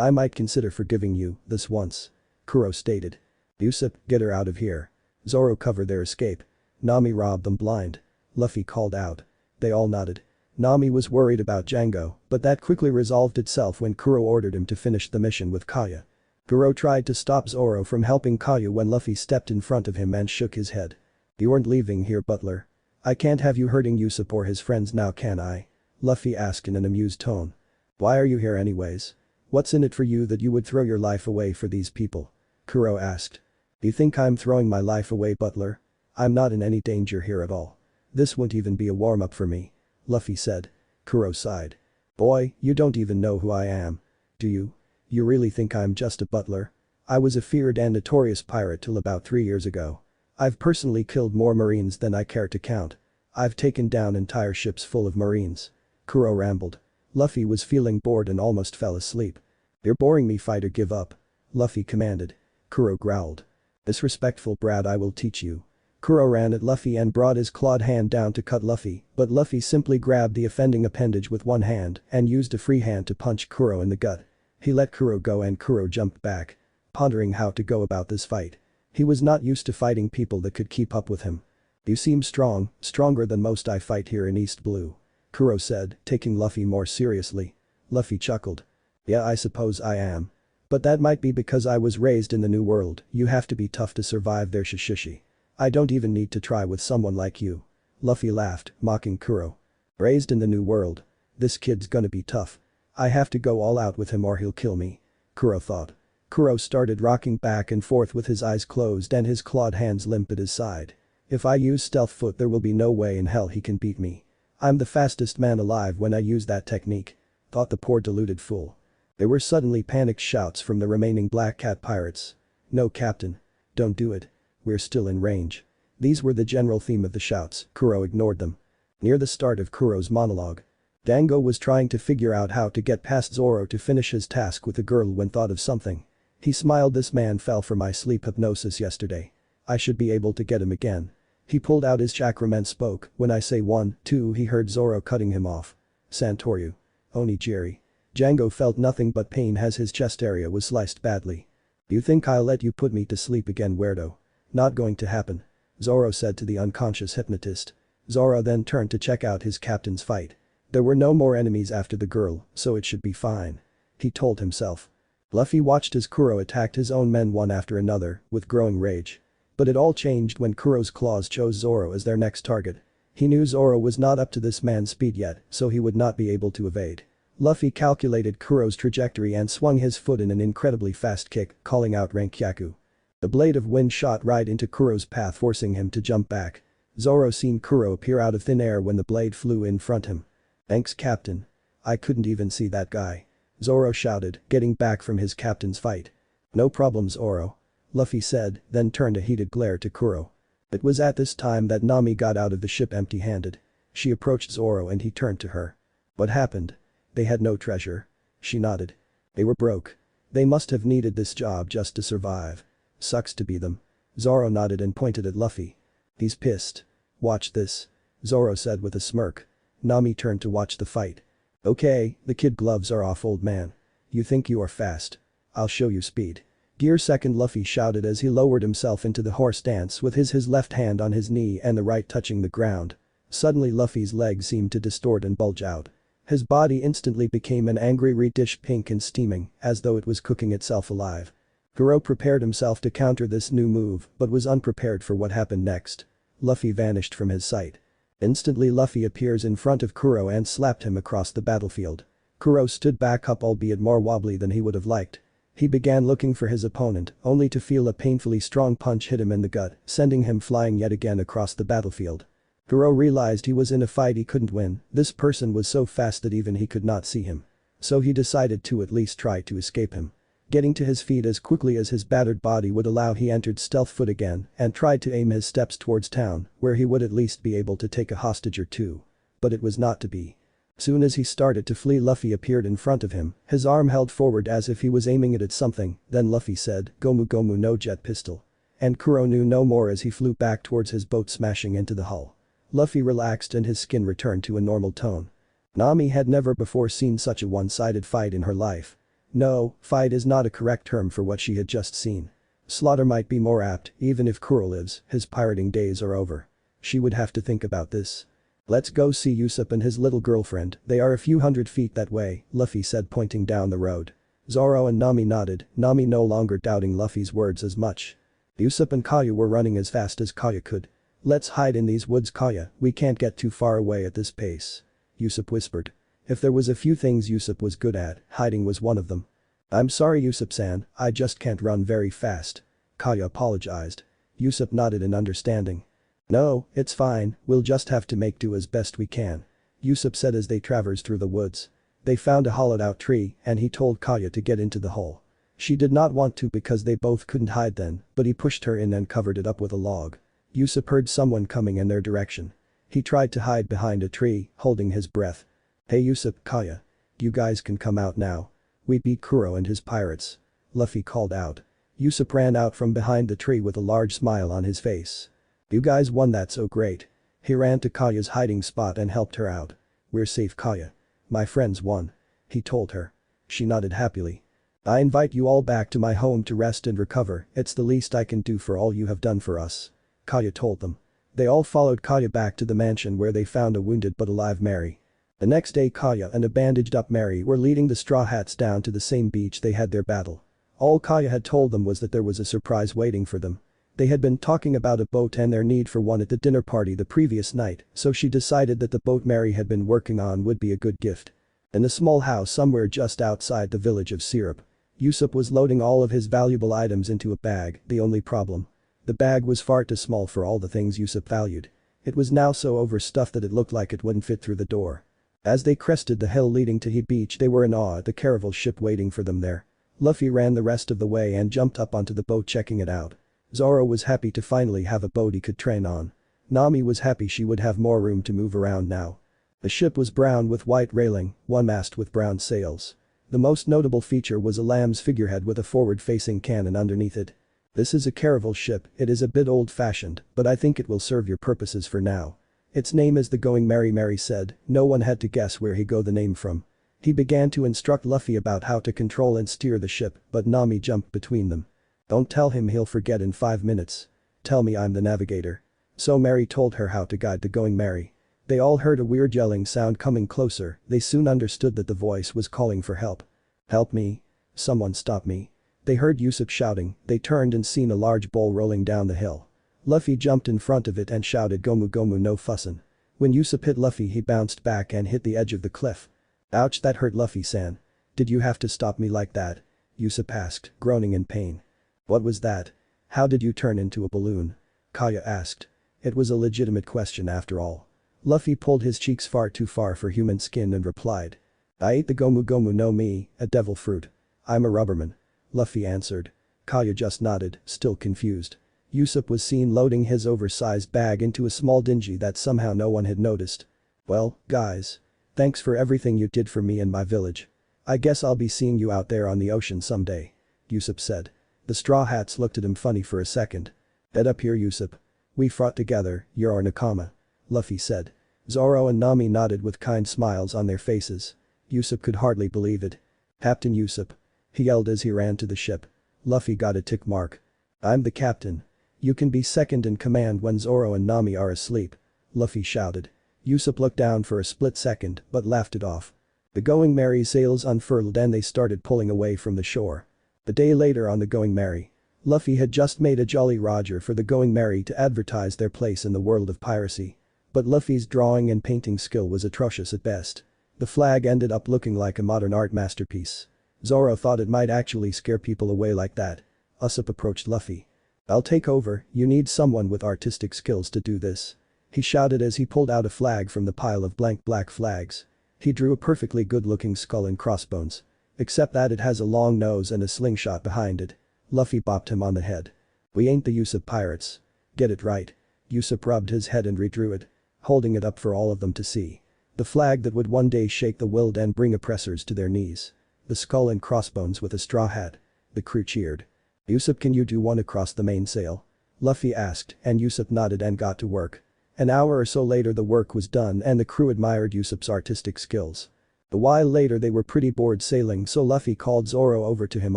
I might consider forgiving you this once. Kuro stated. Usopp, get her out of here. Zoro covered their escape. Nami robbed them blind. Luffy called out. They all nodded. Nami was worried about Django, but that quickly resolved itself when Kuro ordered him to finish the mission with Kaya. Kuro tried to stop Zoro from helping Kaya when Luffy stepped in front of him and shook his head. You aren't leaving here, butler. I can't have you hurting Usopp or his friends now, can I? Luffy asked in an amused tone. Why are you here anyways? What's in it for you that you would throw your life away for these people? Kuro asked. You think I'm throwing my life away, butler? I'm not in any danger here at all. This won't even be a warm-up for me. Luffy said. Kuro sighed. Boy, you don't even know who I am. Do you? You really think I'm just a butler? I was a feared and notorious pirate till about 3 years ago. I've personally killed more marines than I care to count. I've taken down entire ships full of marines. Kuro rambled. Luffy was feeling bored and almost fell asleep. You're boring me, fighter, give up. Luffy commanded. Kuro growled. Disrespectful brat, I will teach you. Kuro ran at Luffy and brought his clawed hand down to cut Luffy, but Luffy simply grabbed the offending appendage with one hand and used a free hand to punch Kuro in the gut. He let Kuro go and Kuro jumped back, pondering how to go about this fight. He was not used to fighting people that could keep up with him. You seem strong, stronger than most I fight here in East Blue. Kuro said, taking Luffy more seriously. Luffy chuckled. Yeah, I suppose I am. But that might be because I was raised in the New World. You have to be tough to survive their shishishi. I don't even need to try with someone like you. Luffy laughed, mocking Kuro. Raised in the New World. This kid's gonna be tough. I have to go all out with him or he'll kill me. Kuro thought. Kuro started rocking back and forth with his eyes closed and his clawed hands limp at his side. If I use stealth foot, there will be no way in hell he can beat me. I'm the fastest man alive when I use that technique. Thought the poor deluded fool. There were suddenly panicked shouts from the remaining Black Cat pirates. No, Captain. Don't do it. We're still in range. These were the general theme of the shouts. Kuro ignored them. Near the start of Kuro's monologue, Dango was trying to figure out how to get past Zoro to finish his task with the girl when thought of something. He smiled. This man fell for my sleep hypnosis yesterday. I should be able to get him again. He pulled out his chakram and spoke. When I say 1, 2, he heard Zoro cutting him off. Santoryu. Onigiri. Django felt nothing but pain as his chest area was sliced badly. You think I'll let you put me to sleep again, weirdo? Not going to happen. Zoro said to the unconscious hypnotist. Zoro then turned to check out his captain's fight. There were no more enemies after the girl, so it should be fine. He told himself. Luffy watched as Kuro attacked his own men one after another, with growing rage. But it all changed when Kuro's claws chose Zoro as their next target. He knew Zoro was not up to this man's speed yet, so he would not be able to evade. Luffy calculated Kuro's trajectory and swung his foot in an incredibly fast kick, calling out Renkyaku. The blade of wind shot right into Kuro's path, forcing him to jump back. Zoro seen Kuro appear out of thin air when the blade flew in front him. Thanks, Captain. I couldn't even see that guy. Zoro shouted, getting back from his captain's fight. No problem, Zoro. Luffy said, then turned a heated glare to Kuro. It was at this time that Nami got out of the ship empty-handed. She approached Zoro and he turned to her. What happened? They had no treasure. She nodded. They were broke. They must have needed this job just to survive. Sucks to be them. Zoro nodded and pointed at Luffy. He's pissed. Watch this. Zoro said with a smirk. Nami turned to watch the fight. Okay, the kid gloves are off, old man. You think you are fast. I'll show you speed. Gear second, Luffy shouted as he lowered himself into the horse stance with his left hand on his knee and the right touching the ground. Suddenly Luffy's legs seemed to distort and bulge out. His body instantly became an angry reddish pink and steaming, as though it was cooking itself alive. Kuro prepared himself to counter this new move but was unprepared for what happened next. Luffy vanished from his sight. Instantly Luffy appears in front of Kuro and slapped him across the battlefield. Kuro stood back up, albeit more wobbly than he would have liked. He began looking for his opponent, only to feel a painfully strong punch hit him in the gut, sending him flying yet again across the battlefield. Kuro realized he was in a fight he couldn't win. This person was so fast that even he could not see him. So he decided to at least try to escape him. Getting to his feet as quickly as his battered body would allow, he entered stealth foot again and tried to aim his steps towards town, where he would at least be able to take a hostage or two. But it was not to be. Soon as he started to flee, Luffy appeared in front of him, his arm held forward as if he was aiming it at something. Then Luffy said, "Gomu Gomu no jet pistol." And Kuro knew no more as he flew back towards his boat, smashing into the hull. Luffy relaxed and his skin returned to a normal tone. Nami had never before seen such a one-sided fight in her life. No, fight is not a correct term for what she had just seen. Slaughter might be more apt. Even if Kuro lives, his pirating days are over. She would have to think about this. Let's go see Usopp and his little girlfriend, they are a few hundred feet that way, Luffy said, pointing down the road. Zoro and Nami nodded, Nami no longer doubting Luffy's words as much. Usopp and Kaya were running as fast as Kaya could. "Let's hide in these woods, Kaya, we can't get too far away at this pace," Usopp whispered. If there was a few things Usopp was good at, hiding was one of them. "I'm sorry Usopp-san, I just can't run very fast," Kaya apologized. Usopp nodded in understanding. "No, it's fine, we'll just have to make do as best we can," Usopp said as they traversed through the woods. They found a hollowed-out tree and he told Kaya to get into the hole. She did not want to because they both couldn't hide then, but he pushed her in and covered it up with a log. Usopp heard someone coming in their direction. He tried to hide behind a tree, holding his breath. "Hey Usopp, Kaya. You guys can come out now. We beat Kuro and his pirates," Luffy called out. Usopp ran out from behind the tree with a large smile on his face. "You guys won, that's so great." He ran to Kaya's hiding spot and helped her out. "We're safe, Kaya. My friends won," he told her. She nodded happily. "I invite you all back to my home to rest and recover, it's the least I can do for all you have done for us," Kaya told them. They all followed Kaya back to the mansion where they found a wounded but alive Mary. The next day Kaya and a bandaged-up Mary were leading the Straw Hats down to the same beach they had their battle. All Kaya had told them was that there was a surprise waiting for them. They had been talking about a boat and their need for one at the dinner party the previous night, so she decided that the boat Mary had been working on would be a good gift. In a small house somewhere just outside the village of Syrup, Usopp was loading all of his valuable items into a bag, the only problem. The bag was far too small for all the things Usopp valued. It was now so overstuffed that it looked like it wouldn't fit through the door. As they crested the hill leading to He Beach they were in awe at the caravel ship waiting for them there. Luffy ran the rest of the way and jumped up onto the boat checking it out. Zoro was happy to finally have a boat he could train on. Nami was happy she would have more room to move around now. The ship was brown with white railing, one mast with brown sails. The most notable feature was a lamb's figurehead with a forward-facing cannon underneath it. "This is a caravel ship, it is a bit old-fashioned, but I think it will serve your purposes for now. Its name is the Going Merry," Mary said. No one had to guess where he got the name from. He began to instruct Luffy about how to control and steer the ship, but Nami jumped between them. "Don't tell him, he'll forget in 5 minutes. Tell me I'm the navigator." So Mary told her how to guide the Going Merry. They all heard a weird yelling sound coming closer, they soon understood that the voice was calling for help. "Help me. Someone stop me." They heard Usopp shouting, they turned and seen a large bowl rolling down the hill. Luffy jumped in front of it and shouted, "Gomu Gomu no fussin'." When Usopp hit Luffy he bounced back and hit the edge of the cliff. "Ouch, that hurt Luffy-san. Did you have to stop me like that?" Usopp asked, groaning in pain. "What was that? How did you turn into a balloon?" Kaya asked. It was a legitimate question after all. Luffy pulled his cheeks far too far for human skin and replied. "I ate the Gomu Gomu no Mi, a devil fruit. I'm a rubberman," Luffy answered. Kaya just nodded, still confused. Usopp was seen loading his oversized bag into a small dinghy that somehow no one had noticed. "Well, guys. Thanks for everything you did for me and my village. I guess I'll be seeing you out there on the ocean someday," Usopp said. The Straw Hats looked at him funny for a second. "Head up here, Usopp. We fought together, you're our nakama," Luffy said. Zoro and Nami nodded with kind smiles on their faces. Usopp could hardly believe it. "Captain Usopp," he yelled as he ran to the ship. Luffy got a tick mark. "I'm the captain. You can be second in command when Zoro and Nami are asleep," Luffy shouted. Usopp looked down for a split second but laughed it off. The Going Merry's sails unfurled and they started pulling away from the shore. A day later on the Going Merry, Luffy had just made a Jolly Roger for the Going Merry to advertise their place in the world of piracy. But Luffy's drawing and painting skill was atrocious at best. The flag ended up looking like a modern art masterpiece. Zoro thought it might actually scare people away like that. Usopp approached Luffy. "I'll take over, you need someone with artistic skills to do this," he shouted as he pulled out a flag from the pile of blank black flags. He drew a perfectly good-looking skull and crossbones. Except that it has a long nose and a slingshot behind it. Luffy bopped him on the head. "We ain't the Usopp pirates. Get it right." Usopp rubbed his head and redrew it, holding it up for all of them to see. The flag that would one day shake the world and bring oppressors to their knees. The skull and crossbones with a straw hat. The crew cheered. "Usopp, can you do one across the mainsail?" Luffy asked and Usopp nodded and got to work. An hour or so later the work was done and the crew admired Usopp's artistic skills. A while later they were pretty bored sailing so Luffy called Zoro over to him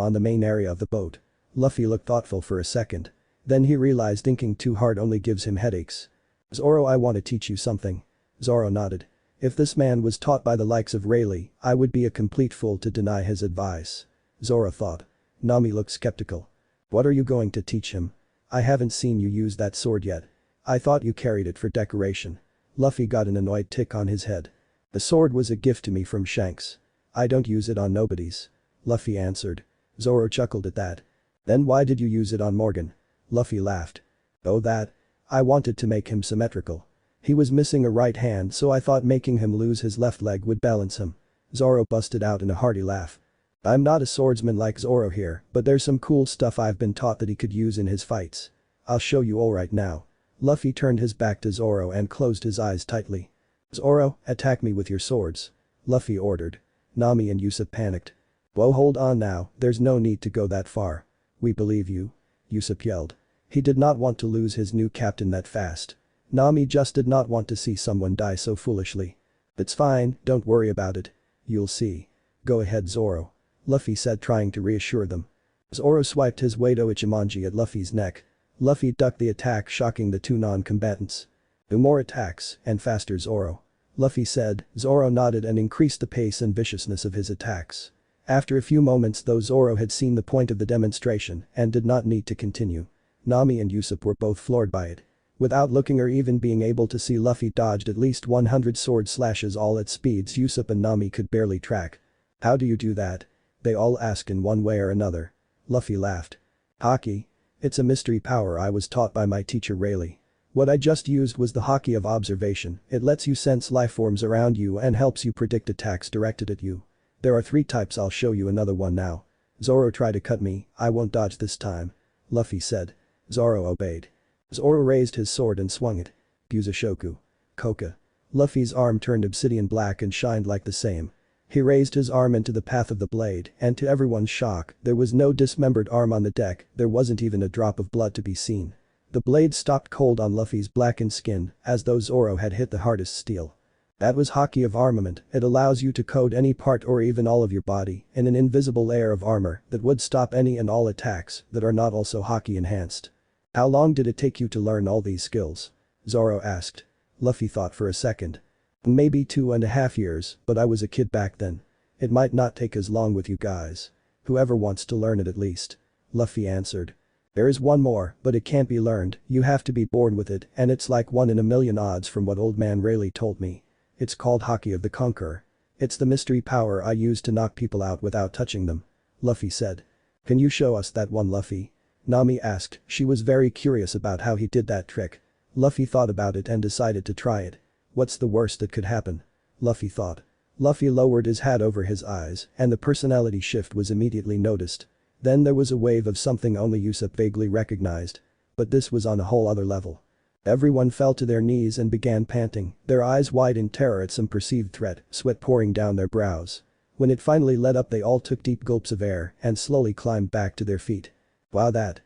on the main area of the boat. Luffy looked thoughtful for a second. Then he realized thinking too hard only gives him headaches. "Zoro, I want to teach you something." Zoro nodded. If this man was taught by the likes of Rayleigh, I would be a complete fool to deny his advice. Zoro thought. Nami looked skeptical. "What are you going to teach him? I haven't seen you use that sword yet." I thought you carried it for decoration. Luffy got an annoyed tick on his head. The sword was a gift to me from Shanks. I don't use it on nobodies. Luffy answered. Zoro chuckled at that. Then why did you use it on Morgan? Luffy laughed. Oh that. I wanted to make him symmetrical. He was missing a right hand so I thought making him lose his left leg would balance him. Zoro busted out in a hearty laugh. I'm not a swordsman like Zoro here, but there's some cool stuff I've been taught that he could use in his fights. I'll show you all right now. Luffy turned his back to Zoro and closed his eyes tightly. Zoro, attack me with your swords. Luffy ordered. Nami and Usopp panicked. Whoa, hold on now, there's no need to go that far. We believe you. Usopp yelled. He did not want to lose his new captain that fast. Nami just did not want to see someone die so foolishly. It's fine, don't worry about it. You'll see. Go ahead Zoro. Luffy said trying to reassure them. Zoro swiped his Wado Ichimonji at Luffy's neck. Luffy ducked the attack shocking the two non-combatants. Do more attacks, and faster Zoro. Luffy said. Zoro nodded and increased the pace and viciousness of his attacks. After a few moments though Zoro had seen the point of the demonstration and did not need to continue. Nami and Usopp were both floored by it. Without looking or even being able to see Luffy dodged at least 100 sword slashes all at speeds Usopp and Nami could barely track. How do you do that? They all asked in one way or another. Luffy laughed. Haki. It's a mystery power I was taught by my teacher Rayleigh. What I just used was the Haki of observation. It lets you sense lifeforms around you and helps you predict attacks directed at you. There are 3 types, I'll show you another one now. Zoro tried to cut me, I won't dodge this time. Luffy said. Zoro obeyed. Zoro raised his sword and swung it. Gyuzashoku. Koka. Luffy's arm turned obsidian black and shined like the same. He raised his arm into the path of the blade and to everyone's shock, there was no dismembered arm on the deck, there wasn't even a drop of blood to be seen. The blade stopped cold on Luffy's blackened skin as though Zoro had hit the hardest steel. That was Haki of armament, it allows you to coat any part or even all of your body in an invisible layer of armor that would stop any and all attacks that are not also Haki enhanced. How long did it take you to learn all these skills? Zoro asked. Luffy thought for a second. Maybe 2.5 years, but I was a kid back then. It might not take as long with you guys. Whoever wants to learn it at least. Luffy answered. There is one more, but it can't be learned, you have to be born with it and it's like 1 in a million odds from what old man Rayleigh told me. It's called Haki of the Conqueror. It's the mystery power I use to knock people out without touching them. Luffy said. Can you show us that one Luffy? Nami asked, she was very curious about how he did that trick. Luffy thought about it and decided to try it. What's the worst that could happen? Luffy thought. Luffy lowered his hat over his eyes and the personality shift was immediately noticed. Then there was a wave of something only Usopp vaguely recognized. But this was on a whole other level. Everyone fell to their knees and began panting, their eyes wide in terror at some perceived threat, sweat pouring down their brows. When it finally let up they all took deep gulps of air and slowly climbed back to their feet. Wow that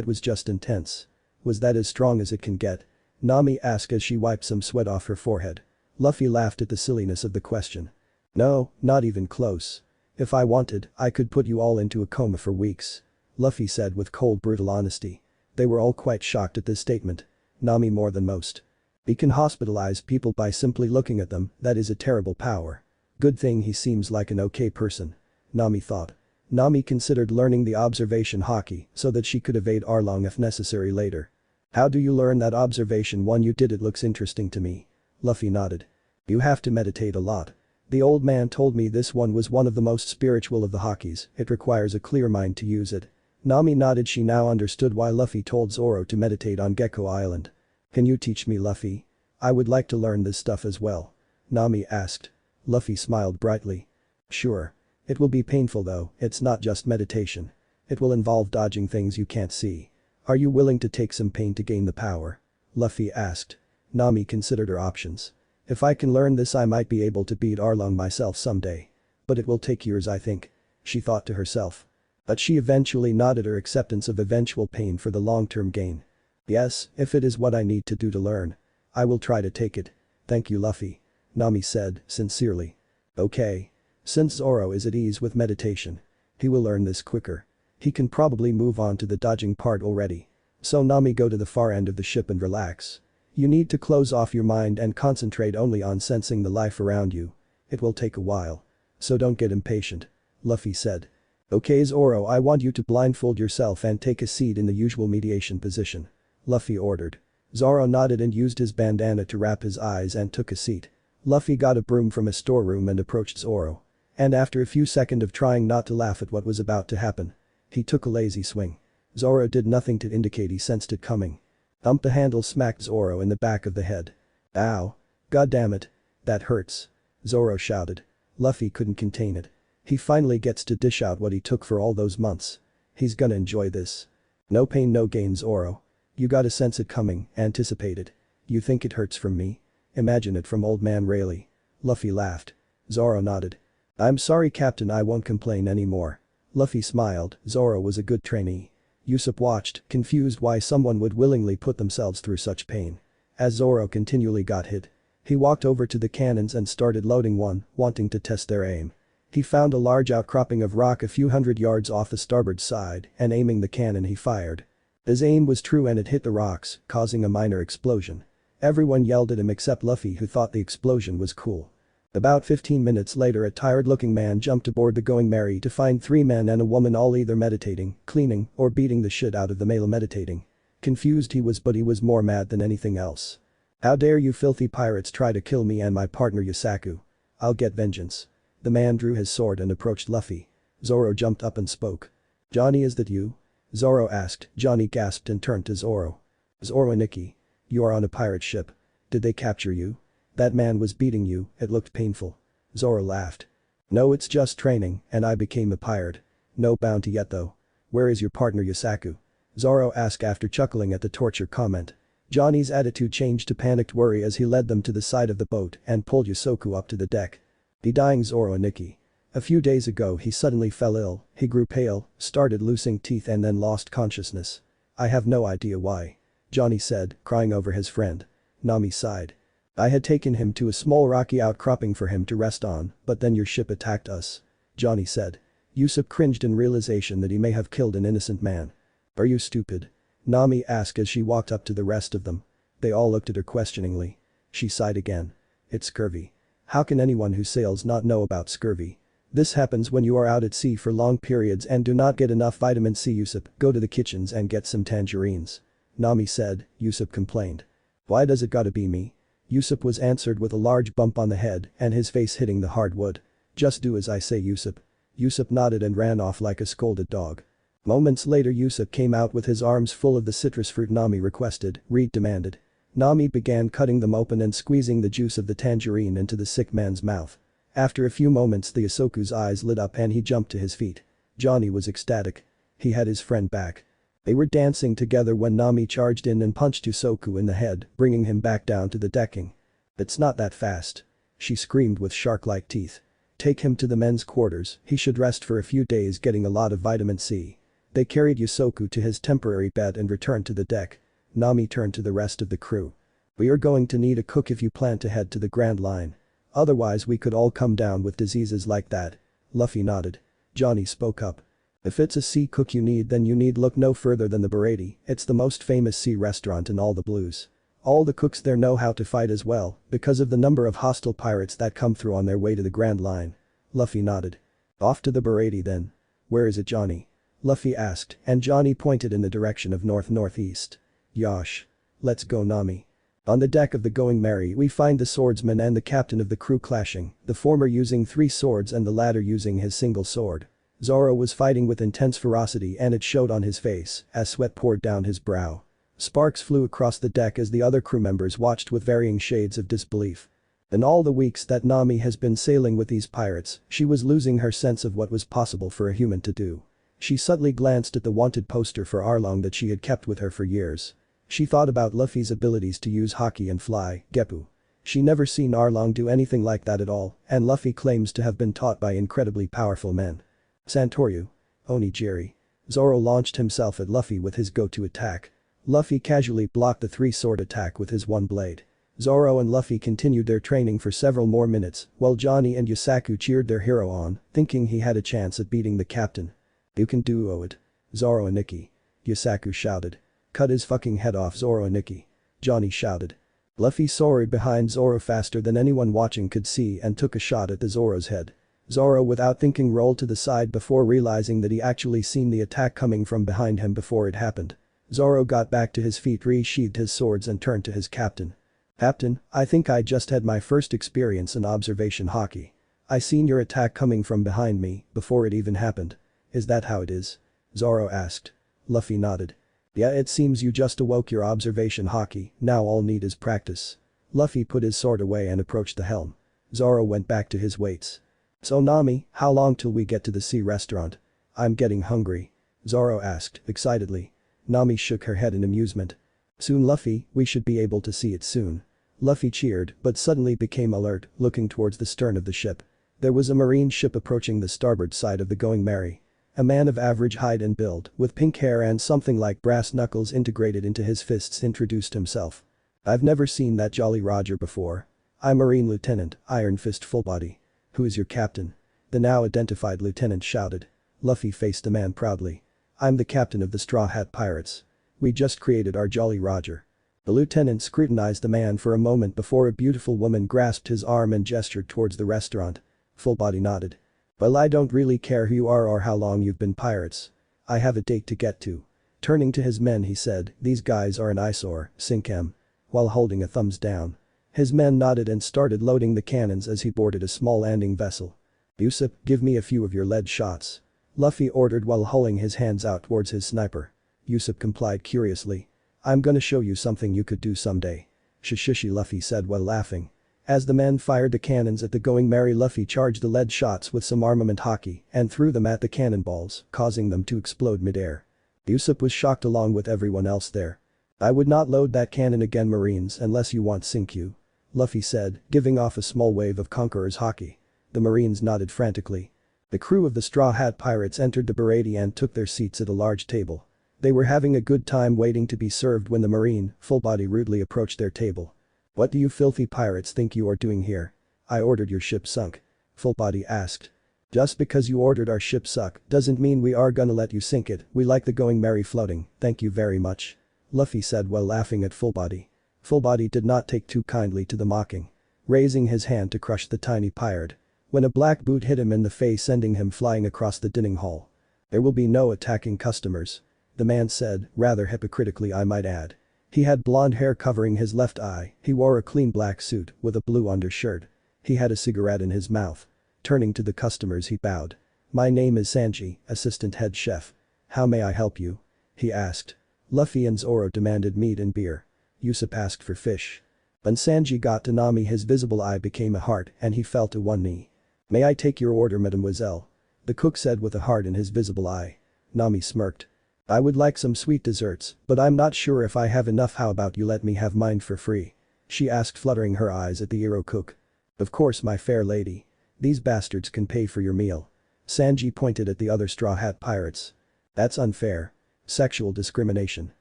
was just intense. Was that as strong as it can get? Nami asked as she wiped some sweat off her forehead. Luffy laughed at the silliness of the question. No, not even close. If I wanted, I could put you all into a coma for weeks. Luffy said with cold brutal honesty. They were all quite shocked at this statement. Nami more than most. He can hospitalize people by simply looking at them, that is a terrible power. Good thing he seems like an okay person. Nami thought. Nami considered learning the observation Haki so that she could evade Arlong if necessary later. How do you learn that observation one? You did, it looks interesting to me. Luffy nodded. You have to meditate a lot. The old man told me this one was one of the most spiritual of the Hakis, it requires a clear mind to use it. Nami nodded, she now understood why Luffy told Zoro to meditate on Gecko Island. Can you teach me, Luffy? I would like to learn this stuff as well. Nami asked. Luffy smiled brightly. Sure. It will be painful though, it's not just meditation. It will involve dodging things you can't see. Are you willing to take some pain to gain the power? Luffy asked. Nami considered her options. If I can learn this I might be able to beat Arlong myself someday. But it will take years I think. She thought to herself. But she eventually nodded her acceptance of eventual pain for the long-term gain. Yes, if it is what I need to do to learn. I will try to take it. Thank you Luffy. Nami said, sincerely. Okay. Since Zoro is at ease with meditation. He will learn this quicker. He can probably move on to the dodging part already. So Nami, go to the far end of the ship and relax. You need to close off your mind and concentrate only on sensing the life around you. It will take a while. So don't get impatient. Luffy said. Okay Zoro, I want you to blindfold yourself and take a seat in the usual mediation position. Luffy ordered. Zoro nodded and used his bandana to wrap his eyes and took a seat. Luffy got a broom from his storeroom and approached Zoro. And after a few seconds of trying not to laugh at what was about to happen, he took a lazy swing. Zoro did nothing to indicate he sensed it coming. The handle smacked Zoro in the back of the head. Ow. God damn it. That hurts. Zoro shouted. Luffy couldn't contain it. He finally gets to dish out what he took for all those months. He's gonna enjoy this. No pain no gain, Zoro. You gotta sense it coming, anticipate it. You think it hurts from me? Imagine it from old man Rayleigh. Luffy laughed. Zoro nodded. I'm sorry Captain, I won't complain anymore. Luffy smiled. Zoro was a good trainee. Usopp watched, confused why someone would willingly put themselves through such pain. As Zoro continually got hit, he walked over to the cannons and started loading one, wanting to test their aim. He found a large outcropping of rock a few hundred yards off the starboard side, and aiming the cannon he fired. His aim was true and it hit the rocks, causing a minor explosion. Everyone yelled at him except Luffy, who thought the explosion was cool. About 15 minutes later, a tired-looking man jumped aboard the Going Merry to find 3 men and a woman all either meditating, cleaning, or beating the shit out of the male meditating. Confused he was, but he was more mad than anything else. How dare you filthy pirates try to kill me and my partner Yusaku. I'll get vengeance. The man drew his sword and approached Luffy. Zoro jumped up and spoke. Johnny, is that you? Zoro asked. Johnny gasped and turned to Zoro. Zoro and Nikki. You are on a pirate ship. Did they capture you? That man was beating you, it looked painful. Zoro laughed. No, it's just training, and I became a pirate. No bounty yet though. Where is your partner Yusaku? Zoro asked after chuckling at the torture comment. Johnny's attitude changed to panicked worry as he led them to the side of the boat and pulled Yusaku up to the deck. The dying Zoro and Nikki. A few days ago he suddenly fell ill, he grew pale, started losing teeth and then lost consciousness. I have no idea why. Johnny said, crying over his friend. Nami sighed. I had taken him to a small rocky outcropping for him to rest on, but then your ship attacked us. Johnny said. Usopp cringed in realization that he may have killed an innocent man. Are you stupid? Nami asked as she walked up to the rest of them. They all looked at her questioningly. She sighed again. It's scurvy. How can anyone who sails not know about scurvy? This happens when you are out at sea for long periods and do not get enough vitamin C. Usopp, go to the kitchens and get some tangerines. Nami said. Usopp complained. Why does it gotta be me? Usopp was answered with a large bump on the head and his face hitting the hardwood. Just do as I say, Usopp. Usopp nodded and ran off like a scolded dog. Moments later Usopp came out with his arms full of the citrus fruit Nami requested, Reed demanded. Nami began cutting them open and squeezing the juice of the tangerine into the sick man's mouth. After a few moments the Yusaku's eyes lit up and he jumped to his feet. Johnny was ecstatic. He had his friend back. They were dancing together when Nami charged in and punched Yusaku in the head, bringing him back down to the decking. It's not that fast. She screamed with shark-like teeth. Take him to the men's quarters, he should rest for a few days getting a lot of vitamin C. They carried Yusaku to his temporary bed and returned to the deck. Nami turned to the rest of the crew. We are going to need a cook if you plan to head to the Grand Line. Otherwise we could all come down with diseases like that. Luffy nodded. Johnny spoke up. If it's a sea cook you need, then you need look no further than the Baratie, it's the most famous sea restaurant in all the blues. All the cooks there know how to fight as well, because of the number of hostile pirates that come through on their way to the Grand Line. Luffy nodded. Off to the Baratie then. Where is it, Johnny? Luffy asked, and Johnny pointed in the direction of north-northeast. Yosh. Let's go, Nami. On the deck of the Going Merry we find the swordsman and the captain of the crew clashing, the former using 3 swords and the latter using his single sword. Zoro was fighting with intense ferocity and it showed on his face as sweat poured down his brow. Sparks flew across the deck as the other crew members watched with varying shades of disbelief. In all the weeks that Nami has been sailing with these pirates, she was losing her sense of what was possible for a human to do. She subtly glanced at the wanted poster for Arlong that she had kept with her for years. She thought about Luffy's abilities to use haki and fly, Geppu. She never seen Arlong do anything like that at all, and Luffy claims to have been taught by incredibly powerful men. Santoryu. Onigiri. Zoro launched himself at Luffy with his go-to attack. Luffy casually blocked the 3-sword attack with his one blade. Zoro and Luffy continued their training for several more minutes, while Johnny and Yusaku cheered their hero on, thinking he had a chance at beating the captain. You can do it. Zoro and Nikki. Yusaku shouted. Cut his fucking head off, Zoro and Nikki. Johnny shouted. Luffy soared behind Zoro faster than anyone watching could see and took a shot at the Zoro's head. Zoro without thinking rolled to the side before realizing that he actually seen the attack coming from behind him before it happened. Zoro got back to his feet, re-sheathed his swords and turned to his captain. "Captain, I think I just had my first experience in observation hockey. I seen your attack coming from behind me before it even happened. Is that how it is?" Zoro asked. Luffy nodded. "Yeah, it seems you just awoke your observation hockey, now all need is practice." Luffy put his sword away and approached the helm. Zoro went back to his weights. "So Nami, how long till we get to the sea restaurant? I'm getting hungry." Zoro asked, excitedly. Nami shook her head in amusement. "Soon Luffy, we should be able to see it soon." Luffy cheered but suddenly became alert, looking towards the stern of the ship. There was a marine ship approaching the starboard side of the Going Merry. A man of average height and build, with pink hair and something like brass knuckles integrated into his fists, introduced himself. "I've never seen that Jolly Roger before. I'm Marine Lieutenant Iron Fist Fullbody." "Who is your captain?" the now identified lieutenant shouted. Luffy faced the man proudly. "I'm the captain of the Straw Hat Pirates. We just created our Jolly Roger." The lieutenant scrutinized the man for a moment before a beautiful woman grasped his arm and gestured towards the restaurant. Fullbody nodded. "Well, I don't really care who you are or how long you've been pirates. I have a date to get to." Turning to his men he said, "These guys are an eyesore, sink 'em," while holding a thumbs down. His men nodded and started loading the cannons as he boarded a small landing vessel. "Usopp, give me a few of your lead shots," Luffy ordered while holding his hands out towards his sniper. Usopp complied curiously. "I'm gonna show you something you could do someday." "Shishishi," Luffy said while laughing. As the men fired the cannons at the Going Merry, Luffy charged the lead shots with some armament hockey and threw them at the cannonballs, causing them to explode midair. Usopp was shocked along with everyone else there. "I would not load that cannon again, Marines, unless you want sink you," Luffy said, giving off a small wave of Conqueror's hockey. The Marines nodded frantically. The crew of the Straw Hat Pirates entered the Barady and took their seats at a large table. They were having a good time waiting to be served when the Marine, Fullbody, rudely approached their table. "What do you filthy pirates think you are doing here? I ordered your ship sunk," Fullbody asked. "Just because you ordered our ship sunk doesn't mean we are gonna let you sink it. We like the Going Merry floating, thank you very much," Luffy said while laughing at Fullbody. Fullbody did not take too kindly to the mocking, raising his hand to crush the tiny pirate when a black boot hit him in the face, sending him flying across the dining hall. "There will be no attacking customers," the man said, rather hypocritically I might add. He had blonde hair covering his left eye, he wore a clean black suit with a blue undershirt. He had a cigarette in his mouth. Turning to the customers he bowed. "My name is Sanji, assistant head chef. How may I help you?" he asked. Luffy and Zoro demanded meat and beer. Usopp asked for fish. When Sanji got to Nami, his visible eye became a heart and he fell to one knee. "May I take your order, mademoiselle?" the cook said with a heart in his visible eye. Nami smirked. "I would like some sweet desserts, but I'm not sure if I have enough. How about you let me have mine for free?" she asked, fluttering her eyes at the Ero cook. "Of course, my fair lady. These bastards can pay for your meal." Sanji pointed at the other Straw Hat Pirates. "That's unfair. Sexual discrimination.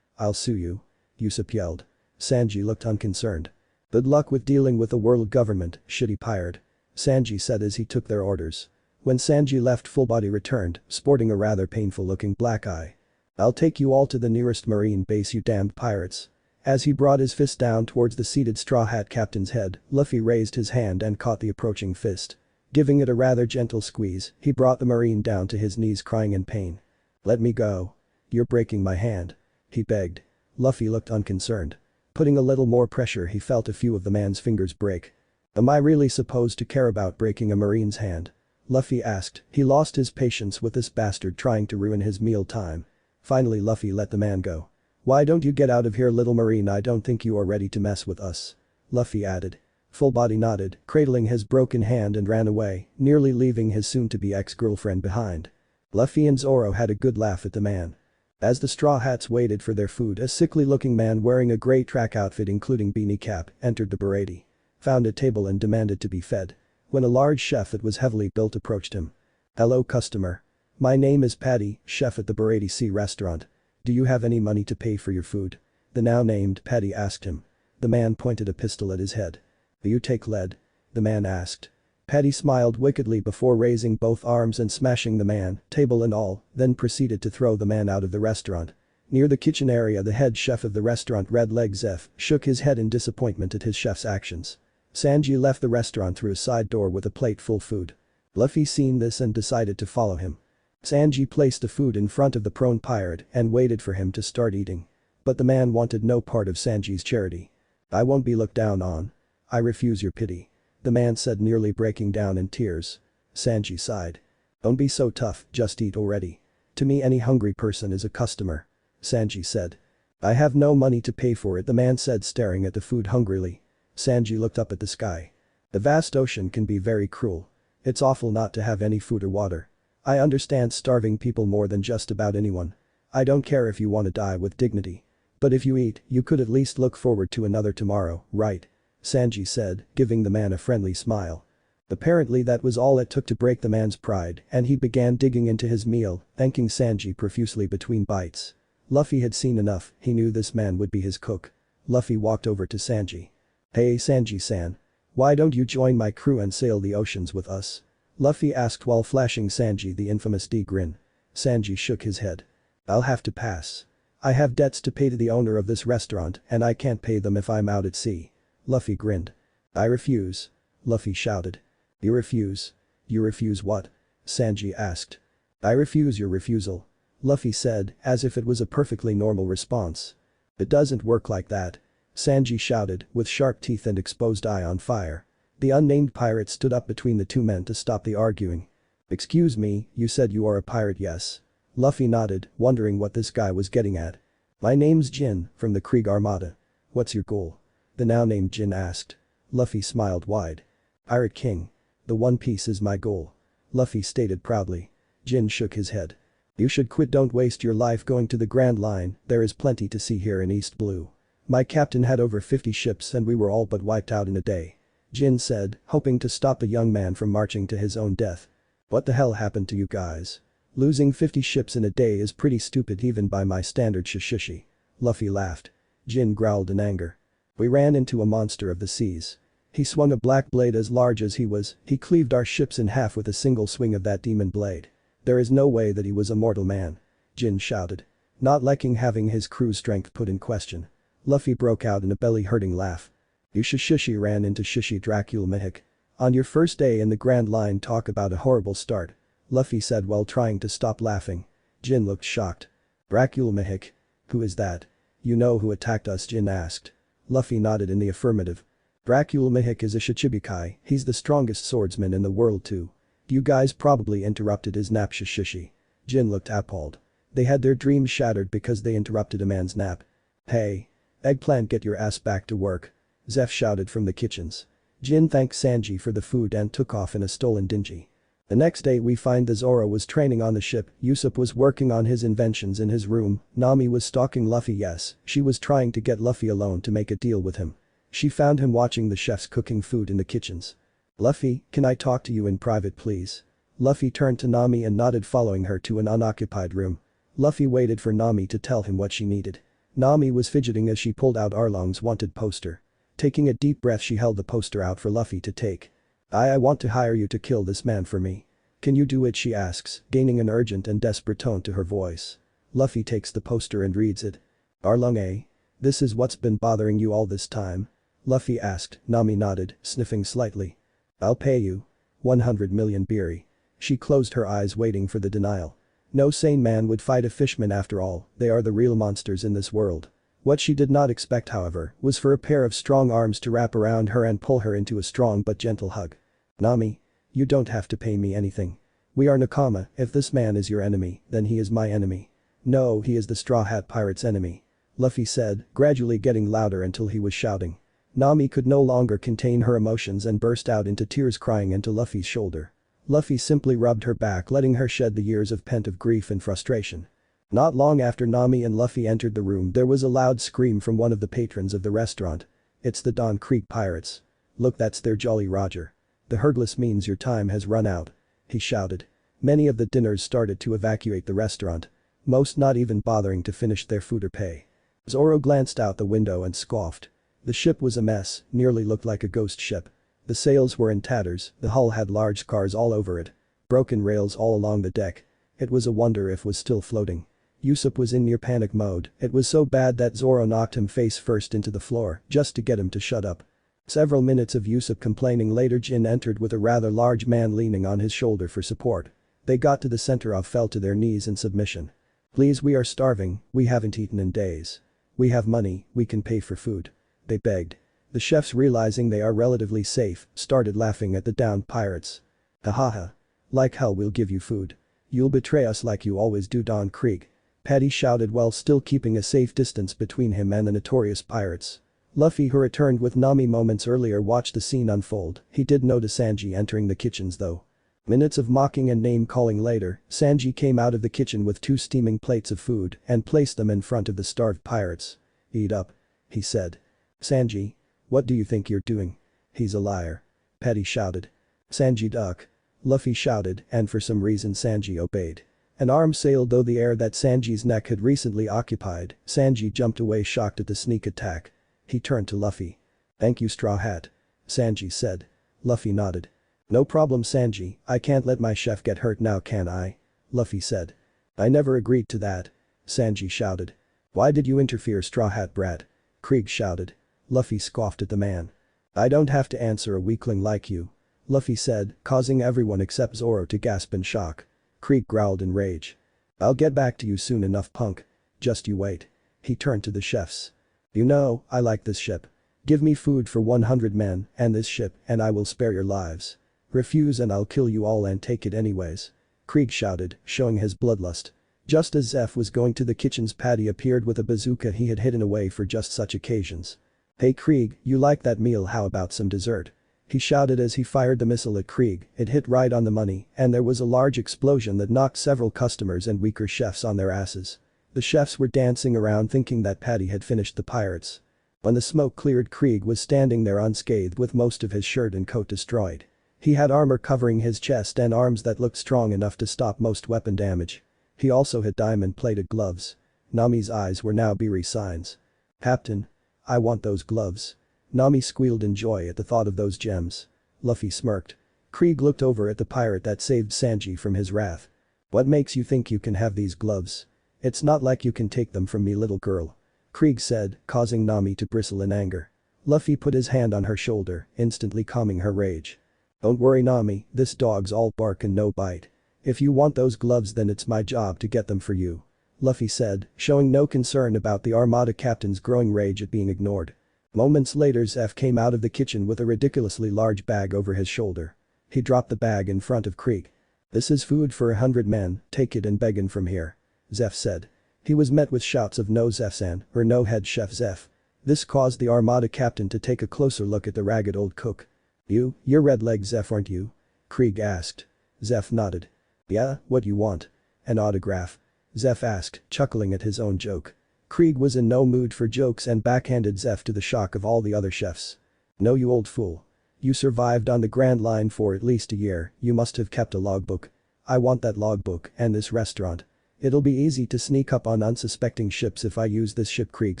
I'll sue you," Usopp yelled. Sanji looked unconcerned. "Good luck with dealing with the world government, shitty pirate," Sanji said as he took their orders. When Sanji left, Fullbody returned, sporting a rather painful-looking black eye. "I'll take you all to the nearest marine base, you damned pirates." As he brought his fist down towards the seated Straw Hat captain's head, Luffy raised his hand and caught the approaching fist. Giving it a rather gentle squeeze, he brought the marine down to his knees, crying in pain. "Let me go. You're breaking my hand," he begged. Luffy looked unconcerned. Putting a little more pressure, he felt a few of the man's fingers break. "Am I really supposed to care about breaking a marine's hand?" Luffy asked. He lost his patience with this bastard trying to ruin his meal time. Finally, Luffy let the man go. "Why don't you get out of here, little marine? I don't think you are ready to mess with us," Luffy added. Fullbody nodded, cradling his broken hand, and ran away, nearly leaving his soon-to-be ex-girlfriend behind. Luffy and Zoro had a good laugh at the man. As the Straw Hats waited for their food, a sickly-looking man wearing a grey track outfit including beanie cap entered the Barady. Found a table and demanded to be fed. When a large chef that was heavily built approached him. "Hello, customer. My name is Paddy, chef at the Barady Sea restaurant. Do you have any money to pay for your food?" the now named Paddy asked him. The man pointed a pistol at his head. "Do you take lead?" the man asked. Paddy smiled wickedly before raising both arms and smashing the man, table and all, then proceeded to throw the man out of the restaurant. Near the kitchen area, the head chef of the restaurant, Rayleigh, shook his head in disappointment at his chef's actions. Sanji left the restaurant through a side door with a plate full food. Luffy seen this and decided to follow him. Sanji placed the food in front of the prone pirate and waited for him to start eating. But the man wanted no part of Sanji's charity. "I won't be looked down on. I refuse your pity," the man said, nearly breaking down in tears. Sanji sighed. "Don't be so tough, just eat already. To me any hungry person is a customer," Sanji said. "I have no money to pay for it," the man said, staring at the food hungrily. Sanji looked up at the sky. "The vast ocean can be very cruel. It's awful not to have any food or water. I understand starving people more than just about anyone. I don't care if you want to die with dignity. But if you eat, you could at least look forward to another tomorrow, right?" Sanji said, giving the man a friendly smile. Apparently that was all it took to break the man's pride, and he began digging into his meal, thanking Sanji profusely between bites. Luffy had seen enough, he knew this man would be his cook. Luffy walked over to Sanji. "Hey Sanji-san. Why don't you join my crew and sail the oceans with us?" Luffy asked while flashing Sanji the infamous D grin. Sanji shook his head. "I'll have to pass. I have debts to pay to the owner of this restaurant and I can't pay them if I'm out at sea." Luffy grinned. "I refuse." Luffy shouted. "You refuse? You refuse what?" Sanji asked. "I refuse your refusal," Luffy said, as if it was a perfectly normal response. "It doesn't work like that," Sanji shouted, with sharp teeth and exposed eye on fire. The unnamed pirate stood up between the two men to stop the arguing. "Excuse me, you said you are a pirate, yes?" Luffy nodded, wondering what this guy was getting at. "My name's Jin, from the Krieg Armada. What's your goal?" the now named Jin asked. Luffy smiled wide. "Pirate King. The One Piece is my goal," Luffy stated proudly. Jin shook his head. "You should quit, don't waste your life going to the Grand Line, there is plenty to see here in East Blue. My captain had over 50 ships and we were all but wiped out in a day," Jin said, hoping to stop the young man from marching to his own death. "What the hell happened to you guys? Losing 50 ships in a day is pretty stupid even by my standard shishi." Luffy laughed. Jin growled in anger. "We ran into a monster of the seas. He swung a black blade as large as he was, he cleaved our ships in half with a single swing of that demon blade. There is no way that he was a mortal man," Jin shouted. Not liking having his crew's strength put in question. Luffy broke out in a belly-hurting laugh. "You shishi ran into shishi Dracula Mihik. On your first day in the Grand Line, talk about a horrible start," Luffy said while trying to stop laughing. Jin looked shocked. "Dracula Mihik? Who is that?" "You know who attacked us?" Jin asked. Luffy nodded in the affirmative. "Dracula Mihik is a Shichibukai, he's the strongest swordsman in the world too. You guys probably interrupted his nap shishi." Jin looked appalled. They had their dreams shattered because they interrupted a man's nap. "Hey. Eggplant, get your ass back to work," Zeph shouted from the kitchens. Jin thanked Sanji for the food and took off in a stolen dingy. The next day we find that Zoro was training on the ship, Usopp was working on his inventions in his room, Nami was stalking Luffy, yes, she was trying to get Luffy alone to make a deal with him. She found him watching the chefs cooking food in the kitchens. "Luffy, can I talk to you in private please?" Luffy turned to Nami and nodded, following her to an unoccupied room. Luffy waited for Nami to tell him what she needed. Nami was fidgeting as she pulled out Arlong's wanted poster. Taking a deep breath, she held the poster out for Luffy to take. I want to hire you to kill this man for me. Can you do it?" she asks, gaining an urgent and desperate tone to her voice. Luffy takes the poster and reads it. "Arlong, eh? This is what's been bothering you all this time?" Luffy asked. Nami nodded, sniffing slightly. "I'll pay you 100 million beery." She closed her eyes, waiting for the denial. No sane man would fight a fishman after all, they are the real monsters in this world. What she did not expect, however, was for a pair of strong arms to wrap around her and pull her into a strong but gentle hug. "Nami. You don't have to pay me anything. We are Nakama, if this man is your enemy, then he is my enemy. No, he is the Straw Hat Pirate's enemy," Luffy said, gradually getting louder until he was shouting. Nami could no longer contain her emotions and burst out into tears, crying into Luffy's shoulder. Luffy simply rubbed her back, letting her shed the years of pent-up grief and frustration. Not long after Nami and Luffy entered the room, there was a loud scream from one of the patrons of the restaurant. "It's the Dawn Creek Pirates. Look, that's their Jolly Roger. The Hergless means your time has run out," he shouted. Many of the dinners started to evacuate the restaurant. Most not even bothering to finish their food or pay. Zoro glanced out the window and scoffed. The ship was a mess, nearly looked like a ghost ship. The sails were in tatters, the hull had large scars all over it. Broken rails all along the deck. It was a wonder if it was still floating. Usopp was in near panic mode, it was so bad that Zoro knocked him face first into the floor, just to get him to shut up. Several minutes of Usopp complaining later, Jin entered with a rather large man leaning on his shoulder for support. They got to the center of fell to their knees in submission. Please, we are starving, we haven't eaten in days. We have money, we can pay for food. They begged. The chefs, realizing they are relatively safe, started laughing at the downed pirates. Ahaha. Like hell we'll give you food. You'll betray us like you always do, Don Krieg. Paddy shouted while still keeping a safe distance between him and the notorious pirates. Luffy, who returned with Nami moments earlier, watched the scene unfold. He did notice Sanji entering the kitchens though. Minutes of mocking and name-calling later, Sanji came out of the kitchen with 2 steaming plates of food and placed them in front of the starved pirates. "Eat up," he said. "Sanji, what do you think you're doing? He's a liar," Paddy shouted. "Sanji, duck," Luffy shouted, and for some reason Sanji obeyed. An arm sailed through the air that Sanji's neck had recently occupied. Sanji jumped away, shocked at the sneak attack. He turned to Luffy. "Thank you, Straw Hat," Sanji said. Luffy nodded. "No problem, Sanji, I can't let my chef get hurt now, can I?" Luffy said. "I never agreed to that," Sanji shouted. "Why did you interfere, Straw Hat brat?" Krieg shouted. Luffy scoffed at the man. "I don't have to answer a weakling like you," Luffy said, causing everyone except Zoro to gasp in shock. Krieg growled in rage. "I'll get back to you soon enough, punk. Just you wait." He turned to the chefs. "You know, I like this ship. Give me food for 100 men and this ship and I will spare your lives. Refuse and I'll kill you all and take it anyways." Krieg shouted, showing his bloodlust. Just as Zeph was going to the kitchens, Paddy appeared with a bazooka he had hidden away for just such occasions. "Hey Krieg, you like that meal, how about some dessert?" He shouted as he fired the missile at Krieg. It hit right on the money and there was a large explosion that knocked several customers and weaker chefs on their asses. The chefs were dancing around thinking that Paddy had finished the pirates. When the smoke cleared, Krieg was standing there unscathed with most of his shirt and coat destroyed. He had armor covering his chest and arms that looked strong enough to stop most weapon damage. He also had diamond-plated gloves. Nami's eyes were now beery signs. "Captain. I want those gloves." Nami squealed in joy at the thought of those gems. Luffy smirked. Krieg looked over at the pirate that saved Sanji from his wrath. "What makes you think you can have these gloves? It's not like you can take them from me, little girl," Krieg said, causing Nami to bristle in anger. Luffy put his hand on her shoulder, instantly calming her rage. "Don't worry, Nami, this dog's all bark and no bite. If you want those gloves then it's my job to get them for you," Luffy said, showing no concern about the Armada captain's growing rage at being ignored. Moments later, Zeph came out of the kitchen with a ridiculously large bag over his shoulder. He dropped the bag in front of Krieg. "This is food for 100 men, take it and beggin' from here," Zeph said. He was met with shouts of "No Zeph-san," or "No head chef Zeph." This caused the Armada captain to take a closer look at the ragged old cook. You're Red-Leg Zeph, aren't you?" Krieg asked. Zeph nodded. "Yeah, what you want?" "An autograph," Zeph asked, chuckling at his own joke. Krieg was in no mood for jokes and backhanded Zeph to the shock of all the other chefs. "No, you old fool. You survived on the Grand Line for at least a year, you must have kept a logbook. I want that logbook and this restaurant. It'll be easy to sneak up on unsuspecting ships if I use this ship," Krieg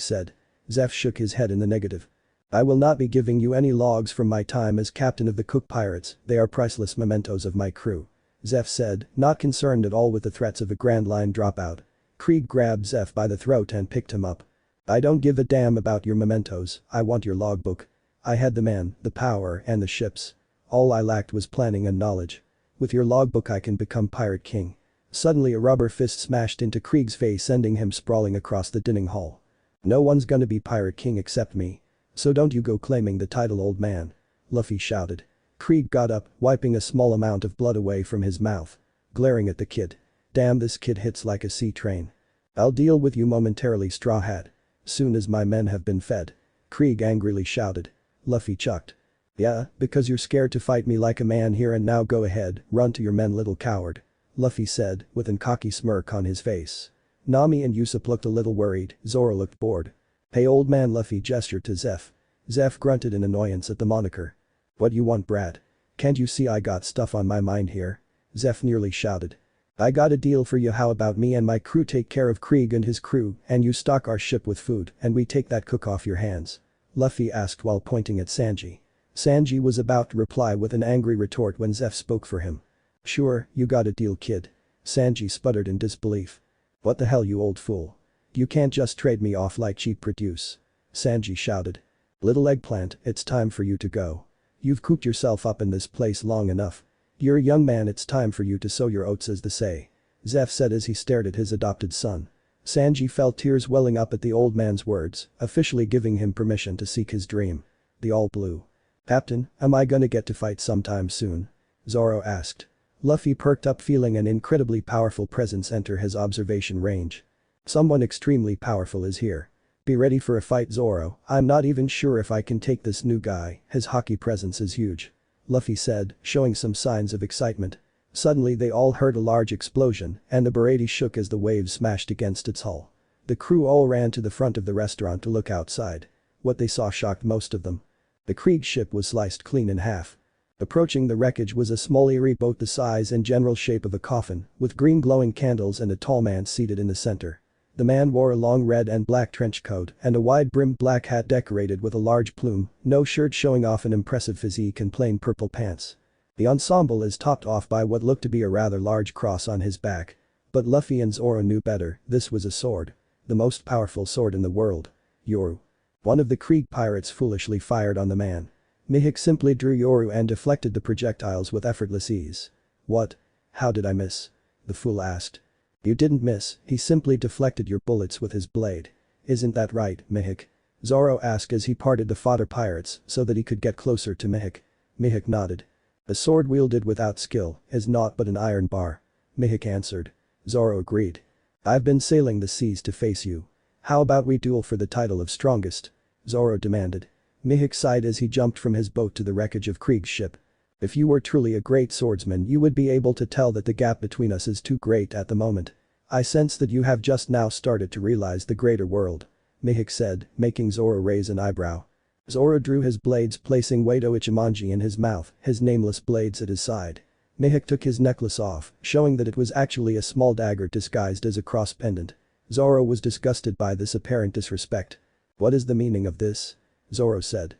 said. Zeph shook his head in the negative. "I will not be giving you any logs from my time as captain of the Cook Pirates, they are priceless mementos of my crew," Zeph said, not concerned at all with the threats of a Grand Line dropout. Krieg grabbed Zeph by the throat and picked him up. "I don't give a damn about your mementos, I want your logbook. I had the men, the power and the ships. All I lacked was planning and knowledge. With your logbook I can become Pirate King." Suddenly a rubber fist smashed into Krieg's face, sending him sprawling across the dining hall. "No one's gonna be Pirate King except me. So don't you go claiming the title, old man," Luffy shouted. Krieg got up, wiping a small amount of blood away from his mouth. Glaring at the kid. "Damn, this kid hits like a sea train. I'll deal with you momentarily, Straw Hat. Soon as my men have been fed," Krieg angrily shouted. Luffy chucked. "Yeah, because you're scared to fight me like a man here and now go ahead, run to your men, little coward," Luffy said, with an cocky smirk on his face. Nami and Usopp looked a little worried, Zoro looked bored. "Hey old man," Luffy gestured to Zeph. Zeph grunted in annoyance at the moniker. "What you want, brat? Can't you see I got stuff on my mind here?" Zeph nearly shouted. "I got a deal for you, how about me and my crew take care of Krieg and his crew and you stock our ship with food and we take that cook off your hands?" Luffy asked while pointing at Sanji. Sanji was about to reply with an angry retort when Zeph spoke for him. "Sure, you got a deal, kid." Sanji sputtered in disbelief. "What the hell, you old fool? You can't just trade me off like cheap produce," Sanji shouted. "Little eggplant, it's time for you to go. You've cooped yourself up in this place long enough. You're a young man, it's time for you to sow your oats, as they say. Zeph said as he stared at his adopted son. Sanji felt tears welling up at the old man's words, officially giving him permission to seek his dream. The All Blue. Captain, am I gonna get to fight sometime soon? Zoro asked. Luffy perked up, feeling an incredibly powerful presence enter his observation range. Someone extremely powerful is here. Be ready for a fight, Zoro. I'm not even sure if I can take this new guy, his hockey presence is huge. Luffy said, showing some signs of excitement. Suddenly they all heard a large explosion, and the Barady shook as the waves smashed against its hull. The crew all ran to the front of the restaurant to look outside. What they saw shocked most of them. The Krieg ship was sliced clean in half. Approaching the wreckage was a small eerie boat the size and general shape of a coffin, with green glowing candles and a tall man seated in the center. The man wore a long red and black trench coat and a wide-brimmed black hat decorated with a large plume, no shirt showing off an impressive physique and plain purple pants. The ensemble is topped off by what looked to be a rather large cross on his back. But Luffy and Zoro knew better, this was a sword. The most powerful sword in the world. Yoru. One of the Krieg pirates foolishly fired on the man. Mihawk simply drew Yoru and deflected the projectiles with effortless ease. What? How did I miss? The fool asked. You didn't miss, he simply deflected your bullets with his blade. Isn't that right, Mihawk? Zoro asked as he parted the fodder pirates so that he could get closer to Mihawk. Mihawk nodded. A sword wielded without skill is naught but an iron bar. Mihawk answered. Zoro agreed. I've been sailing the seas to face you. How about we duel for the title of strongest? Zoro demanded. Mihawk sighed as he jumped from his boat to the wreckage of Krieg's ship. If you were truly a great swordsman, you would be able to tell that the gap between us is too great at the moment. I sense that you have just now started to realize the greater world. Mihawk said, making Zoro raise an eyebrow. Zoro drew his blades, placing Wado Ichimonji in his mouth, his nameless blades at his side. Mihawk took his necklace off, showing that it was actually a small dagger disguised as a cross pendant. Zoro was disgusted by this apparent disrespect. What is the meaning of this? Zoro said.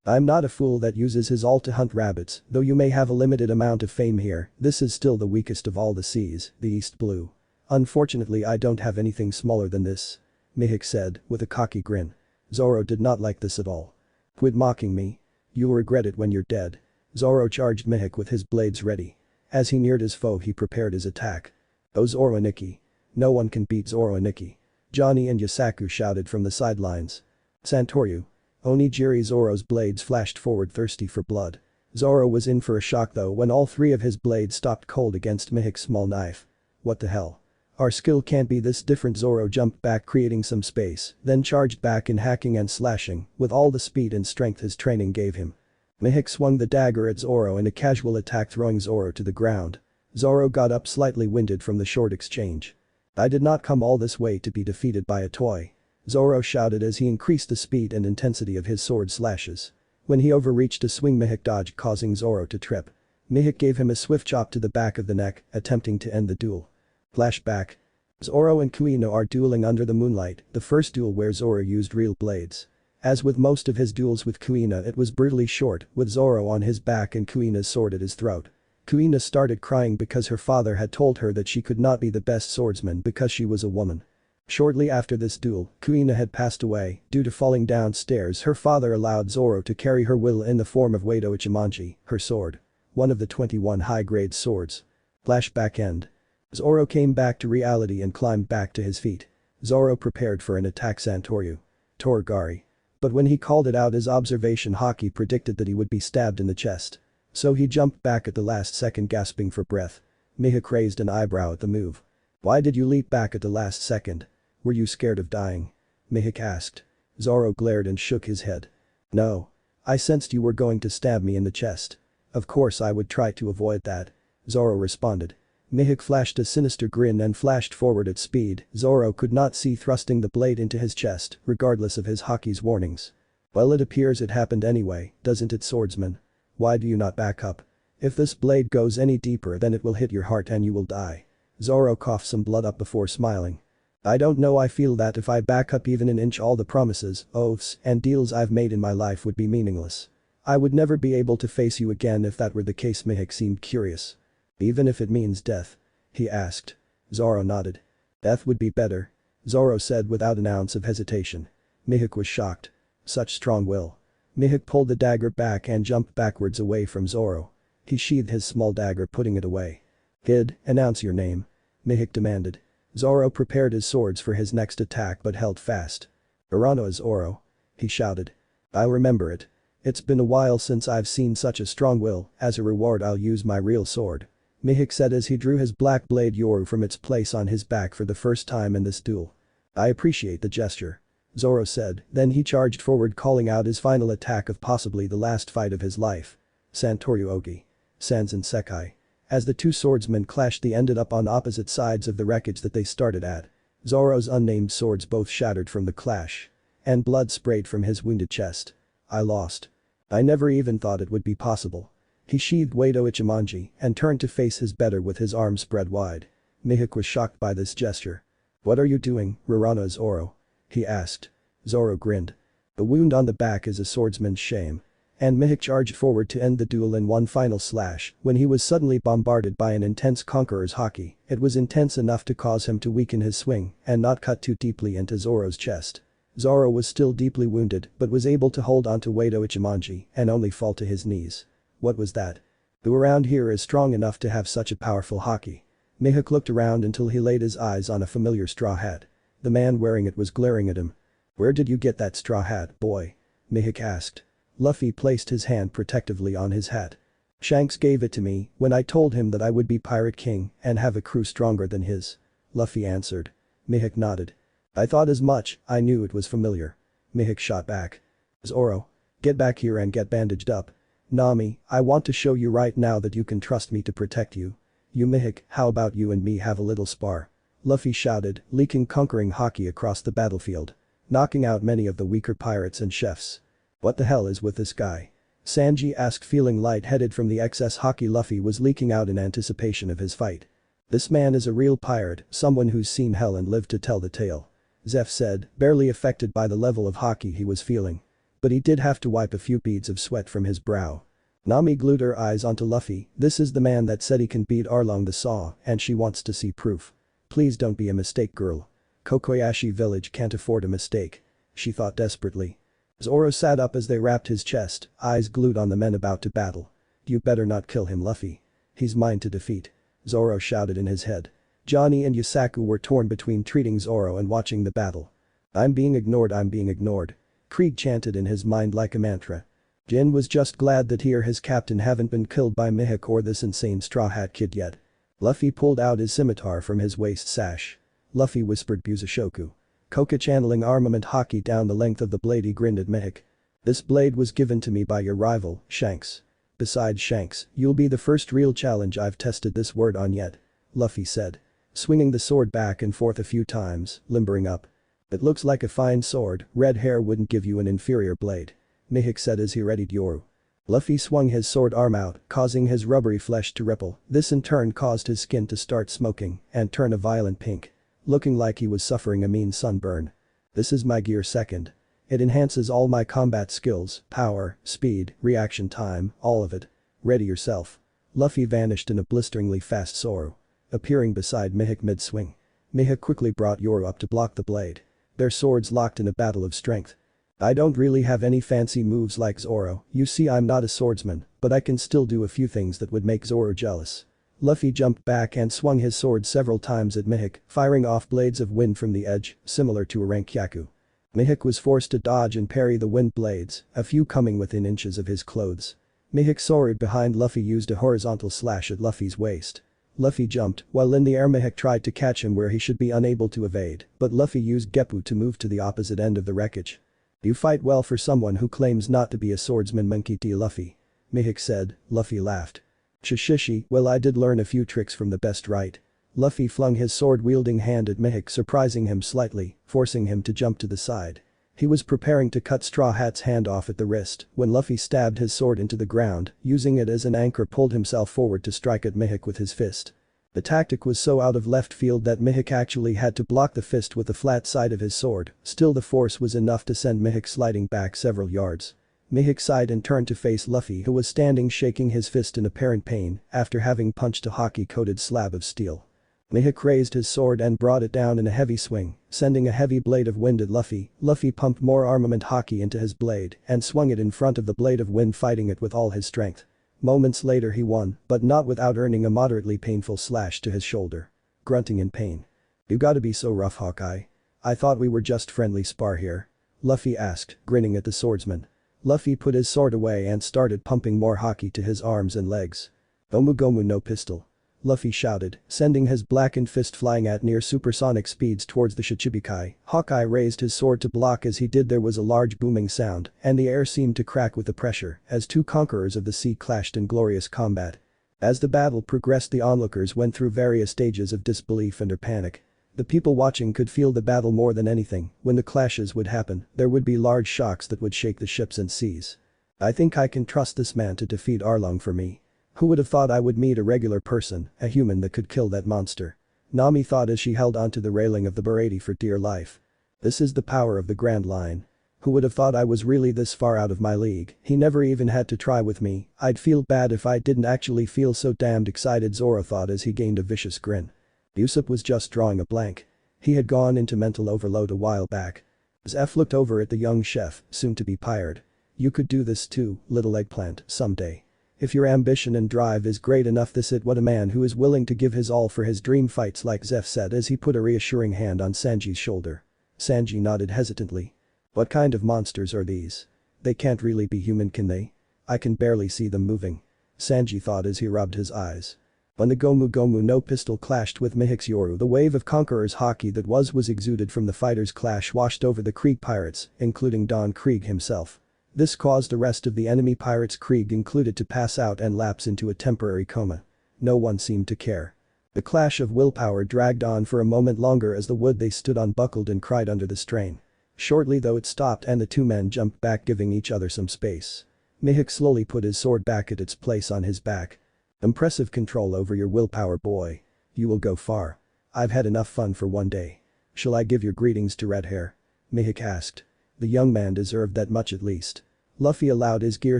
I'm not a fool that uses his all to hunt rabbits, though you may have a limited amount of fame here, this is still the weakest of all the seas, the East Blue. Unfortunately, I don't have anything smaller than this. Mihawk said, with a cocky grin. Zoro did not like this at all. Quit mocking me. You'll regret it when you're dead. Zoro charged Mihawk with his blades ready. As he neared his foe, he prepared his attack. Oh, Zoro Nikki. No one can beat Zoro Nikki. Johnny and Yasaku shouted from the sidelines. Santoryu. Onigiri. Zoro's blades flashed forward, thirsty for blood. Zoro was in for a shock though when all three of his blades stopped cold against Mihawk's small knife. What the hell? Our skill can't be this different. Zoro jumped back, creating some space, then charged back in hacking and slashing with all the speed and strength his training gave him. Mihawk swung the dagger at Zoro in a casual attack, throwing Zoro to the ground. Zoro got up, slightly winded from the short exchange. I did not come all this way to be defeated by a toy. Zoro shouted as he increased the speed and intensity of his sword slashes. When he overreached to swing, Mihawk dodged, causing Zoro to trip. Mihawk gave him a swift chop to the back of the neck, attempting to end the duel. Flashback. Zoro and Kuino are dueling under the moonlight, the first duel where Zoro used real blades. As with most of his duels with Kuina, it was brutally short, with Zoro on his back and Kuina's sword at his throat. Kuina started crying because her father had told her that she could not be the best swordsman because she was a woman. Shortly after this duel, Kuina had passed away. Due to falling downstairs, her father allowed Zoro to carry her will in the form of Wado Ichimonji, her sword. One of the 21 high-grade swords. Flashback end. Zoro came back to reality and climbed back to his feet. Zoro prepared for an attack Santoryu. Torigari. But when he called it out, his observation haki predicted that he would be stabbed in the chest. So he jumped back at the last second, gasping for breath. Mihawk raised an eyebrow at the move. Why did you leap back at the last second? Were you scared of dying? Mihawk asked. Zoro glared and shook his head. No. I sensed you were going to stab me in the chest. Of course I would try to avoid that. Zoro responded. Mihawk flashed a sinister grin and flashed forward at speed. Zoro could not see, thrusting the blade into his chest, regardless of his haki's warnings. Well, it appears it happened anyway, doesn't it, swordsman? Why do you not back up? If this blade goes any deeper, then it will hit your heart and you will die. Zoro coughed some blood up before smiling. I don't know, I feel that if I back up even an inch, all the promises, oaths, and deals I've made in my life would be meaningless. I would never be able to face you again if that were the case. Mihawk seemed curious. Even if it means death? He asked. Zoro nodded. Death would be better. Zoro said without an ounce of hesitation. Mihawk was shocked. Such strong will. Mihawk pulled the dagger back and jumped backwards away from Zoro. He sheathed his small dagger, putting it away. "Kid, announce your name," Mihik demanded. Zoro prepared his swords for his next attack but held fast. "Urano is Oro," he shouted. "I'll remember it. It's been a while since I've seen such a strong will. As a reward I'll use my real sword," Mihik said as he drew his black blade Yoru from its place on his back for the first time in this duel. "I appreciate the gesture," Zoro said, then he charged forward, calling out his final attack of possibly the last fight of his life. Santoryu Ogi. Sanzen Sekai. As the two swordsmen clashed, they ended up on opposite sides of the wreckage that they started at. Zoro's unnamed swords both shattered from the clash. And blood sprayed from his wounded chest. "I lost. I never even thought it would be possible." He sheathed Wado Ichimonji and turned to face his better with his arms spread wide. Mihik was shocked by this gesture. "What are you doing, Rurana Zoro?" he asked. Zoro grinned. "A wound on the back is a swordsman's shame." And Mihik charged forward to end the duel in one final slash when he was suddenly bombarded by an intense conqueror's haki. It was intense enough to cause him to weaken his swing and not cut too deeply into Zoro's chest. Zoro was still deeply wounded but was able to hold onto Wado Ichimonji and only fall to his knees. What was that? Who around here is strong enough to have such a powerful haki? Mihik looked around until he laid his eyes on a familiar straw hat. The man wearing it was glaring at him. "Where did you get that straw hat, boy?" Mihik asked. Luffy placed his hand protectively on his hat. "Shanks gave it to me when I told him that I would be Pirate King and have a crew stronger than his," Luffy answered. Mihik nodded. "I thought as much, I knew it was familiar." Mihik shot back. "Zoro. Get back here and get bandaged up. Nami, I want to show you right now that you can trust me to protect you. You Mihik, how about you and me have a little spar?" Luffy shouted, leaking conquering haki across the battlefield. Knocking out many of the weaker pirates and chefs. "What the hell is with this guy?" Sanji asked, feeling lightheaded from the excess haki Luffy was leaking out in anticipation of his fight. "This man is a real pirate, someone who's seen hell and lived to tell the tale," Zeph said, barely affected by the level of haki he was feeling. But he did have to wipe a few beads of sweat from his brow. Nami glued her eyes onto Luffy. "This is the man that said he can beat Arlong the Saw and she wants to see proof. Please don't be a mistake, girl. Kokoyashi village can't afford a mistake," she thought desperately. Zoro sat up as they wrapped his chest, eyes glued on the men about to battle. "You better not kill him, Luffy. He's mine to defeat," Zoro shouted in his head. Johnny and Yusaku were torn between treating Zoro and watching the battle. I'm being ignored," Krieg chanted in his mind like a mantra. Jin was just glad that he or his captain haven't been killed by Mihik or this insane Straw Hat Kid yet. Luffy pulled out his scimitar from his waist sash. Luffy whispered Busashoku. Koka channeling armament haki down the length of the blade. He grinned at Mihik. "This blade was given to me by your rival, Shanks. Besides Shanks, you'll be the first real challenge I've tested this word on yet," Luffy said. Swinging the sword back and forth a few times, limbering up. "It looks like a fine sword, red hair wouldn't give you an inferior blade," Mihik said as he readied Yoru. Luffy swung his sword arm out, causing his rubbery flesh to ripple. This in turn caused his skin to start smoking and turn a violent pink. Looking like he was suffering a mean sunburn. "This is my gear second. It enhances all my combat skills, power, speed, reaction time, all of it. Ready yourself." Luffy vanished in a blisteringly fast Zoro. Appearing beside Mihik mid-swing. Mihik quickly brought Yoru up to block the blade. Their swords locked in a battle of strength. "I don't really have any fancy moves like Zoro, you see I'm not a swordsman, but I can still do a few things that would make Zoro jealous." Luffy jumped back and swung his sword several times at Mihik, firing off blades of wind from the edge, similar to a Rankyaku. Mihik was forced to dodge and parry the wind blades, a few coming within inches of his clothes. Mihik's sword behind Luffy used a horizontal slash at Luffy's waist. Luffy jumped, while in the air Mihik tried to catch him where he should be unable to evade, but Luffy used Geppu to move to the opposite end of the wreckage. "You fight well for someone who claims not to be a swordsman, Monkey D. Luffy," Mihik said. Luffy laughed. "Shishishi, well I did learn a few tricks from the best, right?" Luffy flung his sword-wielding hand at Mihik, surprising him slightly, forcing him to jump to the side. He was preparing to cut Straw Hat's hand off at the wrist when Luffy stabbed his sword into the ground, using it as an anchor, pulled himself forward to strike at Mihik with his fist. The tactic was so out of left field that Mihik actually had to block the fist with the flat side of his sword, still the force was enough to send Mihik sliding back several yards. Mihik sighed and turned to face Luffy, who was standing shaking his fist in apparent pain after having punched a haki-coated slab of steel. Mihik raised his sword and brought it down in a heavy swing, sending a heavy blade of wind at Luffy. Luffy pumped more armament haki into his blade and swung it in front of the blade of wind, fighting it with all his strength. Moments later he won, but not without earning a moderately painful slash to his shoulder. Grunting in pain. "You gotta be so rough, Hawkeye. I thought we were just friendly spar here." Luffy asked, grinning at the swordsman. Luffy put his sword away and started pumping more haki to his arms and legs. "Gomu Gomu no pistol." Luffy shouted, sending his blackened fist flying at near supersonic speeds towards the Shichibukai. Hawkeye raised his sword to block. As he did, there was a large booming sound, and the air seemed to crack with the pressure as two conquerors of the sea clashed in glorious combat. As the battle progressed, the onlookers went through various stages of disbelief and panic. The people watching could feel the battle more than anything. When the clashes would happen, there would be large shocks that would shake the ships and seas. "I think I can trust this man to defeat Arlong for me. Who would have thought I would meet a regular person, a human that could kill that monster?" Nami thought as she held onto the railing of the Bereti for dear life. "This is the power of the Grand Line. Who would have thought I was really this far out of my league? He never even had to try with me. I'd feel bad if I didn't actually feel so damned excited," Zoro thought as he gained a vicious grin. Usopp was just drawing a blank. He had gone into mental overload a while back. Zeph looked over at the young chef, soon to be pirate. "You could do this too, little eggplant, someday. If your ambition and drive is great enough, this is what a man who is willing to give his all for his dream fights like," Zeph said as he put a reassuring hand on Sanji's shoulder. Sanji nodded hesitantly. "What kind of monsters are these? They can't really be human, can they? I can barely see them moving." Sanji thought as he rubbed his eyes. When the Gomu Gomu no pistol clashed with Mihawk's Yoru, the wave of conquerors' haki that was exuded from the fighters' clash washed over the Krieg pirates, including Don Krieg himself. This caused the rest of the enemy pirates, Krieg included, to pass out and lapse into a temporary coma. No one seemed to care. The clash of willpower dragged on for a moment longer as the wood they stood on buckled and cried under the strain. Shortly though it stopped and the two men jumped back, giving each other some space. Mihawk slowly put his sword back at its place on his back. "Impressive control over your willpower, boy. You will go far. I've had enough fun for one day. Shall I give your greetings to Red Hair?" Mihawk asked. The young man deserved that much at least. Luffy allowed his gear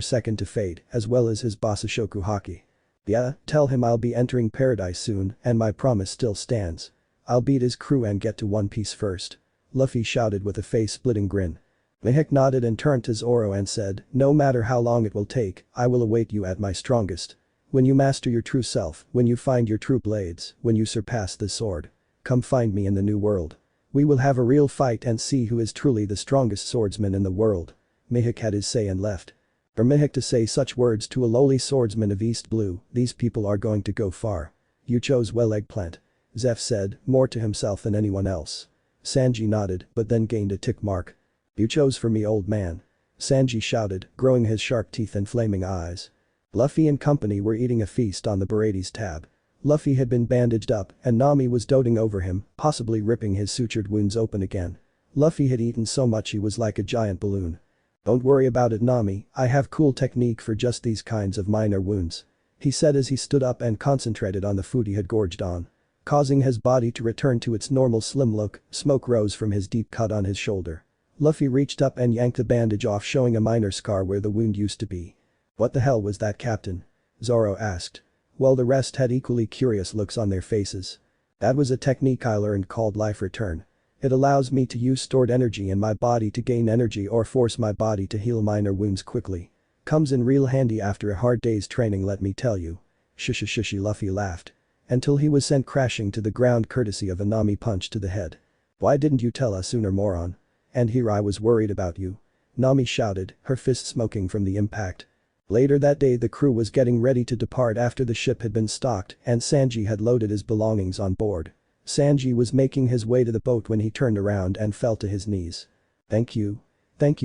second to fade, as well as his Basashoku haki. "Yeah, tell him I'll be entering paradise soon, and my promise still stands. I'll beat his crew and get to One Piece first." Luffy shouted with a face-splitting grin. Mihawk nodded and turned to Zoro and said, "No matter how long it will take, I will await you at my strongest. When you master your true self, when you find your true blades, when you surpass this sword. Come find me in the new world. We will have a real fight and see who is truly the strongest swordsman in the world." Mihawk had his say and left. For Mihawk to say such words to a lowly swordsman of East Blue, these people are going to go far. "You chose well, eggplant," Zeph said, more to himself than anyone else. Sanji nodded, but then gained a tick mark. "You chose for me, old man," Sanji shouted, growing his sharp teeth and flaming eyes. Luffy and company were eating a feast on the Bereti's tab. Luffy had been bandaged up and Nami was doting over him, possibly ripping his sutured wounds open again. Luffy had eaten so much he was like a giant balloon. "Don't worry about it, Nami, I have cool technique for just these kinds of minor wounds," he said as he stood up and concentrated on the food he had gorged on. Causing his body to return to its normal slim look, smoke rose from his deep cut on his shoulder. Luffy reached up and yanked the bandage off, showing a minor scar where the wound used to be. "What the hell was that, Captain?" Zoro asked. While the rest had equally curious looks on their faces. "That was a technique I learned called Life Return. It allows me to use stored energy in my body to gain energy or force my body to heal minor wounds quickly. Comes in real handy after a hard day's training, let me tell you." Shushi, Luffy laughed. Until he was sent crashing to the ground courtesy of a Nami punch to the head. "Why didn't you tell us sooner, moron? And here I was worried about you." Nami shouted, her fist smoking from the impact. Later that day the crew was getting ready to depart after the ship had been stocked and Sanji had loaded his belongings on board. Sanji was making his way to the boat when he turned around and fell to his knees. Thank you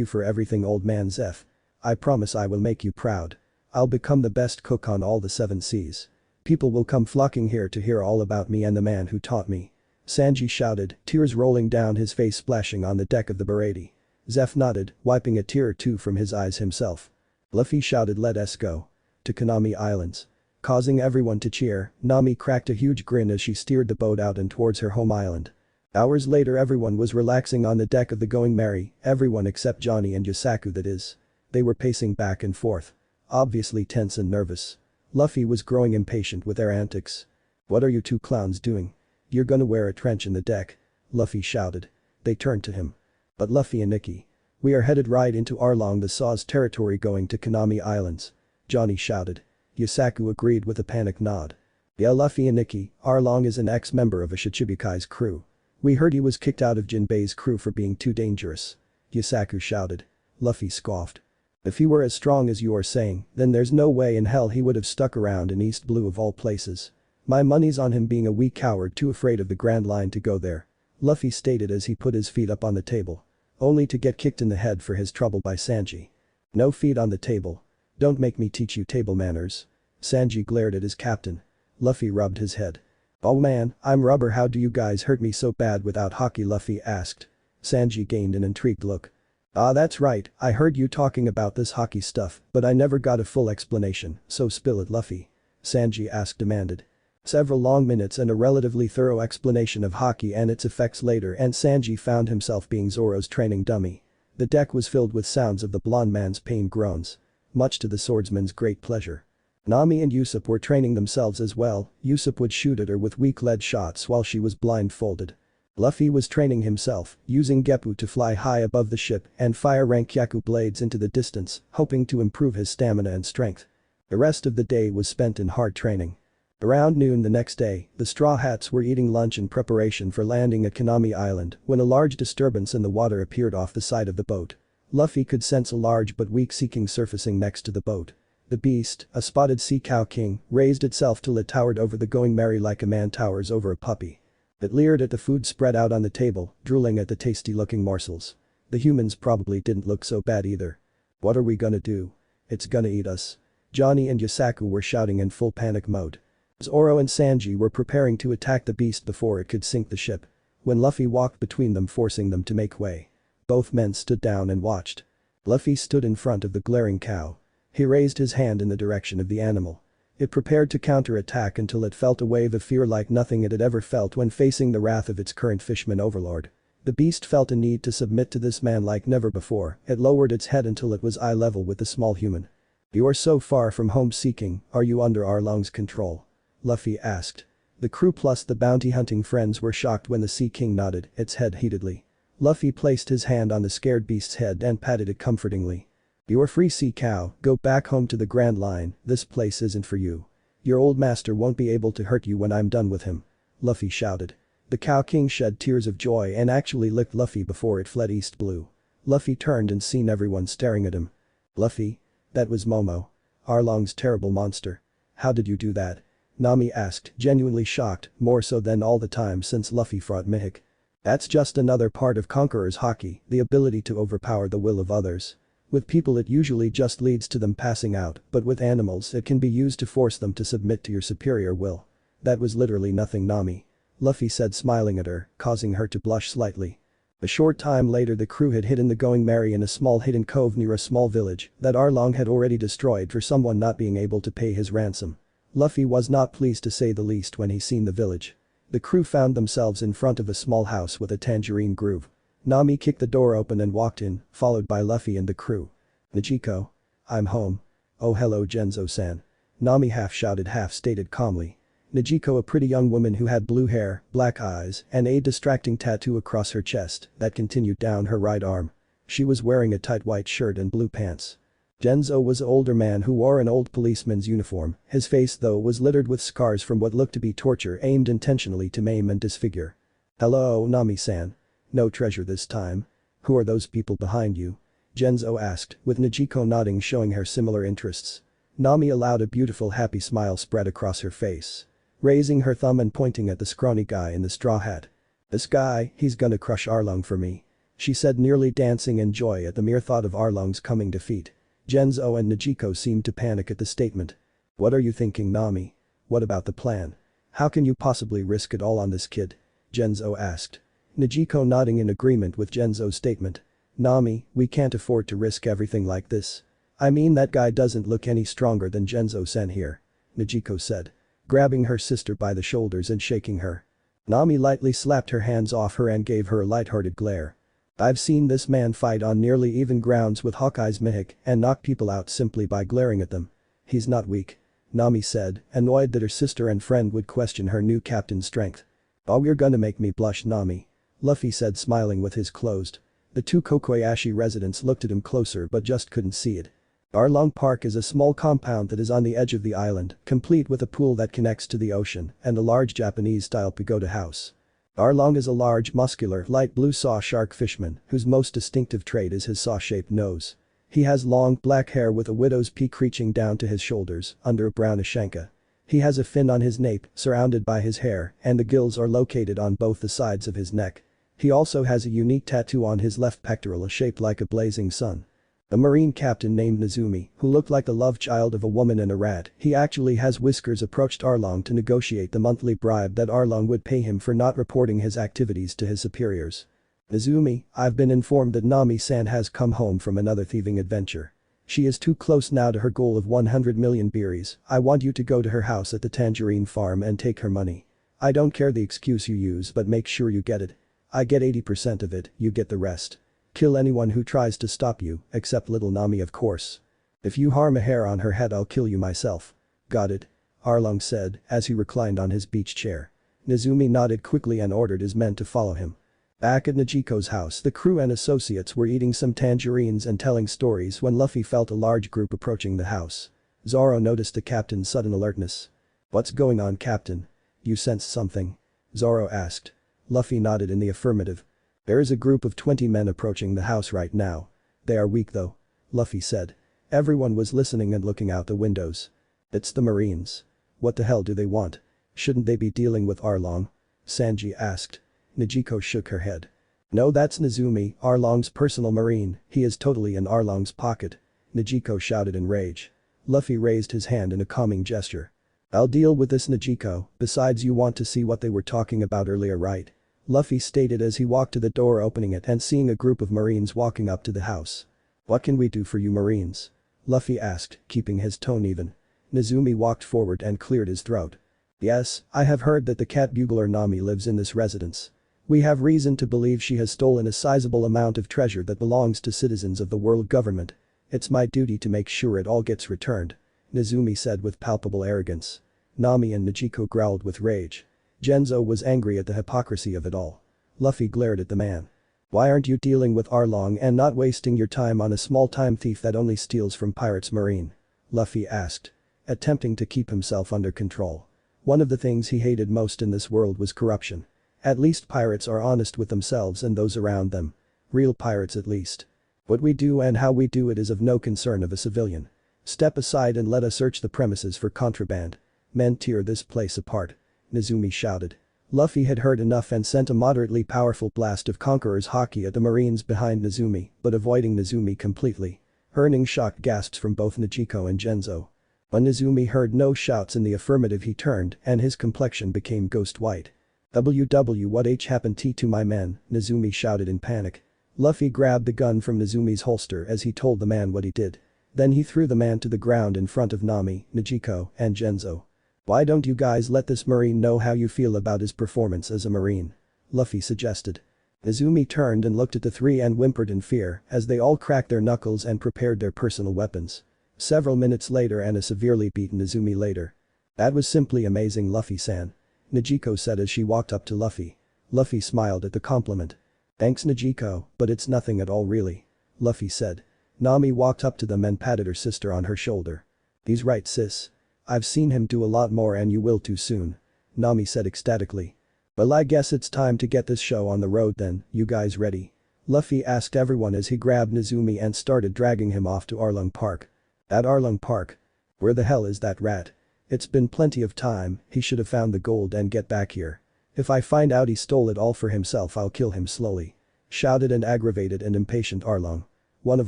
for everything, old man Zeph. I promise I will make you proud. I'll become the best cook on all the 7 seas. People will come flocking here to hear all about me and the man who taught me." Sanji shouted, tears rolling down his face, splashing on the deck of the Bereti. Zeph nodded, wiping a tear or two from his eyes himself. Luffy shouted, "Let us go." To Konami Islands. Causing everyone to cheer, Nami cracked a huge grin as she steered the boat out and towards her home island. Hours later everyone was relaxing on the deck of the Going Merry, everyone except Johnny and Yosaku, that is. They were pacing back and forth. Obviously tense and nervous. Luffy was growing impatient with their antics. "What are you two clowns doing? You're gonna wear a trench in the deck," Luffy shouted. They turned to him. "But Luffy and Nikki. We are headed right into Arlong the Saw's territory, going to Konami Islands," Johnny shouted. Yusaku agreed with a panicked nod. Yeah, Luffy and Nikki, Arlong is an ex-member of a Shichibukai's crew. We heard he was kicked out of Jinbei's crew for being too dangerous. Yusaku shouted. Luffy scoffed. If he were as strong as you are saying, then there's no way in hell he would have stuck around in East Blue of all places. My money's on him being a weak coward too afraid of the Grand Line to go there. Luffy stated as he put his feet up on the table. Only to get kicked in the head for his trouble by Sanji. No feet on the table. Don't make me teach you table manners. Sanji glared at his captain. Luffy rubbed his head. Oh man, I'm rubber, how do you guys hurt me so bad without hockey? Luffy asked. Sanji gained an intrigued look. Ah, that's right, I heard you talking about this hockey stuff, but I never got a full explanation, so spill it, Luffy. Sanji demanded. Several long minutes and a relatively thorough explanation of hockey and its effects later, and Sanji found himself being Zoro's training dummy. The deck was filled with sounds of the blonde man's pained groans. Much to the swordsman's great pleasure. Nami and Usopp were training themselves as well. Usopp would shoot at her with weak lead shots while she was blindfolded. Luffy was training himself, using Geppu to fly high above the ship and fire Rankyaku blades into the distance, hoping to improve his stamina and strength. The rest of the day was spent in hard training. Around noon the next day, the Straw Hats were eating lunch in preparation for landing at Konami Island when a large disturbance in the water appeared off the side of the boat. Luffy could sense a large but weak sea king surfacing next to the boat. The beast, a spotted sea cow king, raised itself till it towered over the Going Merry like a man towers over a puppy. It leered at the food spread out on the table, drooling at the tasty-looking morsels. The humans probably didn't look so bad either. What are we gonna do? It's gonna eat us. Johnny and Yusaku were shouting in full panic mode. Zoro and Sanji were preparing to attack the beast before it could sink the ship. When Luffy walked between them, forcing them to make way. Both men stood down and watched. Luffy stood in front of the glaring cow. He raised his hand in the direction of the animal. It prepared to counterattack until it felt a wave of fear like nothing it had ever felt when facing the wrath of its current fishman overlord. The beast felt a need to submit to this man like never before. It lowered its head until it was eye level with the small human. You are so far from home seeking, are you under Arlong's control? Luffy asked. The crew plus the bounty hunting friends were shocked when the Sea King nodded its head heatedly. Luffy placed his hand on the scared beast's head and patted it comfortingly. You are free, sea cow, go back home to the Grand Line, this place isn't for you. Your old master won't be able to hurt you when I'm done with him. Luffy shouted. The Cow King shed tears of joy and actually licked Luffy before it fled East Blue. Luffy turned and seen everyone staring at him. Luffy? That was Momo. Arlong's terrible monster. How did you do that? Nami asked, genuinely shocked, more so than all the time since Luffy fought Mihawk. That's just another part of Conqueror's Haki, the ability to overpower the will of others. With people it usually just leads to them passing out, but with animals it can be used to force them to submit to your superior will. That was literally nothing, Nami. Luffy said, smiling at her, causing her to blush slightly. A short time later the crew had hidden the Going Merry in a small hidden cove near a small village that Arlong had already destroyed for someone not being able to pay his ransom. Luffy was not pleased to say the least when he seen the village. The crew found themselves in front of a small house with a tangerine groove. Nami kicked the door open and walked in, followed by Luffy and the crew. Nichiko. I'm home. Oh hello Genzo-san. Nami half shouted half stated calmly. Nichiko, a pretty young woman who had blue hair, black eyes, and a distracting tattoo across her chest that continued down her right arm. She was wearing a tight white shirt and blue pants. Genzo was an older man who wore an old policeman's uniform, his face though was littered with scars from what looked to be torture aimed intentionally to maim and disfigure. Hello Nami-san. No treasure this time. Who are those people behind you? Genzo asked, with Nichiko nodding showing her similar interests. Nami allowed a beautiful happy smile spread across her face. Raising her thumb and pointing at the scrawny guy in the straw hat. This guy, he's gonna crush Arlong for me. She said, nearly dancing in joy at the mere thought of Arlong's coming defeat. Genzo and Nichiko seemed to panic at the statement. What are you thinking, Nami? What about the plan? How can you possibly risk it all on this kid? Genzo asked. Nichiko nodding in agreement with Genzo's statement. Nami, we can't afford to risk everything like this. I mean, that guy doesn't look any stronger than Genzo-san here. Nichiko said. Grabbing her sister by the shoulders and shaking her. Nami lightly slapped her hands off her and gave her a light-hearted glare. I've seen this man fight on nearly even grounds with Hawkeye's Mihawk and knock people out simply by glaring at them. He's not weak. Nami said, annoyed that her sister and friend would question her new captain's strength. Oh, you're gonna make me blush, Nami. Luffy said, smiling with his closed. The two Kokoyashi residents looked at him closer but just couldn't see it. Arlong Park is a small compound that is on the edge of the island, complete with a pool that connects to the ocean and a large Japanese-style pagoda house. Arlong is a large, muscular, light blue saw shark fisherman whose most distinctive trait is his saw-shaped nose. He has long, black hair with a widow's peak reaching down to his shoulders, under a brownish shanka. He has a fin on his nape, surrounded by his hair, and the gills are located on both the sides of his neck. He also has a unique tattoo on his left pectoral shaped like a blazing sun. A marine captain named Nezumi, who looked like the love child of a woman and a rat, he actually has whiskers, approached Arlong to negotiate the monthly bribe that Arlong would pay him for not reporting his activities to his superiors. Nezumi, I've been informed that Nami-san has come home from another thieving adventure. She is too close now to her goal of 100 million berries. I want you to go to her house at the tangerine farm and take her money. I don't care the excuse you use, but make sure you get it. I get 80% of it, you get the rest. Kill anyone who tries to stop you, except little Nami of course. If you harm a hair on her head I'll kill you myself. Got it? Arlong said, as he reclined on his beach chair. Nezumi nodded quickly and ordered his men to follow him. Back at Najiko's house, the crew and associates were eating some tangerines and telling stories when Luffy felt a large group approaching the house. Zoro noticed the captain's sudden alertness. What's going on, Captain? You sense something? Zoro asked. Luffy nodded in the affirmative. There is a group of 20 men approaching the house right now. They are weak though. Luffy said. Everyone was listening and looking out the windows. It's the Marines. What the hell do they want? Shouldn't they be dealing with Arlong? Sanji asked. Najiko shook her head. No, that's Nezumi, Arlong's personal marine, he is totally in Arlong's pocket. Najiko shouted in rage. Luffy raised his hand in a calming gesture. I'll deal with this, Najiko, besides you want to see what they were talking about earlier, right? Luffy stated as he walked to the door, opening it and seeing a group of Marines walking up to the house. What can we do for you Marines? Luffy asked, keeping his tone even. Nezumi walked forward and cleared his throat. Yes, I have heard that the cat bugler Nami lives in this residence. We have reason to believe she has stolen a sizable amount of treasure that belongs to citizens of the world government. It's my duty to make sure it all gets returned. Nezumi said with palpable arrogance. Nami and Najiko growled with rage. Genzo was angry at the hypocrisy of it all. Luffy glared at the man. Why aren't you dealing with Arlong and not wasting your time on a small-time thief that only steals from pirates marine? Luffy asked. Attempting to keep himself under control. One of the things he hated most in this world was corruption. At least pirates are honest with themselves and those around them. Real pirates at least. What we do and how we do it is of no concern of a civilian. Step aside and let us search the premises for contraband. Men tear this place apart. Nezumi shouted. Luffy had heard enough and sent a moderately powerful blast of Conqueror's Haki at the Marines behind Nezumi, but avoiding Nezumi completely. Earning shocked gasps from both Najiko and Genzo. When Nezumi heard no shouts in the affirmative he turned and his complexion became ghost white. What happened to my men? Nezumi shouted in panic. Luffy grabbed the gun from Nezumi's holster as he told the man what he did. Then he threw the man to the ground in front of Nami, Najiko, and Genzo. Why don't you guys let this marine know how you feel about his performance as a marine? Luffy suggested. Nezumi turned and looked at the three and whimpered in fear as they all cracked their knuckles and prepared their personal weapons. Several minutes later and a severely beaten Nezumi later. That was simply amazing, Luffy-san. Najiko said as she walked up to Luffy. Luffy smiled at the compliment. Thanks Najiko, but it's nothing at all really. Luffy said. Nami walked up to them and patted her sister on her shoulder. He's right sis. I've seen him do a lot more and you will too soon. Nami said ecstatically. Well, I guess it's time to get this show on the road then, you guys ready? Luffy asked everyone as he grabbed Nezumi and started dragging him off to Arlong Park. At Arlong Park? Where the hell is that rat? It's been plenty of time, he should have found the gold and get back here. If I find out he stole it all for himself I'll kill him slowly. Shouted an aggravated and impatient Arlong. One of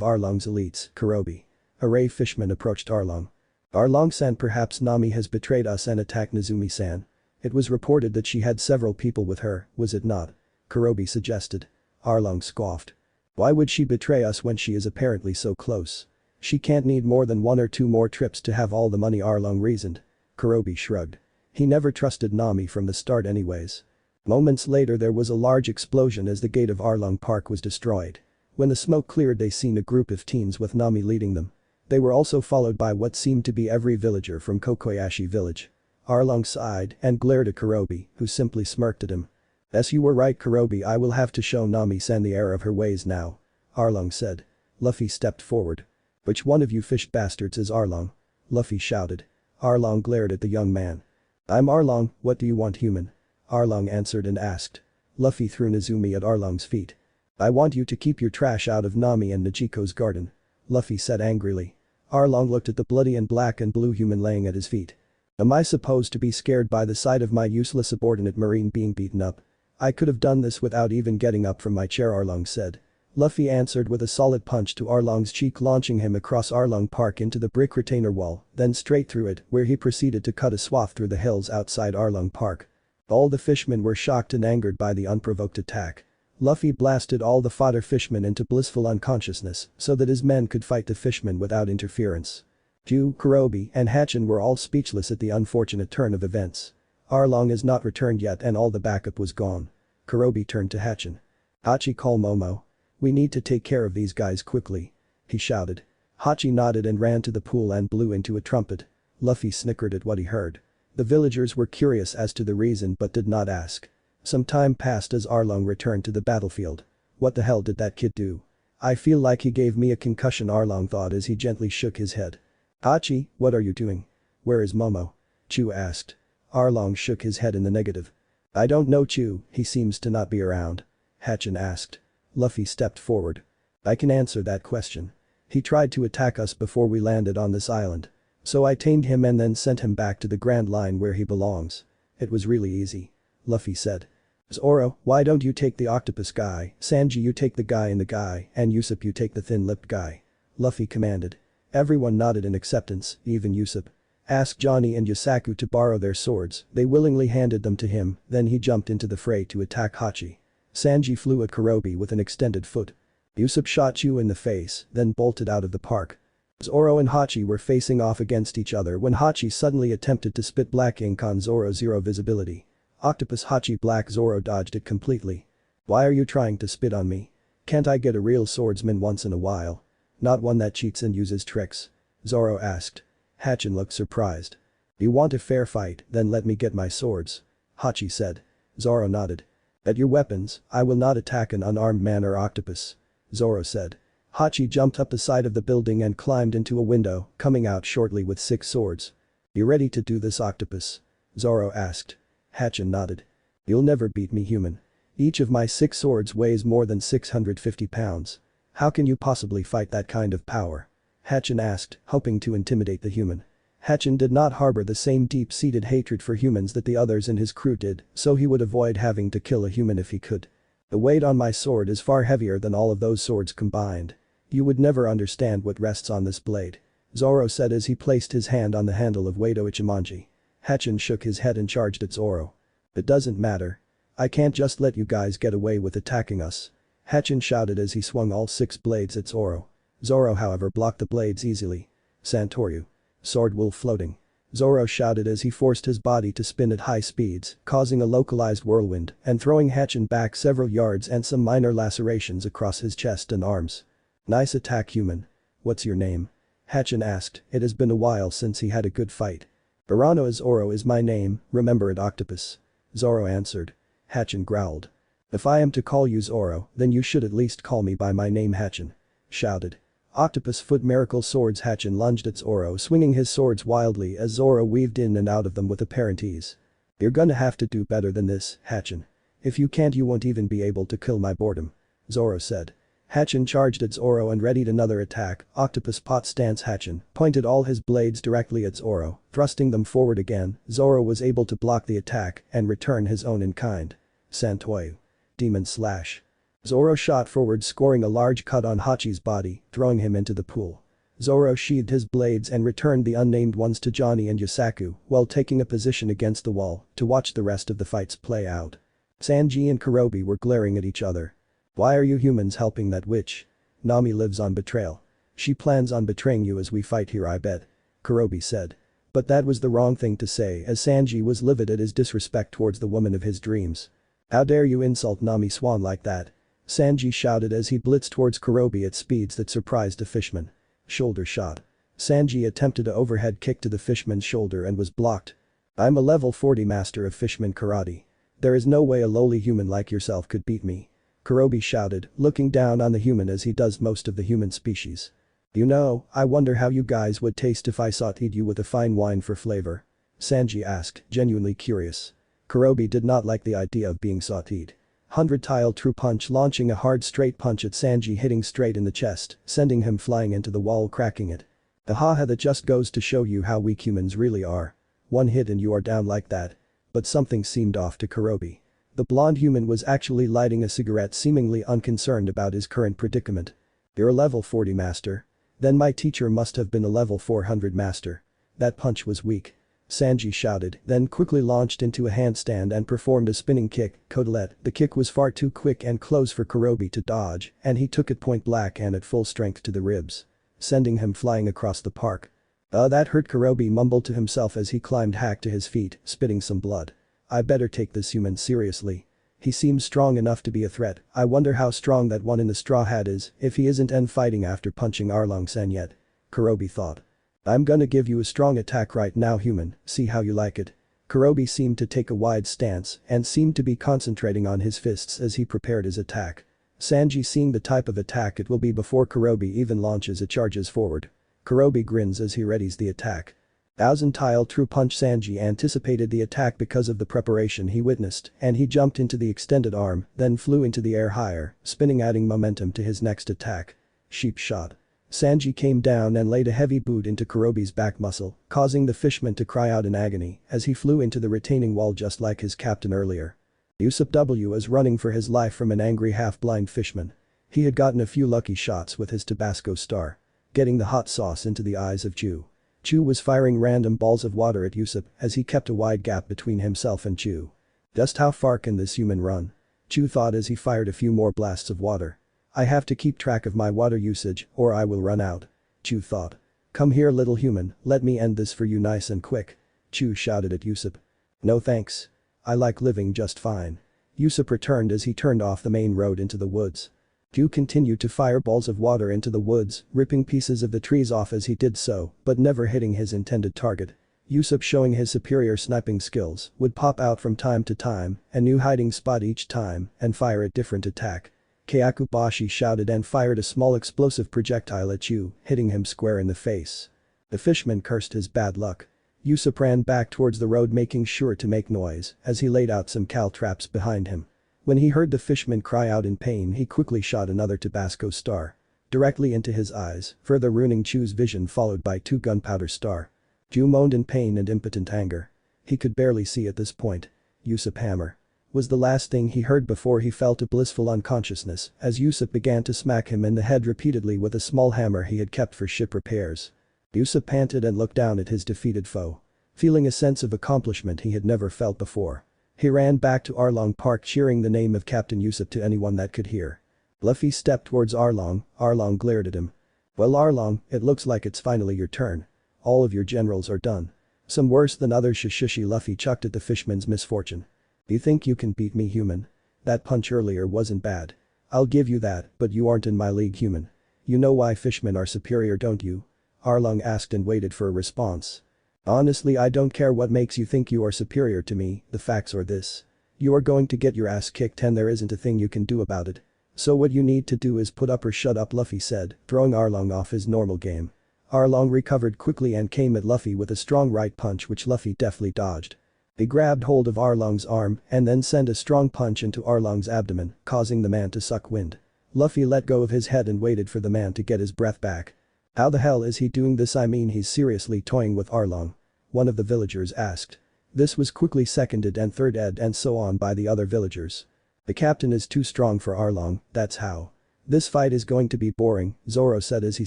Arlong's elites, Kurobi. A ray fishman approached Arlong. Arlong-san, perhaps Nami has betrayed us and attacked Nezumi-san. It was reported that she had several people with her, was it not? Kurobi suggested. Arlong scoffed. Why would she betray us when she is apparently so close? She can't need more than 1 or 2 more trips to have all the money, Arlong reasoned. Kurobi shrugged. He never trusted Nami from the start anyways. Moments later there was a large explosion as the gate of Arlong Park was destroyed. When the smoke cleared they seen a group of teens with Nami leading them. They were also followed by what seemed to be every villager from Kokoyashi village. Arlong sighed and glared at Kurobi, who simply smirked at him. Yes, you were right Kurobi, I will have to show Nami-san the error of her ways now. Arlong said. Luffy stepped forward. "Which one of you fish bastards is Arlong?" Luffy shouted. Arlong glared at the young man. "I'm Arlong, what do you want, human?" Arlong answered and asked. Luffy threw Nezumi at Arlong's feet. "I want you to keep your trash out of Nami and Najiko's garden," Luffy said angrily. Arlong looked at the bloody and black and blue human laying at his feet. "Am I supposed to be scared by the sight of my useless subordinate marine being beaten up? I could have done this without even getting up from my chair," Arlong said. Luffy answered with a solid punch to Arlong's cheek, launching him across Arlong Park into the brick retainer wall, then straight through it, where he proceeded to cut a swath through the hills outside Arlong Park. All the fishmen were shocked and angered by the unprovoked attack. Luffy blasted all the fodder fishmen into blissful unconsciousness so that his men could fight the fishmen without interference. Ju, Kurobe, and Hatchin were all speechless at the unfortunate turn of events. Arlong has not returned yet and all the backup was gone. Kurobe turned to Hatchin. "Hachi, call Momo. We need to take care of these guys quickly," he shouted. Hachi nodded and ran to the pool and blew into a trumpet. Luffy snickered at what he heard. The villagers were curious as to the reason but did not ask. Some time passed as Arlong returned to the battlefield. "What the hell did that kid do? I feel like he gave me a concussion," Arlong thought as he gently shook his head. "Hachi, what are you doing? Where is Momo?" Chu asked. Arlong shook his head in the negative. "I don't know, Chu, he seems to not be around." Hatchin asked. Luffy stepped forward. "I can answer that question. He tried to attack us before we landed on this island. So I tamed him and then sent him back to the Grand Line where he belongs. It was really easy," Luffy said. "Zoro, why don't you take the octopus guy, Sanji you take the guy in the guy, and Usopp you take the thin-lipped guy," Luffy commanded. Everyone nodded in acceptance, even Usopp. Asked Johnny and Yasaku to borrow their swords, they willingly handed them to him, then he jumped into the fray to attack Hachi. Sanji flew at Kurobe with an extended foot. Usopp shot Chu in the face, then bolted out of the park. Zoro and Hachi were facing off against each other when Hachi suddenly attempted to spit black ink on Zoro's zero visibility. Octopus Hachi black Zoro dodged it completely. "Why are you trying to spit on me? Can't I get a real swordsman once in a while? Not one that cheats and uses tricks?" Zoro asked. Hatchin looked surprised. "You want a fair fight, then let me get my swords," Hachi said. Zoro nodded. "At your weapons, I will not attack an unarmed man or octopus," Zoro said. Hachi jumped up the side of the building and climbed into a window, coming out shortly with 6 swords. "You ready to do this, octopus?" Zoro asked. Hatchin nodded. "You'll never beat me, human. Each of my 6 swords weighs more than 650 pounds. How can you possibly fight that kind of power?" Hatchin asked, hoping to intimidate the human. Hatchin did not harbor the same deep-seated hatred for humans that the others in his crew did, so he would avoid having to kill a human if he could. "The weight on my sword is far heavier than all of those swords combined. You would never understand what rests on this blade," Zoro said as he placed his hand on the handle of Wado Ichimonji. Hatchin shook his head and charged at Zoro. "It doesn't matter. I can't just let you guys get away with attacking us," Hatchin shouted as he swung all 6 blades at Zoro. Zoro however blocked the blades easily. "Santoryu. Sword wolf floating," Zoro shouted as he forced his body to spin at high speeds, causing a localized whirlwind and throwing Hatchin back several yards and some minor lacerations across his chest and arms. "Nice attack, human. What's your name?" Hatchin asked. It has been a while since he had a good fight. "Barano Zoro is my name, remember it, octopus," Zoro answered. Hatchin growled. "If I am to call you Zoro, then you should at least call me by my name, Hatchin," shouted. Octopus foot miracle swords. Hatchin lunged at Zoro, swinging his swords wildly as Zoro weaved in and out of them with apparent ease. "You're gonna have to do better than this, Hatchin. If you can't you won't even be able to kill my boredom," Zoro said. Hatchin charged at Zoro and readied another attack. Octopus pot stance. Hatchin pointed all his blades directly at Zoro, thrusting them forward again. Zoro was able to block the attack and return his own in kind. Santoyu. Demon slash. Zoro shot forward, scoring a large cut on Hachi's body, throwing him into the pool. Zoro sheathed his blades and returned the unnamed ones to Johnny and Yasaku while taking a position against the wall to watch the rest of the fights play out. Sanji and Kurobe were glaring at each other. "Why are you humans helping that witch? Nami lives on betrayal. She plans on betraying you as we fight here, I bet," Kurobe said. But that was the wrong thing to say as Sanji was livid at his disrespect towards the woman of his dreams. "How dare you insult Nami Swan like that?" Sanji shouted as he blitzed towards Kurobe at speeds that surprised a fishman. Shoulder shot. Sanji attempted an overhead kick to the fishman's shoulder and was blocked. "I'm a level 40 master of fishman karate. There is no way a lowly human like yourself could beat me," Kurobe shouted, looking down on the human as he does most of the human species. You know, I wonder how you guys would taste if I sauteed you with a fine wine for flavor. Sanji asked, genuinely curious. Kurobe did not like the idea of being sauteed. 100-tile true punch launching a hard straight punch at Sanji hitting straight in the chest, sending him flying into the wall cracking it. Haha, that just goes to show you how weak humans really are. One hit and you are down like that. But something seemed off to Kurobe. The blonde human was actually lighting a cigarette seemingly unconcerned about his current predicament. You're a level 40 master. Then my teacher must have been a level 400 master. That punch was weak. Sanji shouted, then quickly launched into a handstand and performed a spinning kick, Codelet. The kick was far too quick and close for Kurobe to dodge, and he took it point blank and at full strength to the ribs, sending him flying across the park. That hurt, Kurobe mumbled to himself as he climbed hack to his feet, spitting some blood. I better take this human seriously. He seems strong enough to be a threat. I wonder how strong that one in the straw hat is if he isn't end fighting after punching Arlong-san yet. Kurobe thought. I'm gonna give you a strong attack right now, human, see how you like it. Kurobe seemed to take a wide stance and seemed to be concentrating on his fists as he prepared his attack. Sanji seeing the type of attack it will be before Kurobe even launches it charges forward. Kurobe grins as he readies the attack. 1000-tile true punch. Sanji anticipated the attack because of the preparation he witnessed and he jumped into the extended arm, then flew into the air higher, spinning adding momentum to his next attack. Sheep shot. Sanji came down and laid a heavy boot into Kurobe's back muscle, causing the fishman to cry out in agony as he flew into the retaining wall just like his captain earlier. Usopp W was running for his life from an angry half-blind fishman. He had gotten a few lucky shots with his Tabasco star, getting the hot sauce into the eyes of Chu. Chu was firing random balls of water at Usopp as he kept a wide gap between himself and Chu. Just how far can this human run? Chu thought as he fired a few more blasts of water. I have to keep track of my water usage or I will run out. Chu thought. Come here, little human, let me end this for you nice and quick. Chu shouted at Usopp. No thanks. I like living just fine. Usopp returned as he turned off the main road into the woods. Chu continued to fire balls of water into the woods, ripping pieces of the trees off as he did so, but never hitting his intended target. Usopp, showing his superior sniping skills, would pop out from time to time, a new hiding spot each time, and fire a different attack. Kyakubashi shouted and fired a small explosive projectile at Chu, hitting him square in the face. The fishman cursed his bad luck. Usopp ran back towards the road making sure to make noise as he laid out some cal traps behind him. When he heard the fishman cry out in pain, he quickly shot another Tabasco star directly into his eyes, further ruining Chu's vision, followed by 2 gunpowder star. Chu moaned in pain and impotent anger. He could barely see at this point. Usopp hammer was the last thing he heard before he fell to blissful unconsciousness as Usopp began to smack him in the head repeatedly with a small hammer he had kept for ship repairs. Usopp panted and looked down at his defeated foe, feeling a sense of accomplishment he had never felt before. He ran back to Arlong Park cheering the name of Captain Usopp to anyone that could hear. Luffy stepped towards Arlong. Arlong glared at him. Well, Arlong, it looks like it's finally your turn. All of your generals are done. Some worse than others. Shishishi. Luffy chucked at the fishman's misfortune. You think you can beat me, human? That punch earlier wasn't bad. I'll give you that, but you aren't in my league, human. You know why fishmen are superior, don't you? Arlong asked and waited for a response. Honestly, I don't care what makes you think you are superior to me, the facts are this. You are going to get your ass kicked and there isn't a thing you can do about it. So what you need to do is put up or shut up, Luffy said, throwing Arlong off his normal game. Arlong recovered quickly and came at Luffy with a strong right punch which Luffy deftly dodged. He grabbed hold of Arlong's arm and then sent a strong punch into Arlong's abdomen, causing the man to suck wind. Luffy let go of his head and waited for the man to get his breath back. How the hell is he doing this? I mean, he's seriously toying with Arlong. One of the villagers asked. This was quickly seconded and thirded and so on by the other villagers. The captain is too strong for Arlong, that's how. This fight is going to be boring, Zoro said as he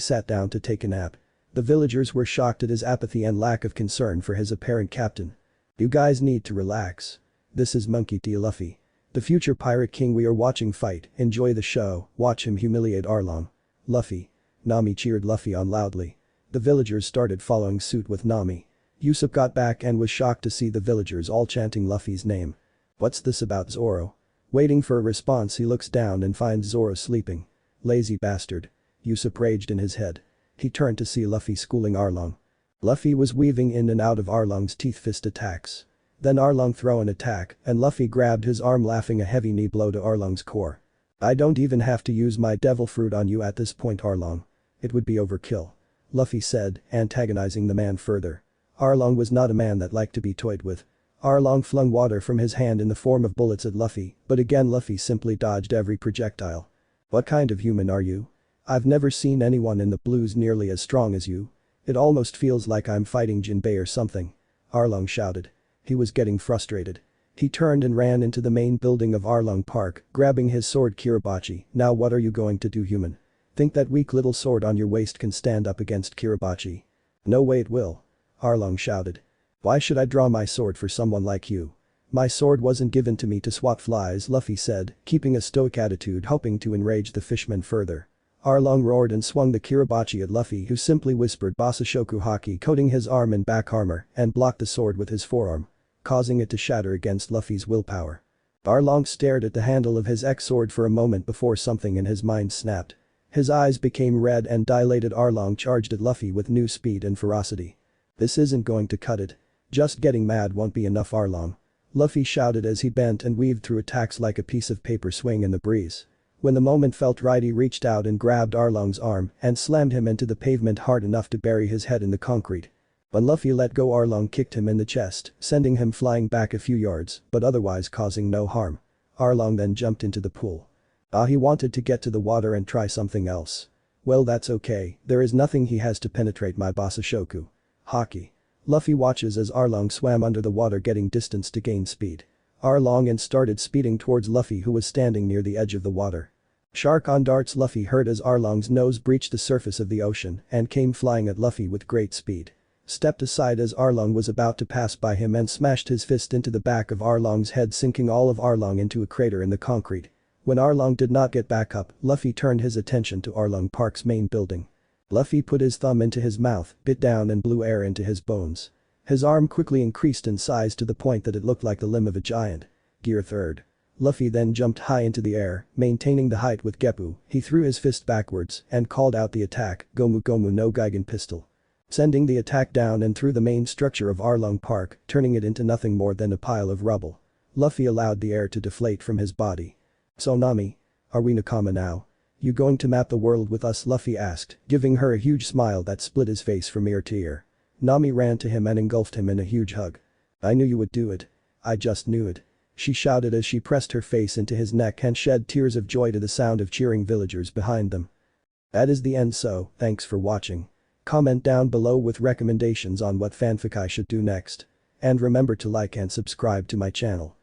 sat down to take a nap. The villagers were shocked at his apathy and lack of concern for his apparent captain. You guys need to relax. This is Monkey D. Luffy, the future pirate king we are watching fight. Enjoy the show, watch him humiliate Arlong. Luffy. Nami cheered Luffy on loudly. The villagers started following suit with Nami. Usopp got back and was shocked to see the villagers all chanting Luffy's name. What's this about, Zoro? Waiting for a response, he looks down and finds Zoro sleeping. Lazy bastard. Usopp raged in his head. He turned to see Luffy schooling Arlong. Luffy was weaving in and out of Arlong's teeth fist attacks. Then Arlong throw an attack and Luffy grabbed his arm, laughing a heavy knee blow to Arlong's core. I don't even have to use my devil fruit on you at this point, Arlong. It would be overkill. Luffy said, antagonizing the man further. Arlong was not a man that liked to be toyed with. Arlong flung water from his hand in the form of bullets at Luffy, but again Luffy simply dodged every projectile. What kind of human are you? I've never seen anyone in the blues nearly as strong as you. It almost feels like I'm fighting Jinbei or something. Arlong shouted. He was getting frustrated. He turned and ran into the main building of Arlong Park, grabbing his sword Kiribachi. Now what are you going to do, human? Think that weak little sword on your waist can stand up against Kiribachi? No way it will. Arlong shouted. Why should I draw my sword for someone like you? My sword wasn't given to me to swat flies, Luffy said, keeping a stoic attitude, hoping to enrage the fishmen further. Arlong roared and swung the Kiribachi at Luffy, who simply whispered Basashoku Haki, coating his arm in back armor, and blocked the sword with his forearm, causing it to shatter against Luffy's willpower. Arlong stared at the handle of his X-sword for a moment before something in his mind snapped. His eyes became red and dilated. Arlong charged at Luffy with new speed and ferocity. This isn't going to cut it. Just getting mad won't be enough, Arlong. Luffy shouted as he bent and weaved through attacks like a piece of paper swing in the breeze. When the moment felt right, he reached out and grabbed Arlong's arm and slammed him into the pavement hard enough to bury his head in the concrete. When Luffy let go, Arlong kicked him in the chest, sending him flying back a few yards, but otherwise causing no harm. Arlong then jumped into the pool. He wanted to get to the water and try something else. Well, that's okay, there is nothing he has to penetrate my Basashoku Haki. Luffy watches as Arlong swam under the water, getting distance to gain speed. Arlong started speeding towards Luffy, who was standing near the edge of the water. Shark on darts, Luffy heard as Arlong's nose breached the surface of the ocean and came flying at Luffy with great speed. Stepped aside as Arlong was about to pass by him and smashed his fist into the back of Arlong's head, sinking all of Arlong into a crater in the concrete. When Arlong did not get back up, Luffy turned his attention to Arlong Park's main building. Luffy put his thumb into his mouth, bit down and blew air into his bones. His arm quickly increased in size to the point that it looked like the limb of a giant. Gear 3rd. Luffy then jumped high into the air, maintaining the height with Geppu. He threw his fist backwards and called out the attack, Gomu Gomu no Gigan pistol. Sending the attack down and through the main structure of Arlong Park, turning it into nothing more than a pile of rubble. Luffy allowed the air to deflate from his body. So Nami? Are we Nakama now? You going to map the world with us? Luffy asked, giving her a huge smile that split his face from ear to ear. Nami ran to him and engulfed him in a huge hug. I knew you would do it. I just knew it. She shouted as she pressed her face into his neck and shed tears of joy to the sound of cheering villagers behind them. That is the end, so thanks for watching. Comment down below with recommendations on what fanfic I should do next. And remember to like and subscribe to my channel.